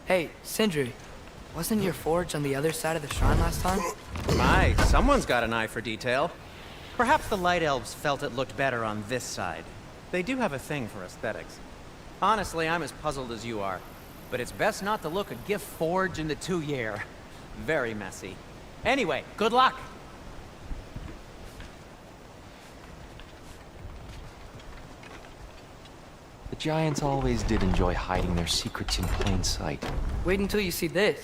Hey, Sindri, wasn't your forge on the other side of the shrine last time? My, someone's got an eye for detail. Perhaps the Light Elves felt it looked better on this side. They do have a thing for aesthetics. Honestly, I'm as puzzled as you are. But it's best not to look a gift forge in the 2-year. Very messy. Anyway, good luck! The Giants always did enjoy hiding their secrets in plain sight. Wait until you see this.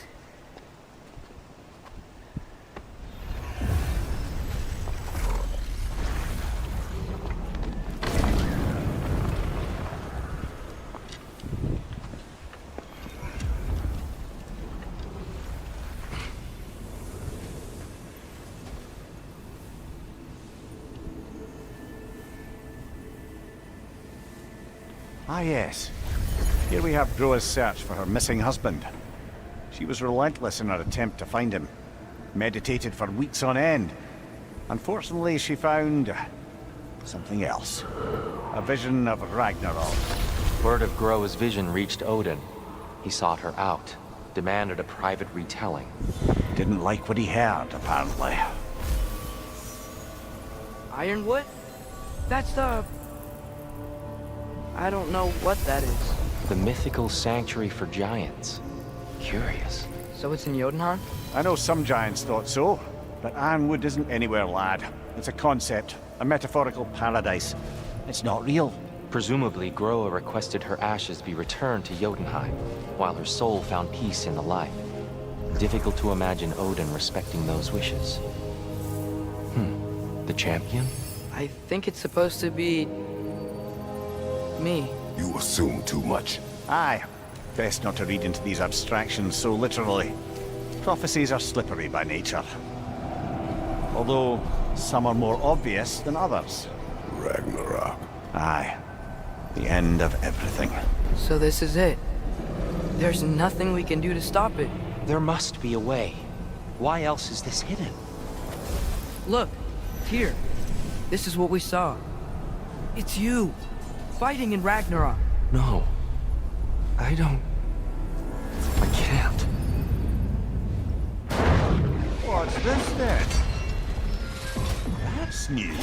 Ah, yes. Here we have Groa's search for her missing husband. She was relentless in her attempt to find him. Meditated for weeks on end. Unfortunately, she found something else. A vision of Ragnarok. Word of Groa's vision reached Odin. He sought her out, demanded a private retelling. Didn't like what he heard, apparently. Ironwood? That's the... I don't know what that is. The mythical sanctuary for giants. Curious. So it's in Jotunheim? I know some giants thought so, but Ironwood isn't anywhere, lad. It's a concept, a metaphorical paradise. It's not real. Presumably, Groa requested her ashes be returned to Jotunheim, while her soul found peace in the light. Difficult to imagine Odin respecting those wishes. The champion? I think it's supposed to be... me. You assume too much. Aye. Best not to read into these abstractions so literally. Prophecies are slippery by nature. Although, some are more obvious than others. Ragnarok. Aye. The end of everything. So this is it. There's nothing we can do to stop it. There must be a way. Why else is this hidden? Look, here. This is what we saw. It's you, fighting in Ragnarok. No. I don't... I can't. What's this then? That's new.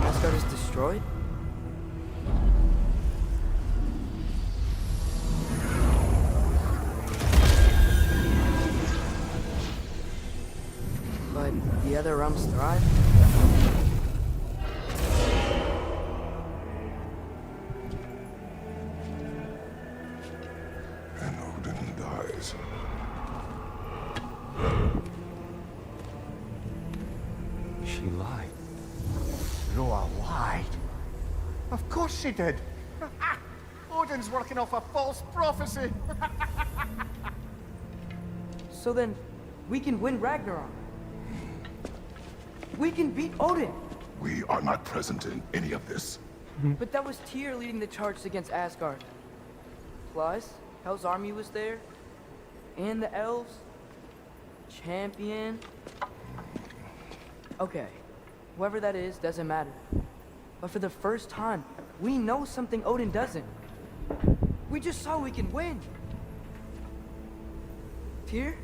Asgard is destroyed? But the other realms thrive? And Odin dies. She lied. Groa lied. Of course she did. Odin's working off a false prophecy. So then, we can win Ragnarok. We can beat Odin. We are not present in any of this. But that was Tyr leading the charge against Asgard. Plus, Hell's army was there. And the elves. Champion. Okay. Whoever that is doesn't matter. But for the first time, we know something Odin doesn't. We just saw we can win. Tyr?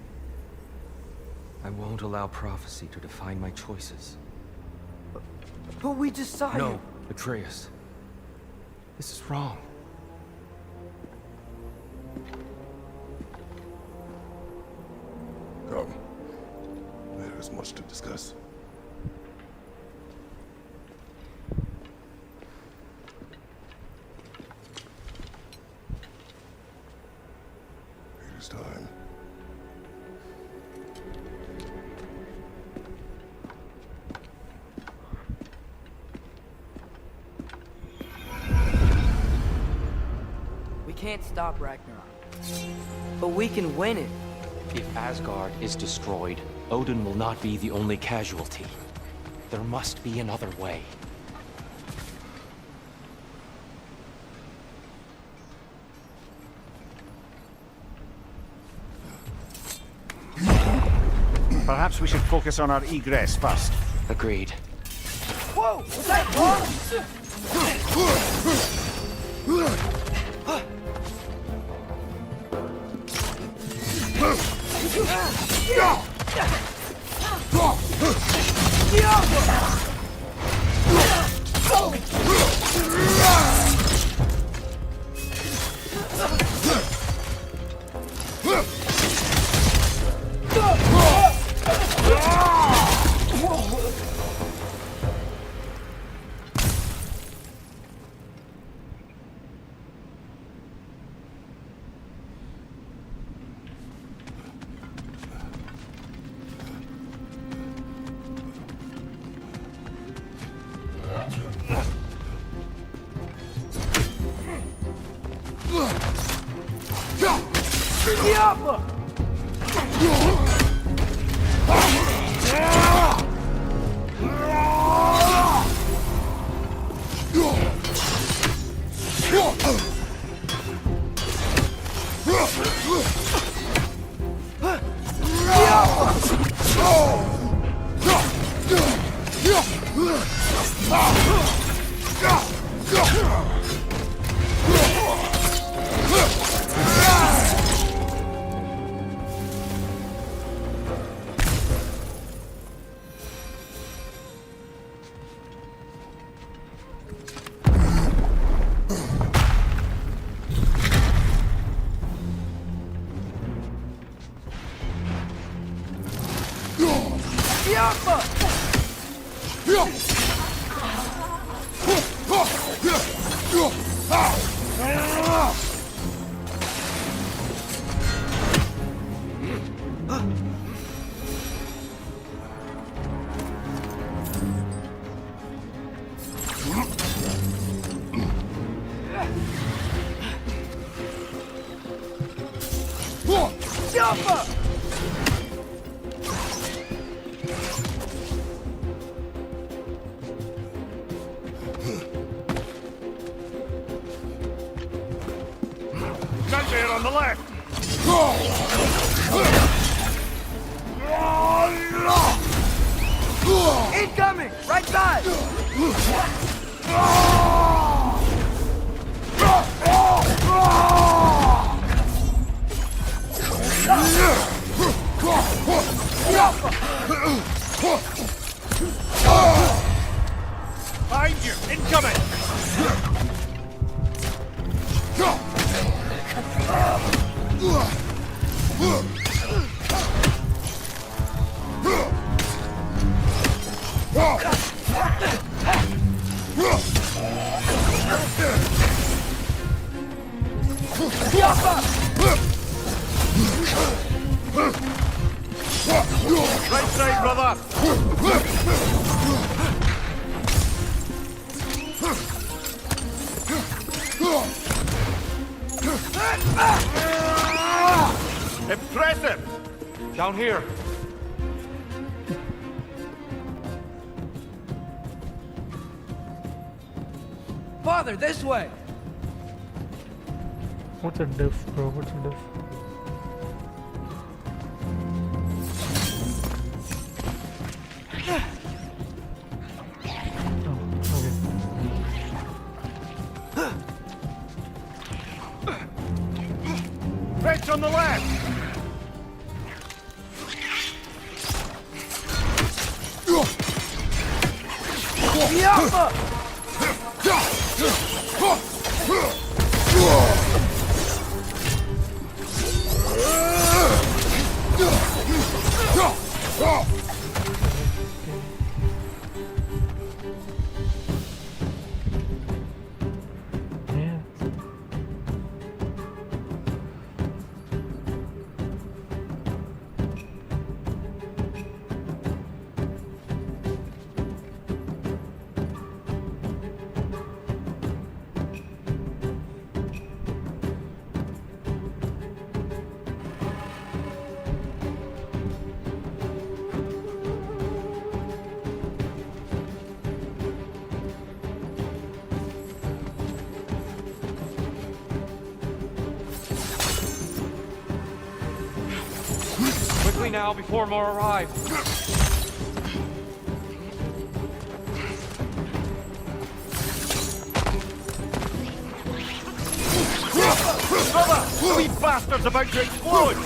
I won't allow prophecy to define my choices. But we just saw you. No, Atreus. This is wrong. Come. There is much to discuss. It is time. We can't stop Ragnarok. But we can win it. If Asgard is destroyed, Odin will not be the only casualty. There must be another way. Perhaps we should focus on our egress first. Agreed. Whoa! Was that Gunbear on the left! Incoming! Right side! Behind you! Incoming! Right side, brother! Impressive! Down here. Father, this way! What's a diff, bro? What's a diff? French on the left! Quickly now, before more arrive. Brother! These bastards about to explode!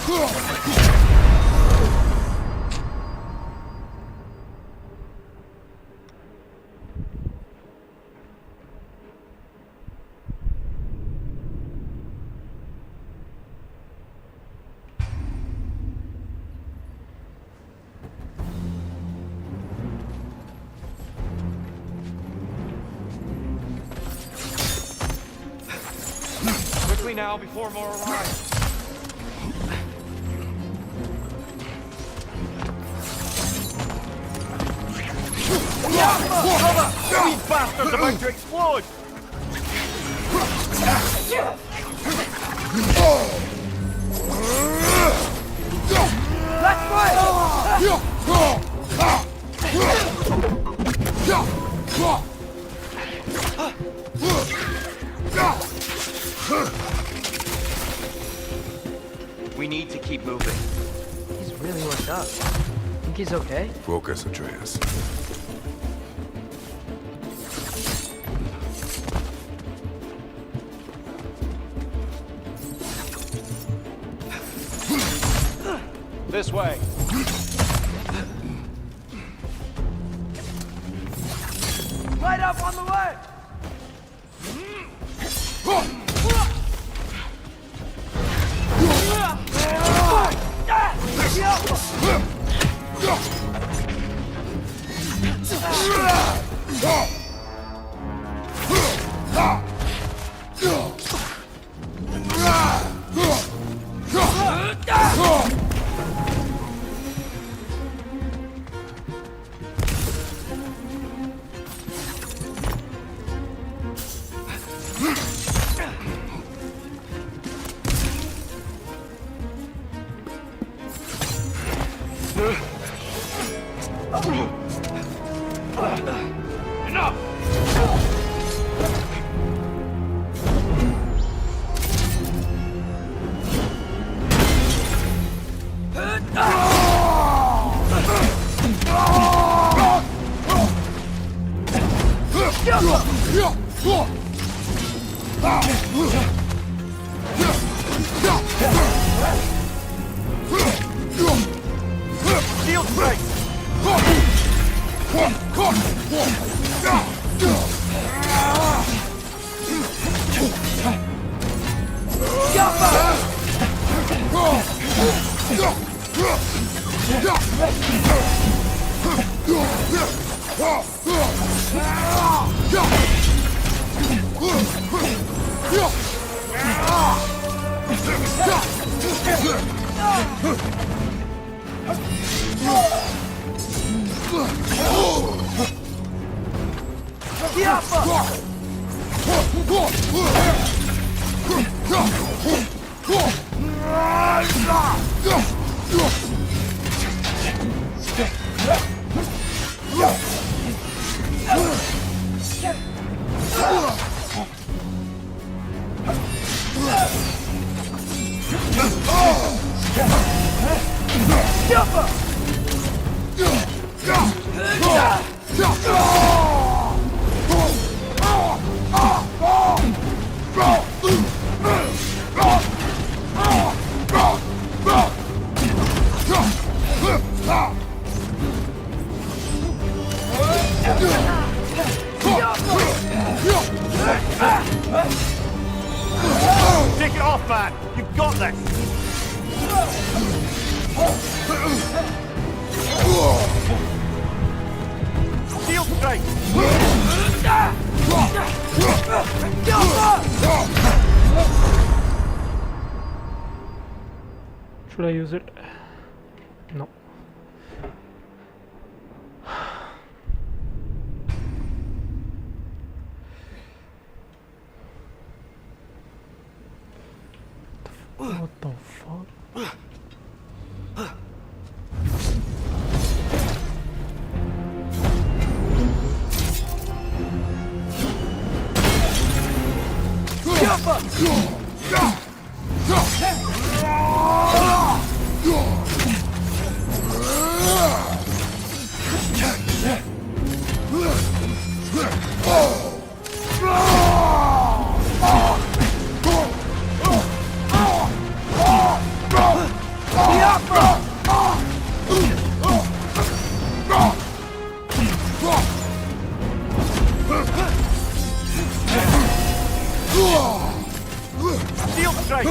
quickly now before more arrive. These bastards about to explode! We need to keep moving. He's really worked up. Think he's okay? Focus, Atreus. This way. Right up on the way! Shield strike! Take it off, man! You've got this! Shield strike! Should I use it? No. What the fuck? Shield strike!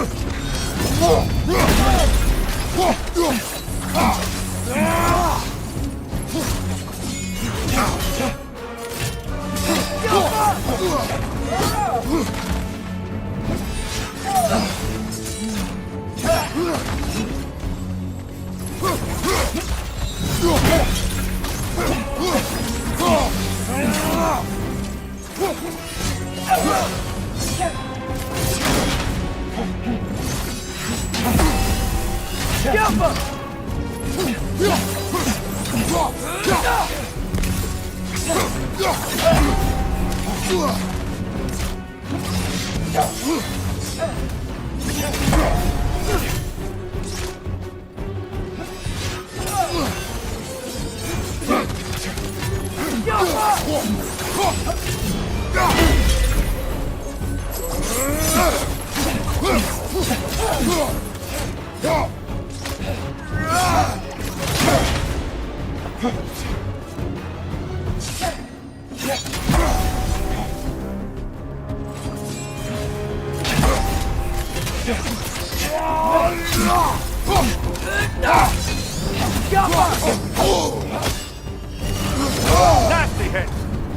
Nasty hit!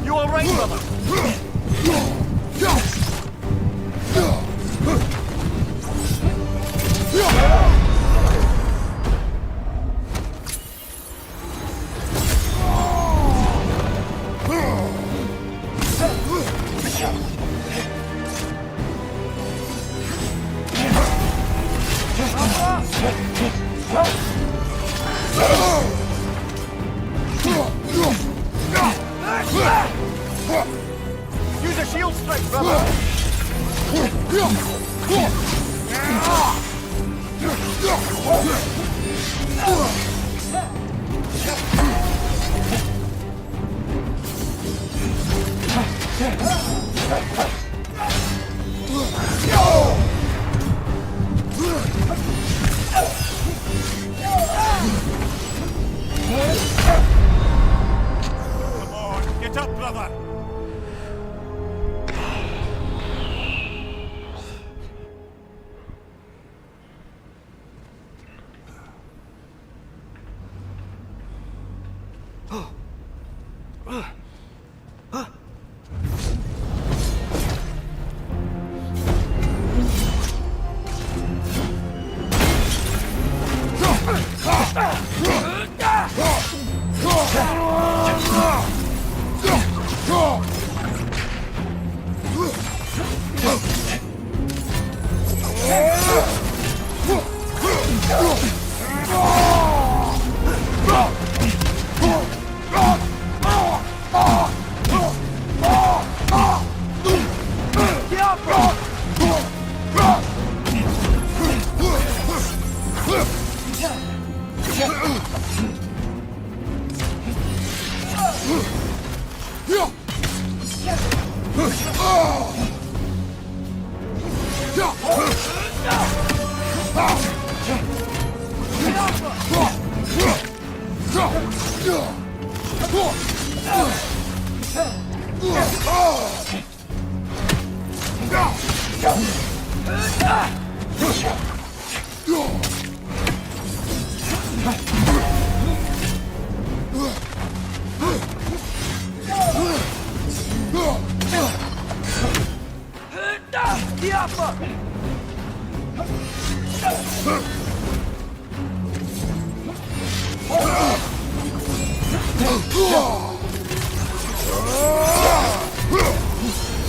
You alright, brother? Use a shield strike, brother! Come on, get up, brother!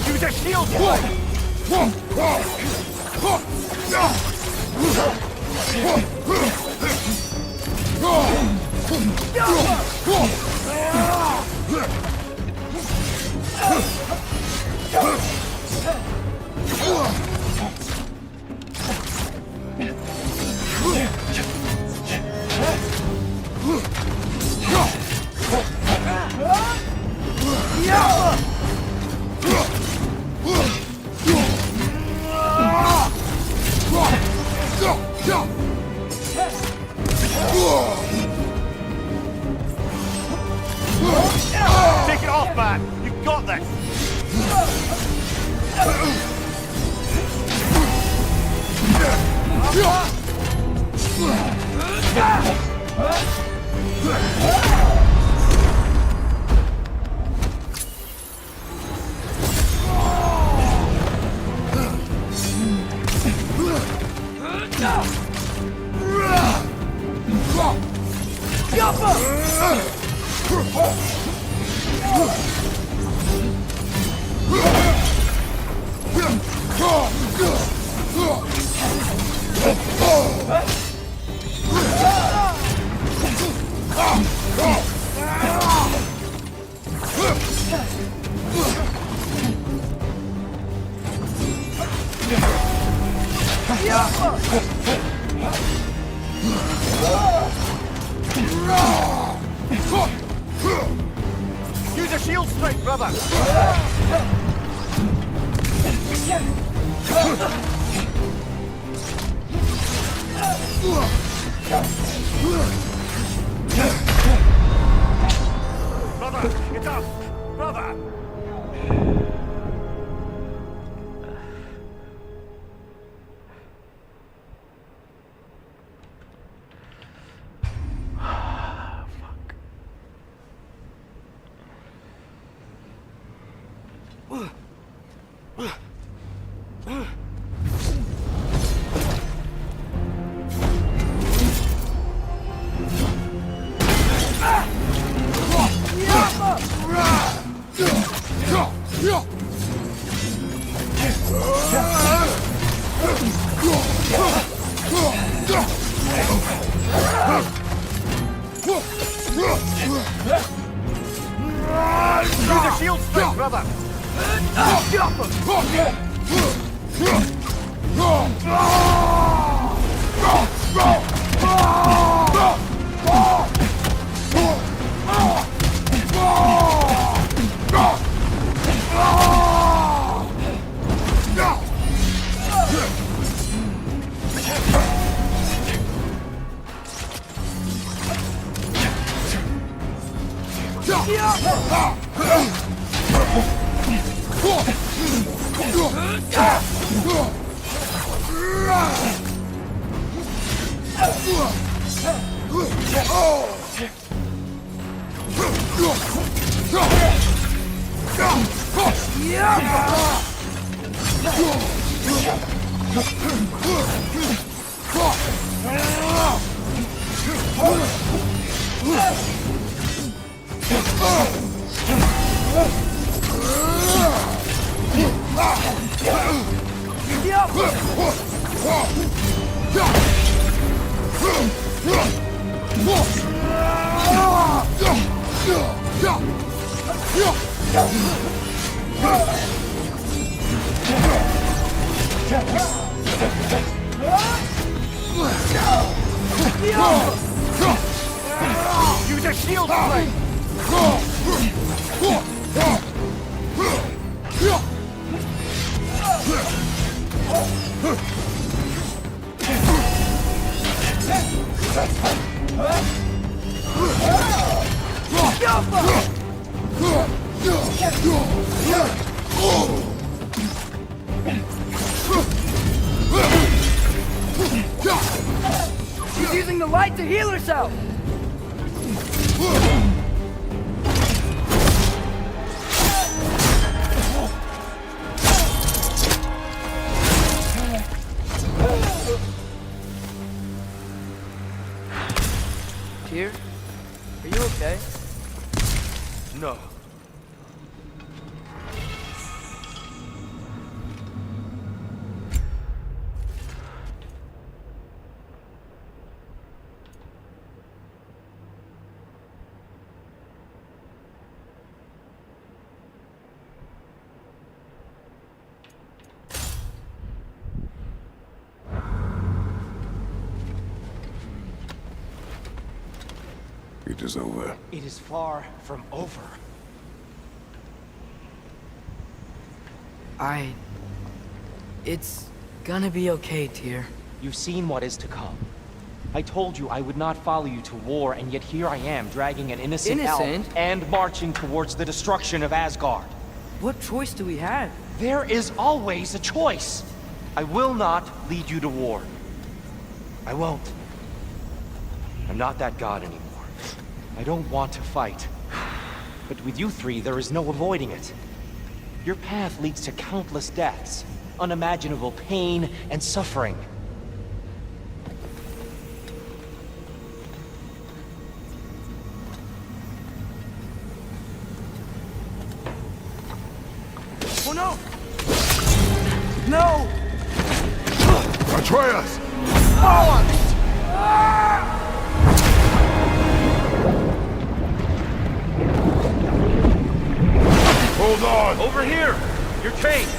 Use a shield strike! Take it off, man! You've got this! Use a shield strike, brother! Brother, get up! Brother! Use a shield strike, brother! Use a shield strike! She's using the light to heal herself! Tyr? Are you okay? No. It is over. It is far from over. It's gonna be okay, Tyr. You've seen what is to come. I told you I would not follow you to war, and yet here I am, dragging an innocent elf and marching towards the destruction of Asgard. What choice do we have? There is always a choice. I will not lead you to war. I won't. I'm not that god anymore. I don't want to fight. But with you three, there is no avoiding it. Your path leads to countless deaths, unimaginable pain and suffering. Oh no! No! Atreus! Hold on! Over here! You're chained!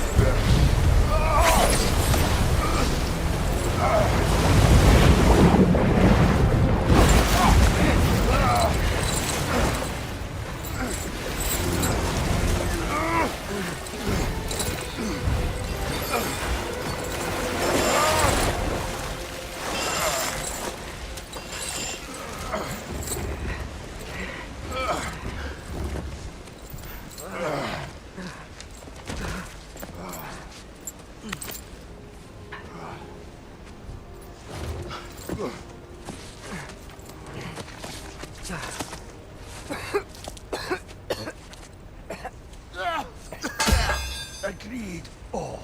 Agreed. Oh.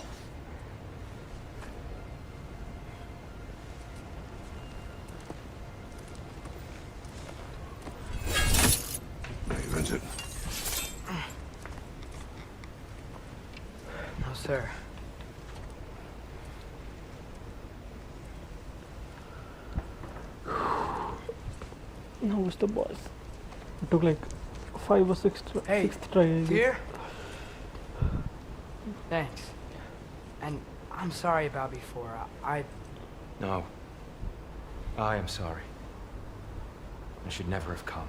Vincent. No, sir. No, was the boss. It took like 5 or 6 Hey, sixth try. I guess. here? Thanks. And I'm sorry about before. No. I am sorry. I should never have come.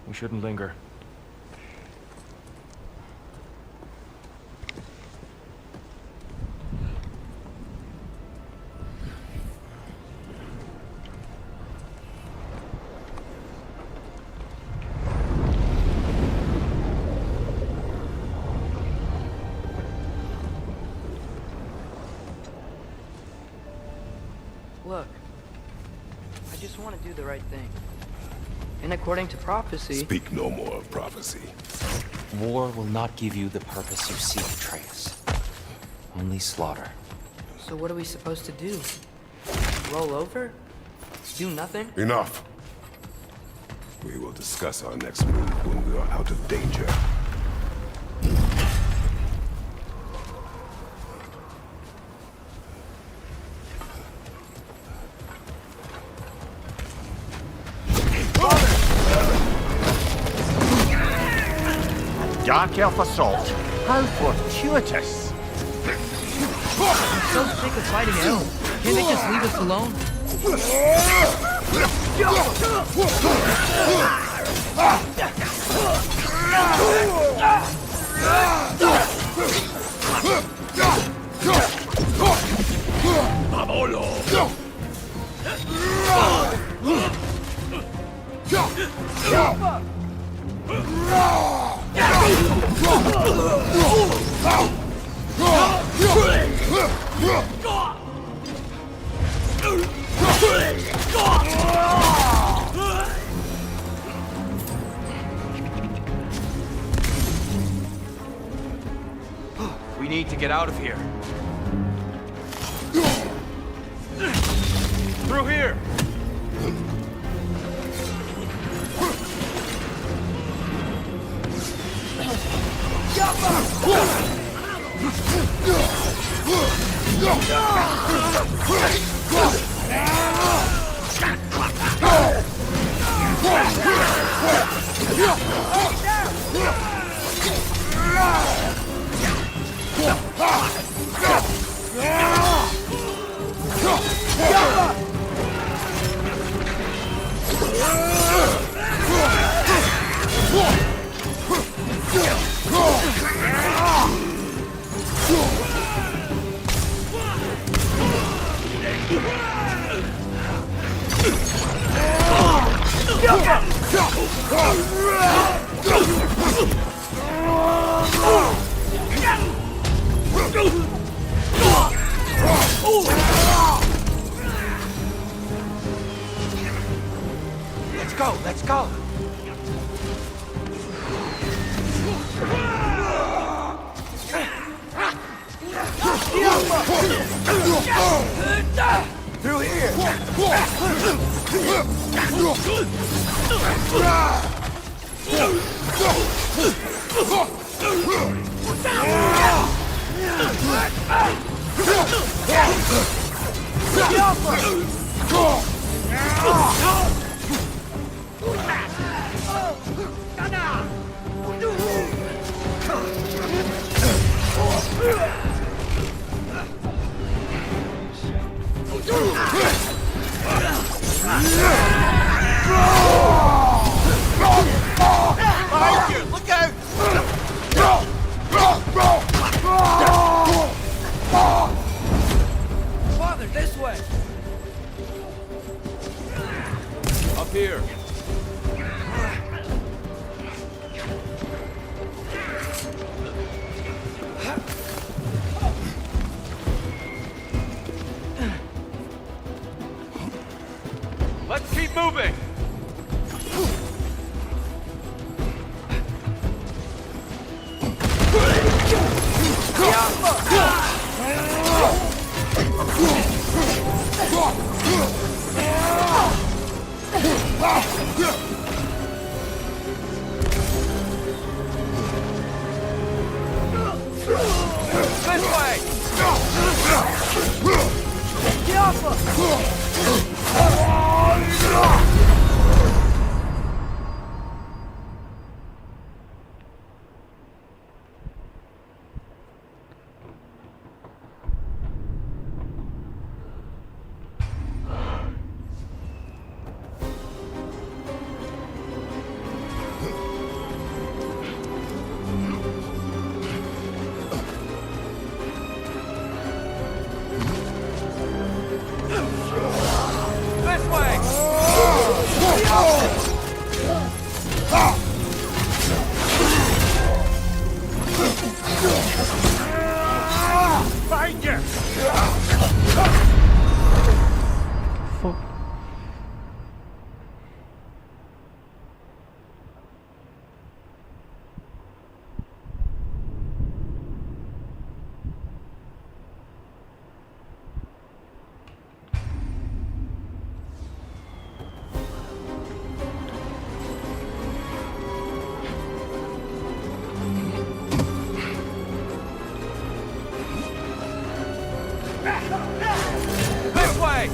We shouldn't linger. Look, I just want to do the right thing. And according to prophecy... Speak no more of prophecy. War will not give you the purpose you seek, Atreus. Only slaughter. So what are we supposed to do? Roll over? Do nothing? Enough. We will discuss our next move when we are out of danger. Dark Elf Assault. How fortuitous. I'm so sick of fighting elves. Can't they just leave us alone? We need to get out of here. Through here! Let's go, let's go. Through here. Look out! Father, this way! Up here. moving! This way! This way! Find you! Fuck. This way!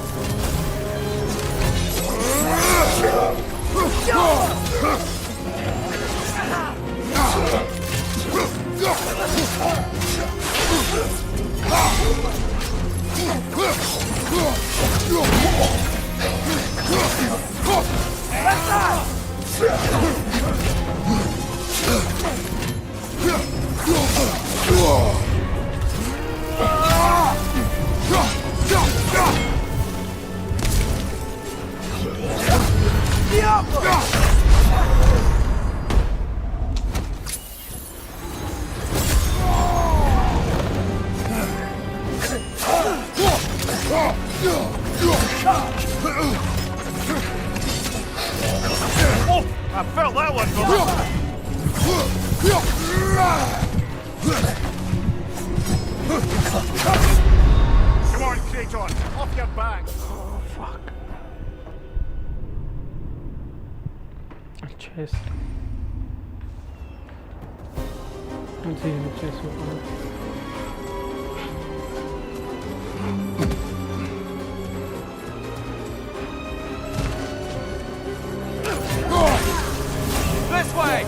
Oh, I felt that one coming. Come on, Kratos, off your back. Oh fuck. A chest. Don't see any chest so far. This way!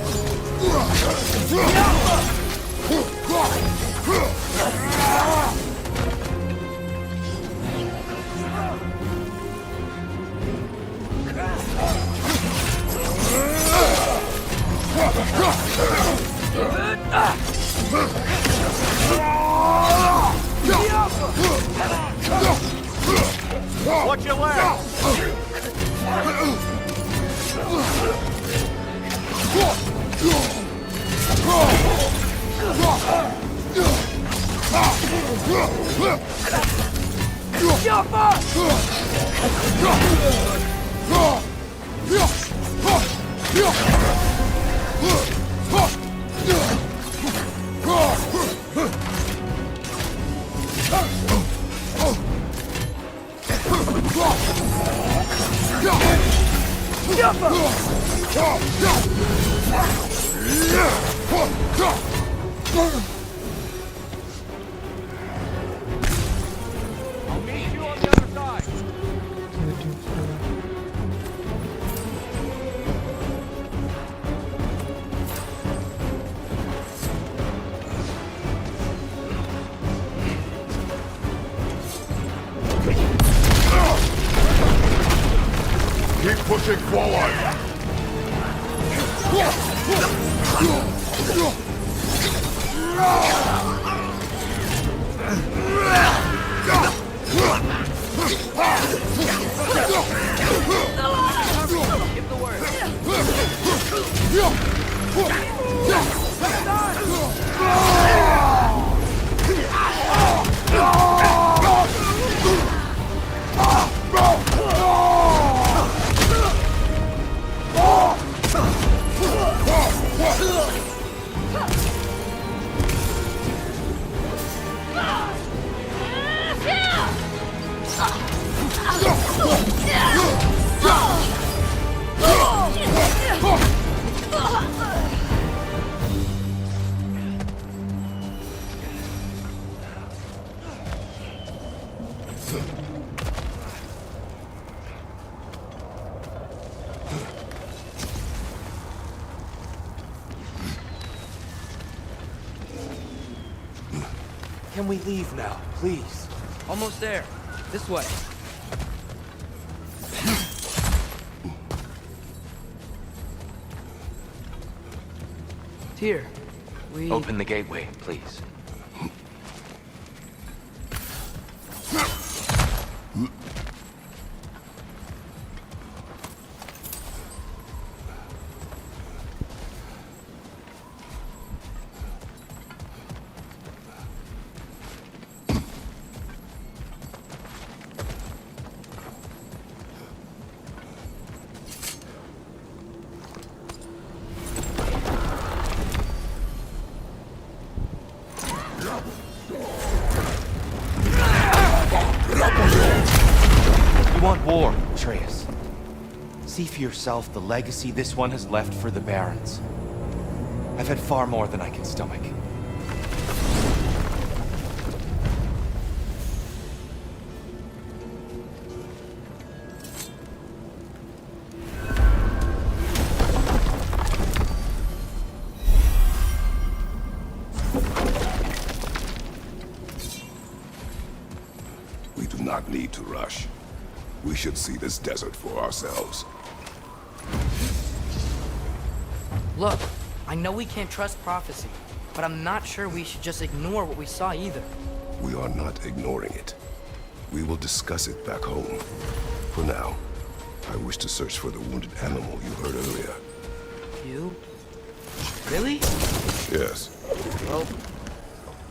Watch your left! I'll meet you on the other side. Keep pushing forward! Give the word. Can we leave now, please? Almost there. This way. Here. We... Open the gateway, please. You want war, Atreus. See for yourself the legacy this one has left for the Barons. I've had far more than I can stomach. We do not need to rush. We should see this desert for ourselves. Look, I know we can't trust prophecy, but I'm not sure we should just ignore what we saw either. We are not ignoring it. We will discuss it back home. For now, I wish to search for the wounded animal you heard earlier. You? Really? Yes. Well,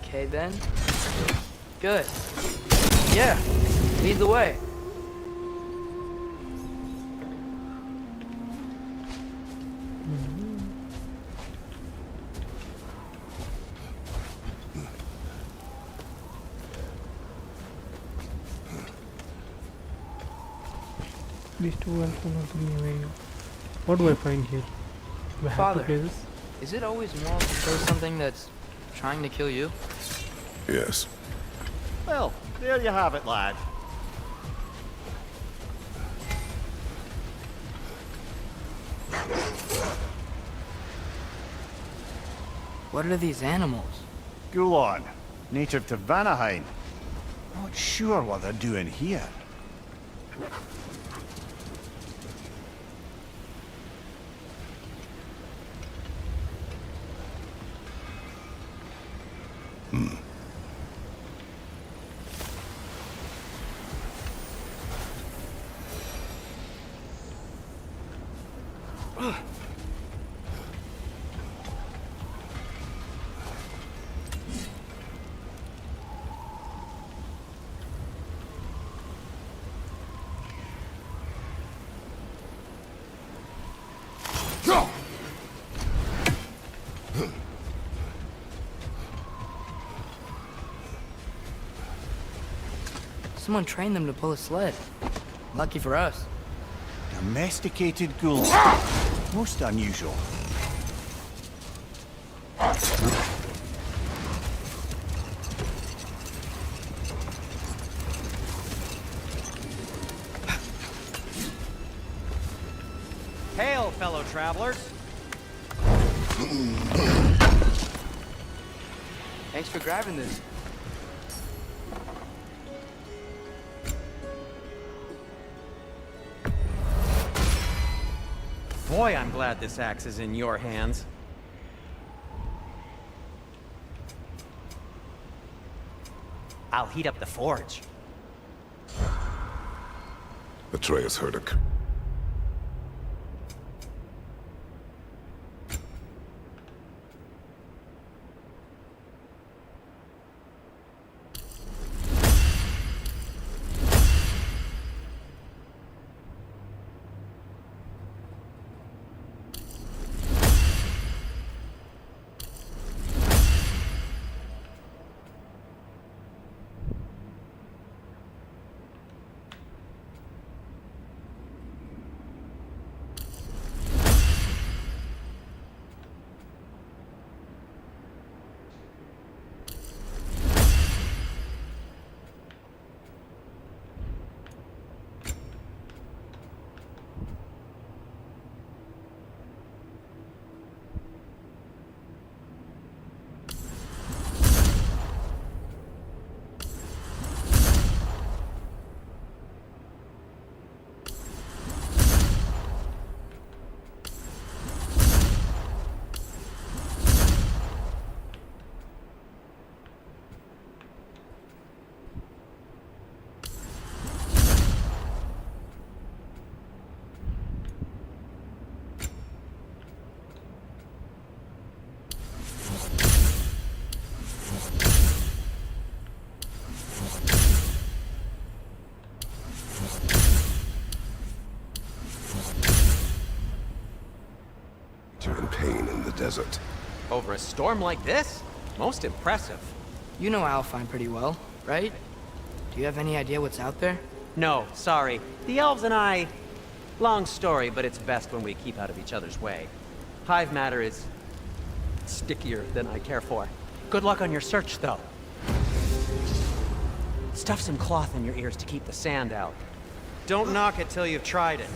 okay then. Good. Yeah, lead the way. These two also not in the way. What do I find here? Do I have Father, to play this? is it always moral to kill something that's trying to kill you? Yes. Well, there you have it, lad. What are these animals? Gulon, native to Vanaheim. Not sure what they're doing here. Someone trained them to pull a sled. Lucky for us. Domesticated ghoul. Most unusual. Hail, fellow travelers. Thanks for grabbing this. Boy, I'm glad this axe is in your hands. I'll heat up the forge. Atreus heard a desert. Over a storm like this? Most impressive. You know Alfheim pretty well, right? Do you have any idea what's out there? No, sorry. The elves and I... Long story, but it's best when we keep out of each other's way. Hive matter is... stickier than I care for. Good luck on your search, though. Stuff some cloth in your ears to keep the sand out. Don't knock it till you've tried it.